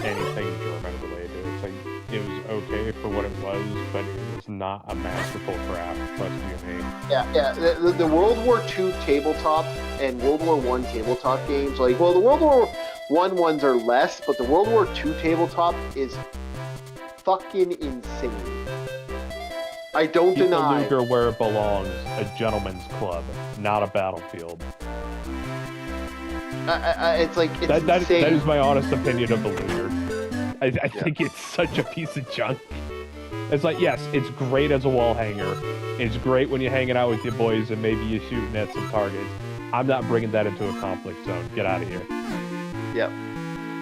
anything German related. It's like it was okay for what it was, but it was not a masterful craft. Trust you me. Yeah. The World War II tabletop and World War I tabletop games, like, well, the World War I ones are less, but the World War II tabletop is fucking insane. I don't Keep deny. the Luger where it belongs, a gentleman's club, not a battlefield. It's like it's that insane. is my honest opinion of the Luger. I think it's such a piece of junk. It's like, yes, it's great as a wall hanger. It's great when you're hanging out with your boys and maybe you're shooting at some targets. I'm not bringing that into a conflict zone. Get out of here. Yep.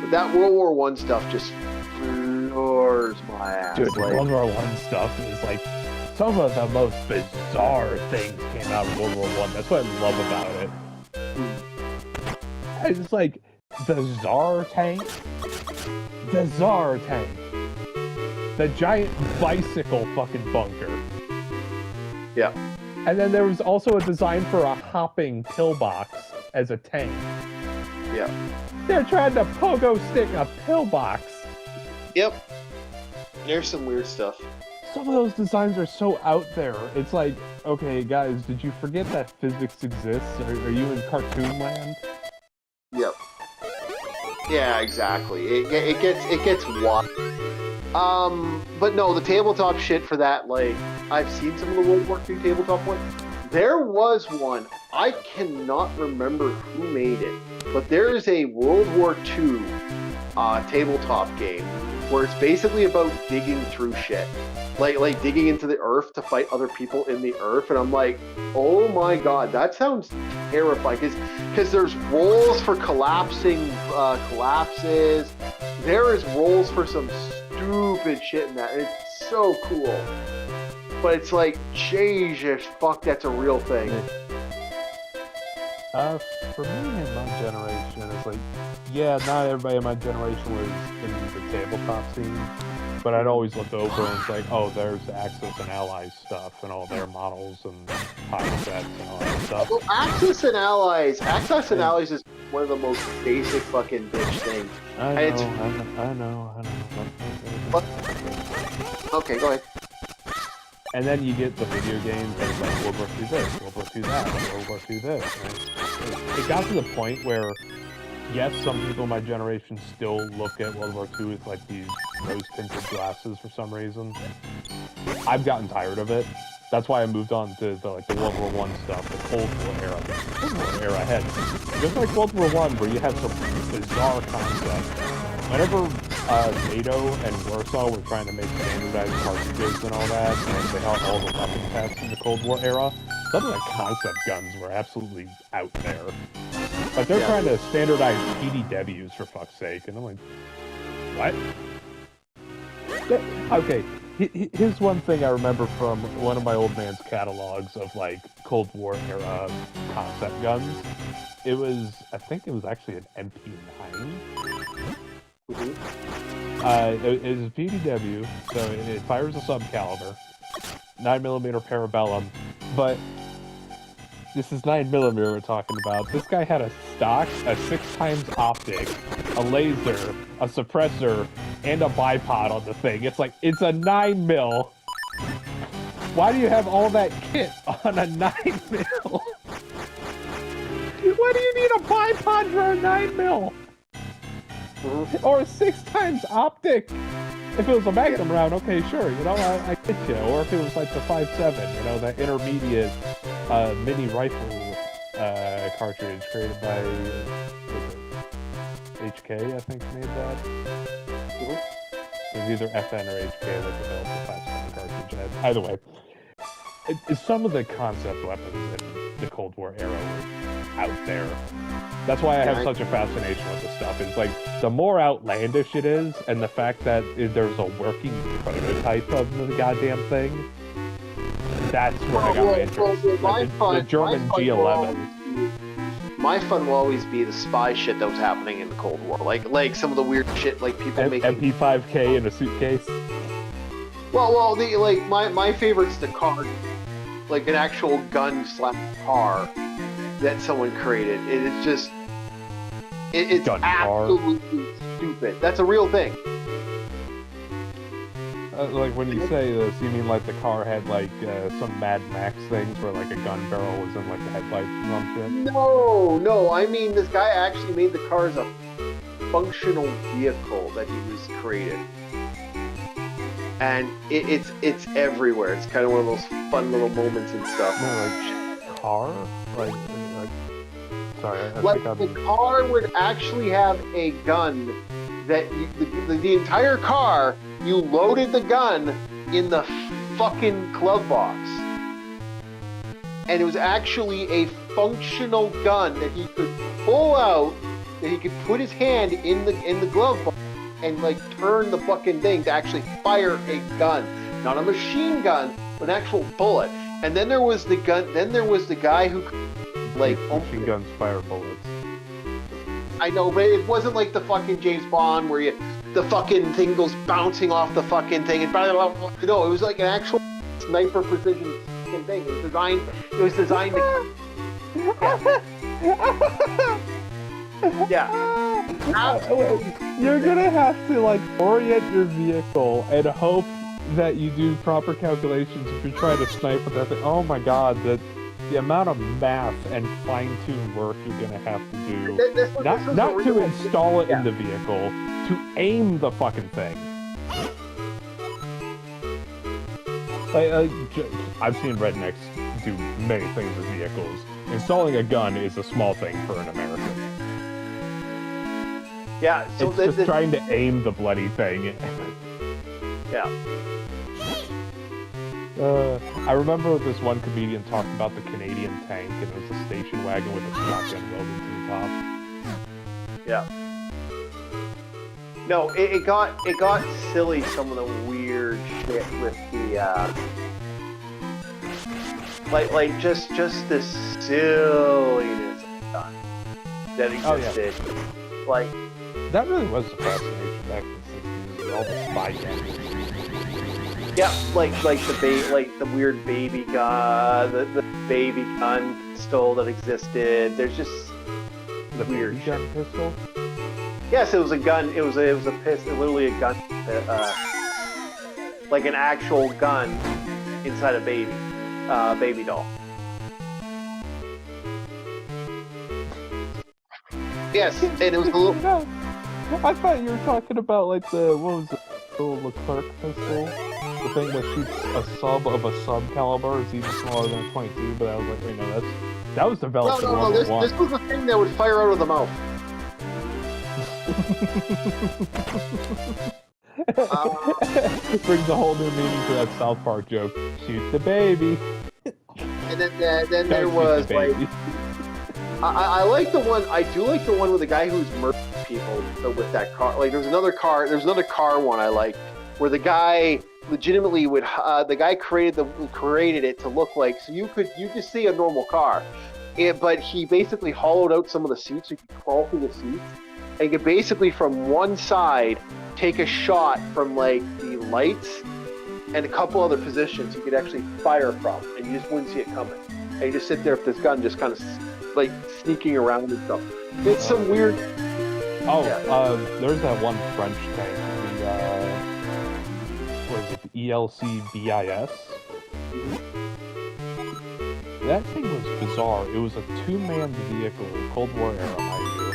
But that World War I stuff just floors my ass. Dude, like, World War I stuff is like some of the most bizarre things came out of World War I. That's what I love about it. It's like the Tsar tank. The Tsar tank. The giant bicycle fucking bunker. Yeah. And then there was also a design for a hopping pillbox as a tank. Yeah. They're trying to pogo stick a pillbox. Yep. There's some weird stuff. Some of those designs are so out there. It's like, okay, guys, did you forget that physics exists? Are you in cartoon land? Yep. Yeah, exactly. It gets wild. But no, the tabletop shit for that, like, I've seen some of the World War II tabletop ones. There was one, I cannot remember who made it, but there is a World War II tabletop game where it's basically about digging through shit. Like digging into the earth to fight other people in the earth, and I'm like, oh my god, that sounds terrifying. Because there's rolls for collapsing collapses. There is rolls for some stupid shit in that. And it's so cool. But it's like, Jesus, fuck, that's a real thing. For me in my generation, it's like, yeah, not everybody in my generation was in the tabletop scene, but I'd always look over and it's like, oh, there's the Axis and Allies stuff and all their models and pie sets and all that stuff. Well, Axis and Allies is one of the most basic fucking bitch things. I know. But, okay, go ahead. And then you get the video games and it's like World War II this, World War II that, World War II this. Right? It got to the point where, yes, some people in my generation still look at World War II with like these rose-tinted glasses for some reason. I've gotten tired of it. That's why I moved on to the World War I stuff, the Cold War era. The Cold War era had, just like World War I, where you had some bizarre concepts. Whenever NATO and Warsaw were trying to make standardized cartridges and all that, and they had all the weapon tests in the Cold War era, some of the concept guns were absolutely out there. Like, they're trying to standardize PDWs, for fuck's sake, and I'm like, what? Okay, here's one thing I remember from one of my old man's catalogs of, like, Cold War era concept guns. I think it was actually an MP9. It is a PDW, so it fires a subcaliber, 9mm Parabellum, but this is 9mm we're talking about. This guy had a stock, a 6x optic, a laser, a suppressor, and a bipod on the thing. It's like, it's a 9mm. Why do you have all that kit on a 9mm? Why do you need a bipod for a 9mm? Or a 6x optic. If it was a Magnum round, okay, sure, you know, I get you. Or if it was like the 5.7, you know, that intermediate mini rifle cartridge created by HK, I think made that. It was either FN or HK that developed the 5.7 cartridge. Either way, some of the concept weapons in the Cold War era were out there. That's why I have such a fascination with this stuff. It's like, the more outlandish it is, and the fact that there's a working prototype of the goddamn thing, that's where I got my interest. The German G11. my fun will always be the spy shit that was happening in the Cold War, like some of the weird shit, like people making MP5K in a suitcase. Well, my favorite's the car, like an actual gun / car that someone created. It's just, it's Gun absolutely stupid. That's a real thing. Like when you say this, you mean like the car had like some Mad Max things where like a gun barrel was in like the headlights and some shit? No, I mean this guy actually made the car as a functional vehicle that he was created. And it's everywhere. It's kind of one of those fun little moments and stuff. No, like car? Like sorry, I like think the car would actually have a gun that the entire car, you loaded the gun in the fucking glove box. And it was actually a functional gun that he could pull out, that he could put his hand in the glove box and like turn the fucking thing to actually fire a gun. Not a machine gun, but an actual bullet. And then there was the guy who like machine guns fire bullets. I know, but it wasn't like the fucking James Bond where the fucking thing goes bouncing off the fucking thing and blah, blah, blah. No, it was like an actual sniper precision fucking thing. It was designed to yeah. You're gonna have to like orient your vehicle and hope that you do proper calculations if you're trying to snipe with that thing. Oh my god, the amount of math and fine-tuned work you're gonna have to do. Not to install it in the vehicle, to aim the fucking thing. I've seen rednecks do many things with vehicles. Installing a gun is a small thing for an American. Yeah, so it's just trying to aim the bloody thing. Yeah. I remember this one comedian talked about the Canadian tank, and it was a station wagon with a shotgun welded to the top. Yeah. No, it got silly, some of the weird shit with the like just the silliness of the gun that existed. Oh, yeah. Like that really was a fascination back in the 60s with all the spy games. Yeah, like the weird baby gun, the baby gun pistol that existed. There's just the weird baby gun pistol. Yes, it was a gun. It was a pistol, literally a gun, like an actual gun inside a baby doll. Yes, and it was a little. I thought you were talking about like what was it, the Leclerc pistol? The thing that shoots a sub of a sub caliber is even smaller than a 22, but I was like, wait, no, that was developed in World War I. This was the thing that would fire out of the mouth. Brings a whole new meaning to that South Park joke. Shoot the baby. And then there was like, I like the one. I do like the one with the guy who's murdering people with that car. Like there's another car one I like where the guy legitimately would the guy created it to look like, so you could see a normal car, but he basically hollowed out some of the seats so you could crawl through the seats, and you could basically from one side take a shot from like the lights and a couple other positions you could actually fire from, and you just wouldn't see it coming, and you just sit there with this gun just kind of like sneaking around and stuff. It's some weird. There's that one French tank. Was it the ELC-BIS? That thing was bizarre. It was a two-man vehicle, Cold War era, mind you.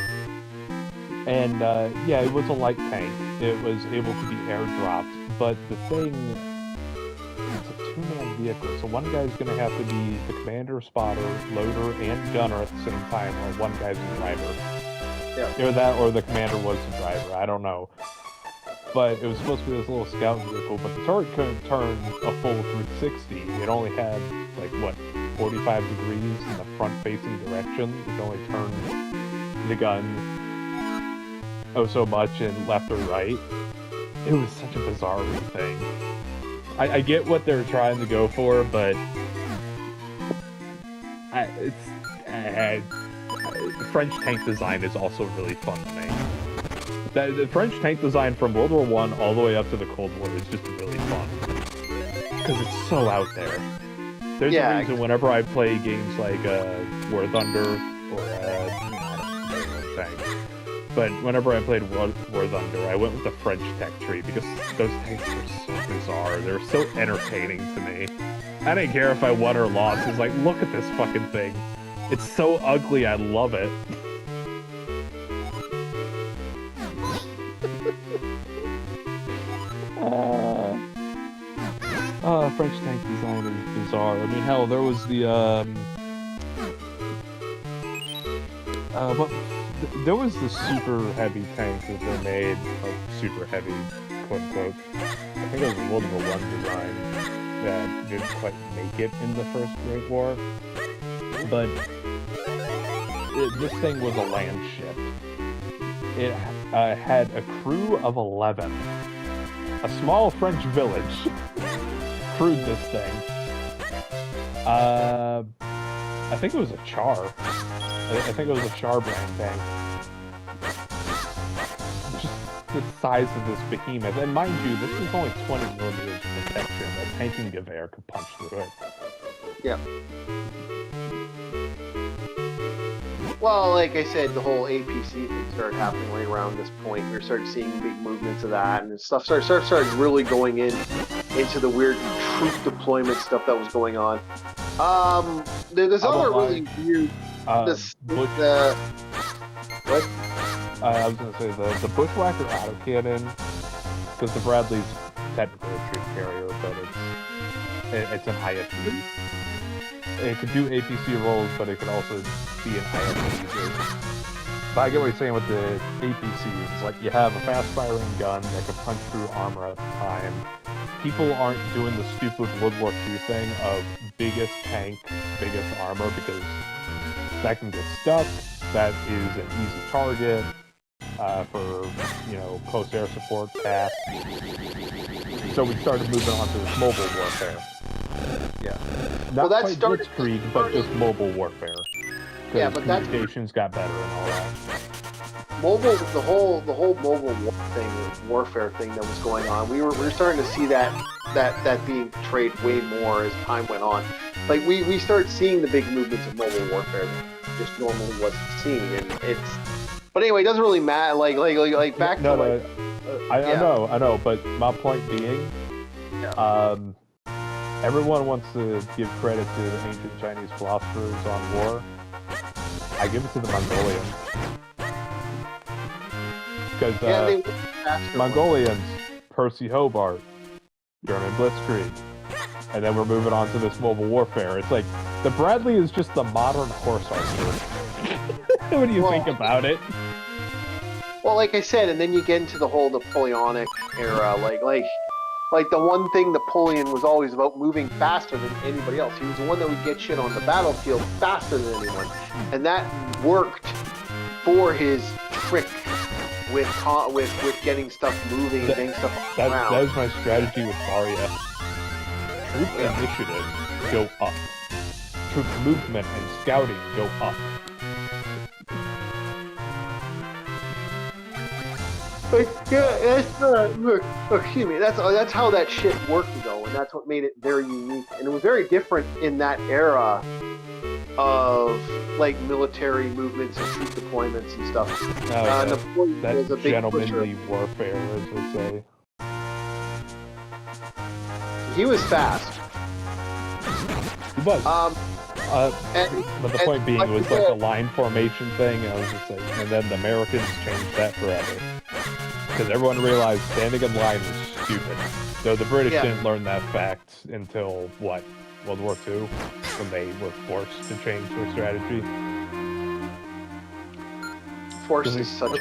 And it was a light tank. It was able to be airdropped, but the thing, it's a two-man vehicle, so one guy's going to have to be the commander, spotter, loader, and gunner at the same time, or one guy's the driver. Yeah. Either that or the commander was the driver, I don't know. But it was supposed to be this little scout vehicle, but the turret couldn't turn a full 360. It only had, 45 degrees in the front-facing direction. It could only turn the gun so much in left or right. It was such a bizarre thing. I get what they're trying to go for, but French tank design is also really fun to me. The French tank design from World War I all the way up to the Cold War is just really fun. Because it's so out there. There's a reason whenever I play games like War Thunder or I don't know tanks. But whenever I played War Thunder, I went with the French tech tree because those tanks are so bizarre. They're so entertaining to me. I didn't care if I won or lost. It's like, look at this fucking thing. It's so ugly, I love it. French tank design is bizarre. I mean, hell, there was the, there was the super heavy tanks that they made, like, super heavy, quote-unquote. I think it was a World War I design that didn't quite make it in the First Great War. But this thing was a land ship. It had a crew of 11. A small French village crewed this thing. I think it was a Char. I think it was a Char brand tank. Just the size of this behemoth. And mind you, this is only 20 millimeters of protection. A tanking Gewehr could punch through it. Yeah. Well, like I said, the whole APC thing started happening right around this point. We started seeing big movements of that, and stuff started really going into the weird troop deployment stuff that was going on. There's other really weird. What? I was gonna say the Bushwhacker autocannon, because the Bradley's technically a troop carrier, but it's an IFV. It could do APC rolls, but it could also be an IFV. But I get what you're saying with the APCs. It's like you have a fast-firing gun that can punch through armor at the time. People aren't doing the stupid World War II thing of biggest tank, biggest armor, because that can get stuck. That is an easy target for, close air support, fast. So we started moving on to this mobile warfare. Yeah. Not quite Blitzkrieg, but just mobile warfare. Yeah, but communications got better and all that. The whole mobile warfare thing that was going on. We were starting to see that being portrayed way more as time went on. Like we started seeing the big movements of mobile warfare that just normally wasn't seen, and it's. But anyway, it doesn't really matter. Like back to I know, but my point being, everyone wants to give credit to the ancient Chinese philosophers on war. I give it to the Mongolians. Because Mongolians, Percy Hobart, German Blitzkrieg, and then we're moving on to this mobile warfare. It's like, the Bradley is just the modern horse archer. What do you think about it? Well, like I said, and then you get into the whole Napoleonic era, like the one thing Napoleon was always about, moving faster than anybody else. He was the one that would get shit on the battlefield faster than anyone, and that worked for his trick with getting stuff moving and getting stuff around. That was my strategy with Varia. Troop initiative go up. Troop movement and scouting go up. Excuse me. That's how that shit worked though, and that's what made it very unique. And it was very different in that era of like military movements and troop deployments and stuff. Napoleon was a big gentlemanly warfare, as we say. He was fast. He was. But the point being, it was like a line formation thing. And I was just like, and then the Americans changed that forever. Because everyone realized standing in line was stupid. Though the British didn't learn that fact until, what, World War II? When they were forced to change their strategy. Force is such a...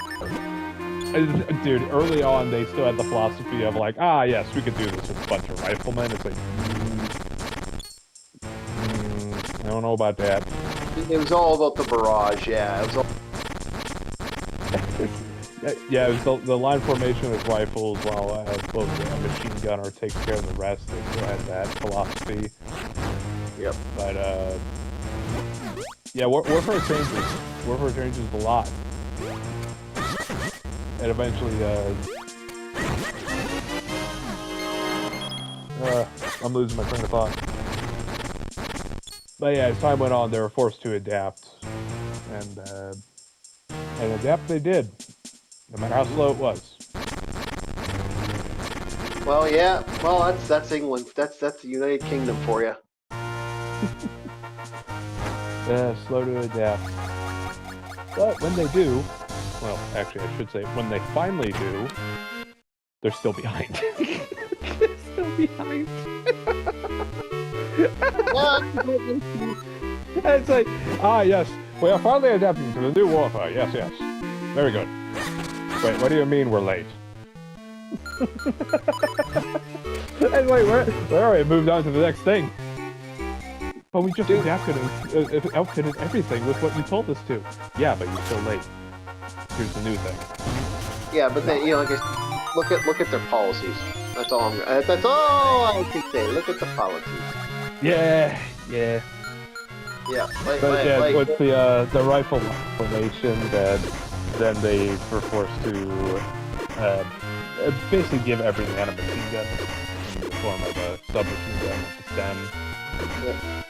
Dude, early on, they still had the philosophy of like, yes, we could do this with a bunch of riflemen. It's like, I don't know about that. It was all about the barrage, yeah. It was all... Yeah, it was the line formation with rifles, while a machine gunner takes care of the rest. They still had that philosophy. Yep. But Yeah, Warfare changes. Warfare changes a lot. And eventually, I'm losing my train of thought. But yeah, as time went on, they were forced to adapt. And adapt they did. No matter how slow it was. Well, yeah. Well, that's England. That's the United Kingdom for you. Slow to adapt. But when they do, well, actually, I should say, when they finally do, they're still behind. They're still behind. It's like, yes, we are finally adapting to the new warfare. Yes, yes. Very good. Wait, what do you mean we're late? And wait, where are we? Moved on to the next thing. But we just adapted and outfitted everything with what you told us to. Yeah, but you're still late. Here's the new thing. Yeah, but then like look at their policies. That's all. That's all I can say. Look at the policies. Yeah. Yeah. With the rifle formation, then they were forced to basically give every man a machine gun in the form of a submachine gun with the stem. Yeah.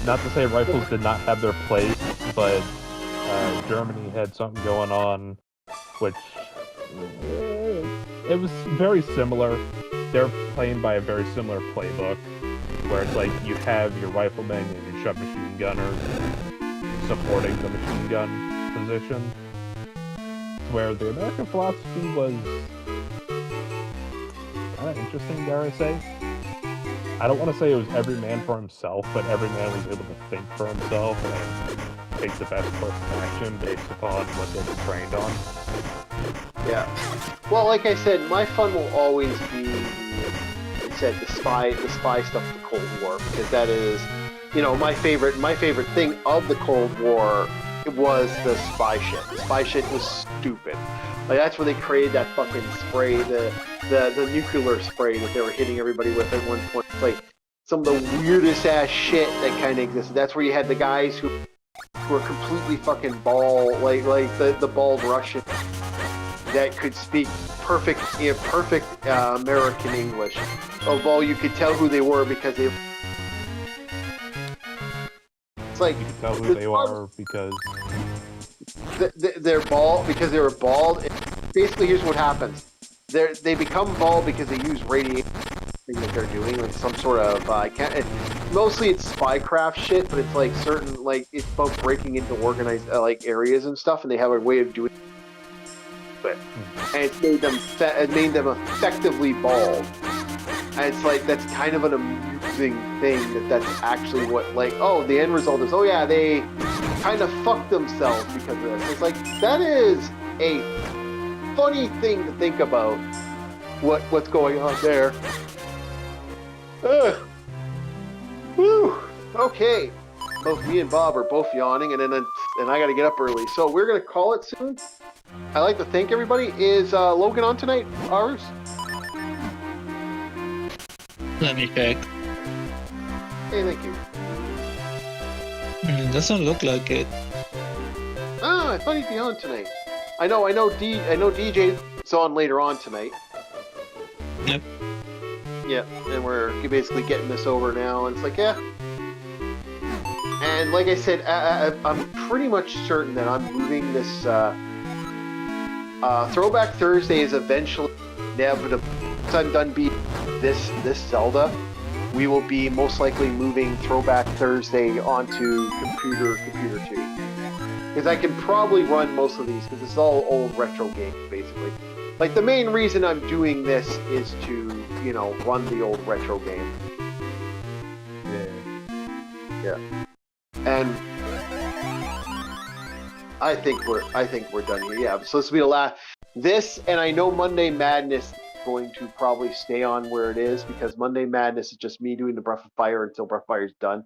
Not to say rifles did not have their place, but Germany had something going on, which it was very similar. They're playing by a very similar playbook, where it's like you have your riflemen and your submachine gunners supporting the machine gun position. Where the American philosophy was kind of interesting, dare I say. I don't want to say it was every man for himself, but every man was able to think for himself and take the best course of action based upon what they've been trained on. Yeah. Well, like I said, my fun will always be, the spy stuff of the Cold War, because that is, my favorite thing of the Cold War was the spy shit. The spy shit was stupid. Like, that's where they created that fucking spray, the nuclear spray that they were hitting everybody with at one point. It's like some of the weirdest ass shit that kind of existed. That's where you had the guys who were completely fucking bald, like the bald Russian that could speak perfect American English. Although you could tell who they were because they. It's like you can tell who they are because they're bald because they were bald. Basically, here's what happens: they become bald because they use radiation that they're doing, like some sort of mostly it's spycraft shit, but it's like certain it's about breaking into organized areas and stuff, and they have a way of doing it, and it made them effectively bald. And it's like that's kind of an amusing thing that's actually what the end result is. Oh yeah, they kind of fucked themselves because of this. It's like that is a funny thing to think about. What's going on there? Whew. Okay. Both me and Bob are both yawning, and I got to get up early, so we're gonna call it soon. I'd like to thank everybody. Is Logan on tonight? Ours? Let me check. Hey, thank you. It doesn't look like it. Oh, I thought he'd be on tonight. I know DJ's on later on tonight. Yep. Yeah, and we're basically getting this over now, and it's like, yeah. And like I said, I'm pretty much certain that I'm moving this Throwback Thursday is eventually inevitable. Once I'm done beating this Zelda, we will be most likely moving Throwback Thursday onto computer 2. Because I can probably run most of these, because it's all old retro games, basically. Like, the main reason I'm doing this is to, run the old retro game. Yeah. And I think we're done here. Yeah, so this will be the last. This, and I know Monday Madness is going to probably stay on where it is, because Monday Madness is just me doing the Breath of Fire until Breath of Fire is done.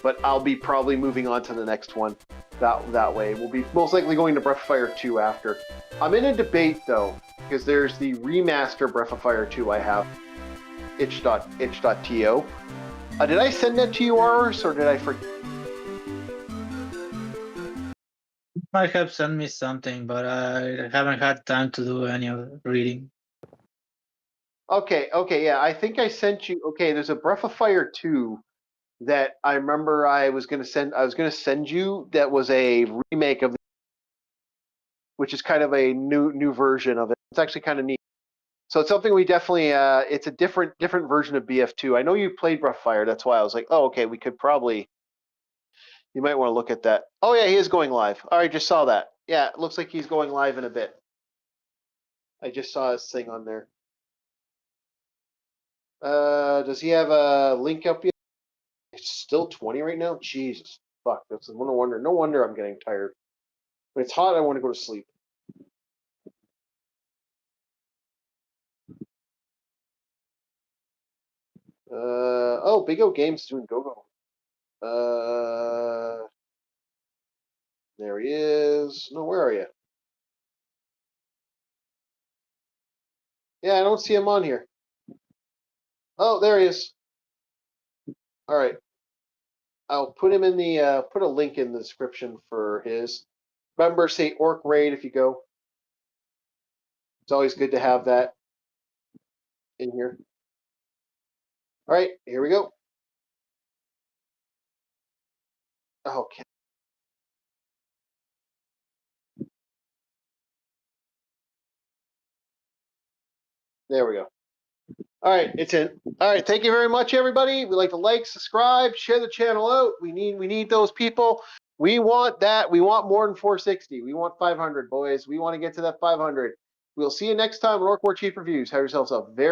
But I'll be probably moving on to the next one. That way. We'll be most likely going to Breath of Fire 2 after. I'm in a debate, though, because there's the remaster Breath of Fire 2 I have. itch.to. Did I send that to you, Ars, or did I forget? might have sent me something, but I haven't had time to do any of the reading. Okay, yeah, I think I sent you. Okay, there's a Breath of Fire 2 that I remember I was gonna send you. That was a remake of, which is kind of a new version of it. It's actually kind of neat. So it's something we definitely. It's a different version of BF2. I know you played Breath of Fire. That's why I was like, oh, okay, we could probably. You might want to look at that. Oh yeah, he is going live. All right, just saw that. Yeah, it looks like he's going live in a bit. I just saw his thing on there. Does he have a link up yet? It's still 20 right now? Jesus. Fuck. That's no wonder. No wonder I'm getting tired. When it's hot, I want to go to sleep. Oh, Big O Games doing go-go. There he is. No, where are you? Yeah, I don't see him on here. Oh, there he is. All right. I'll put him in the put a link in the description for his. Remember, say Orc Raid if you go. It's always good to have that in here. All right, here we go. Okay. There we go. All right, it's in. All right, thank you very much, everybody. We'd like to like, subscribe, share the channel out. We need those people. We want that. We want more than 460. We want 500, boys. We want to get to that 500. We'll see you next time on Orc War Chief Reviews. Have yourselves a very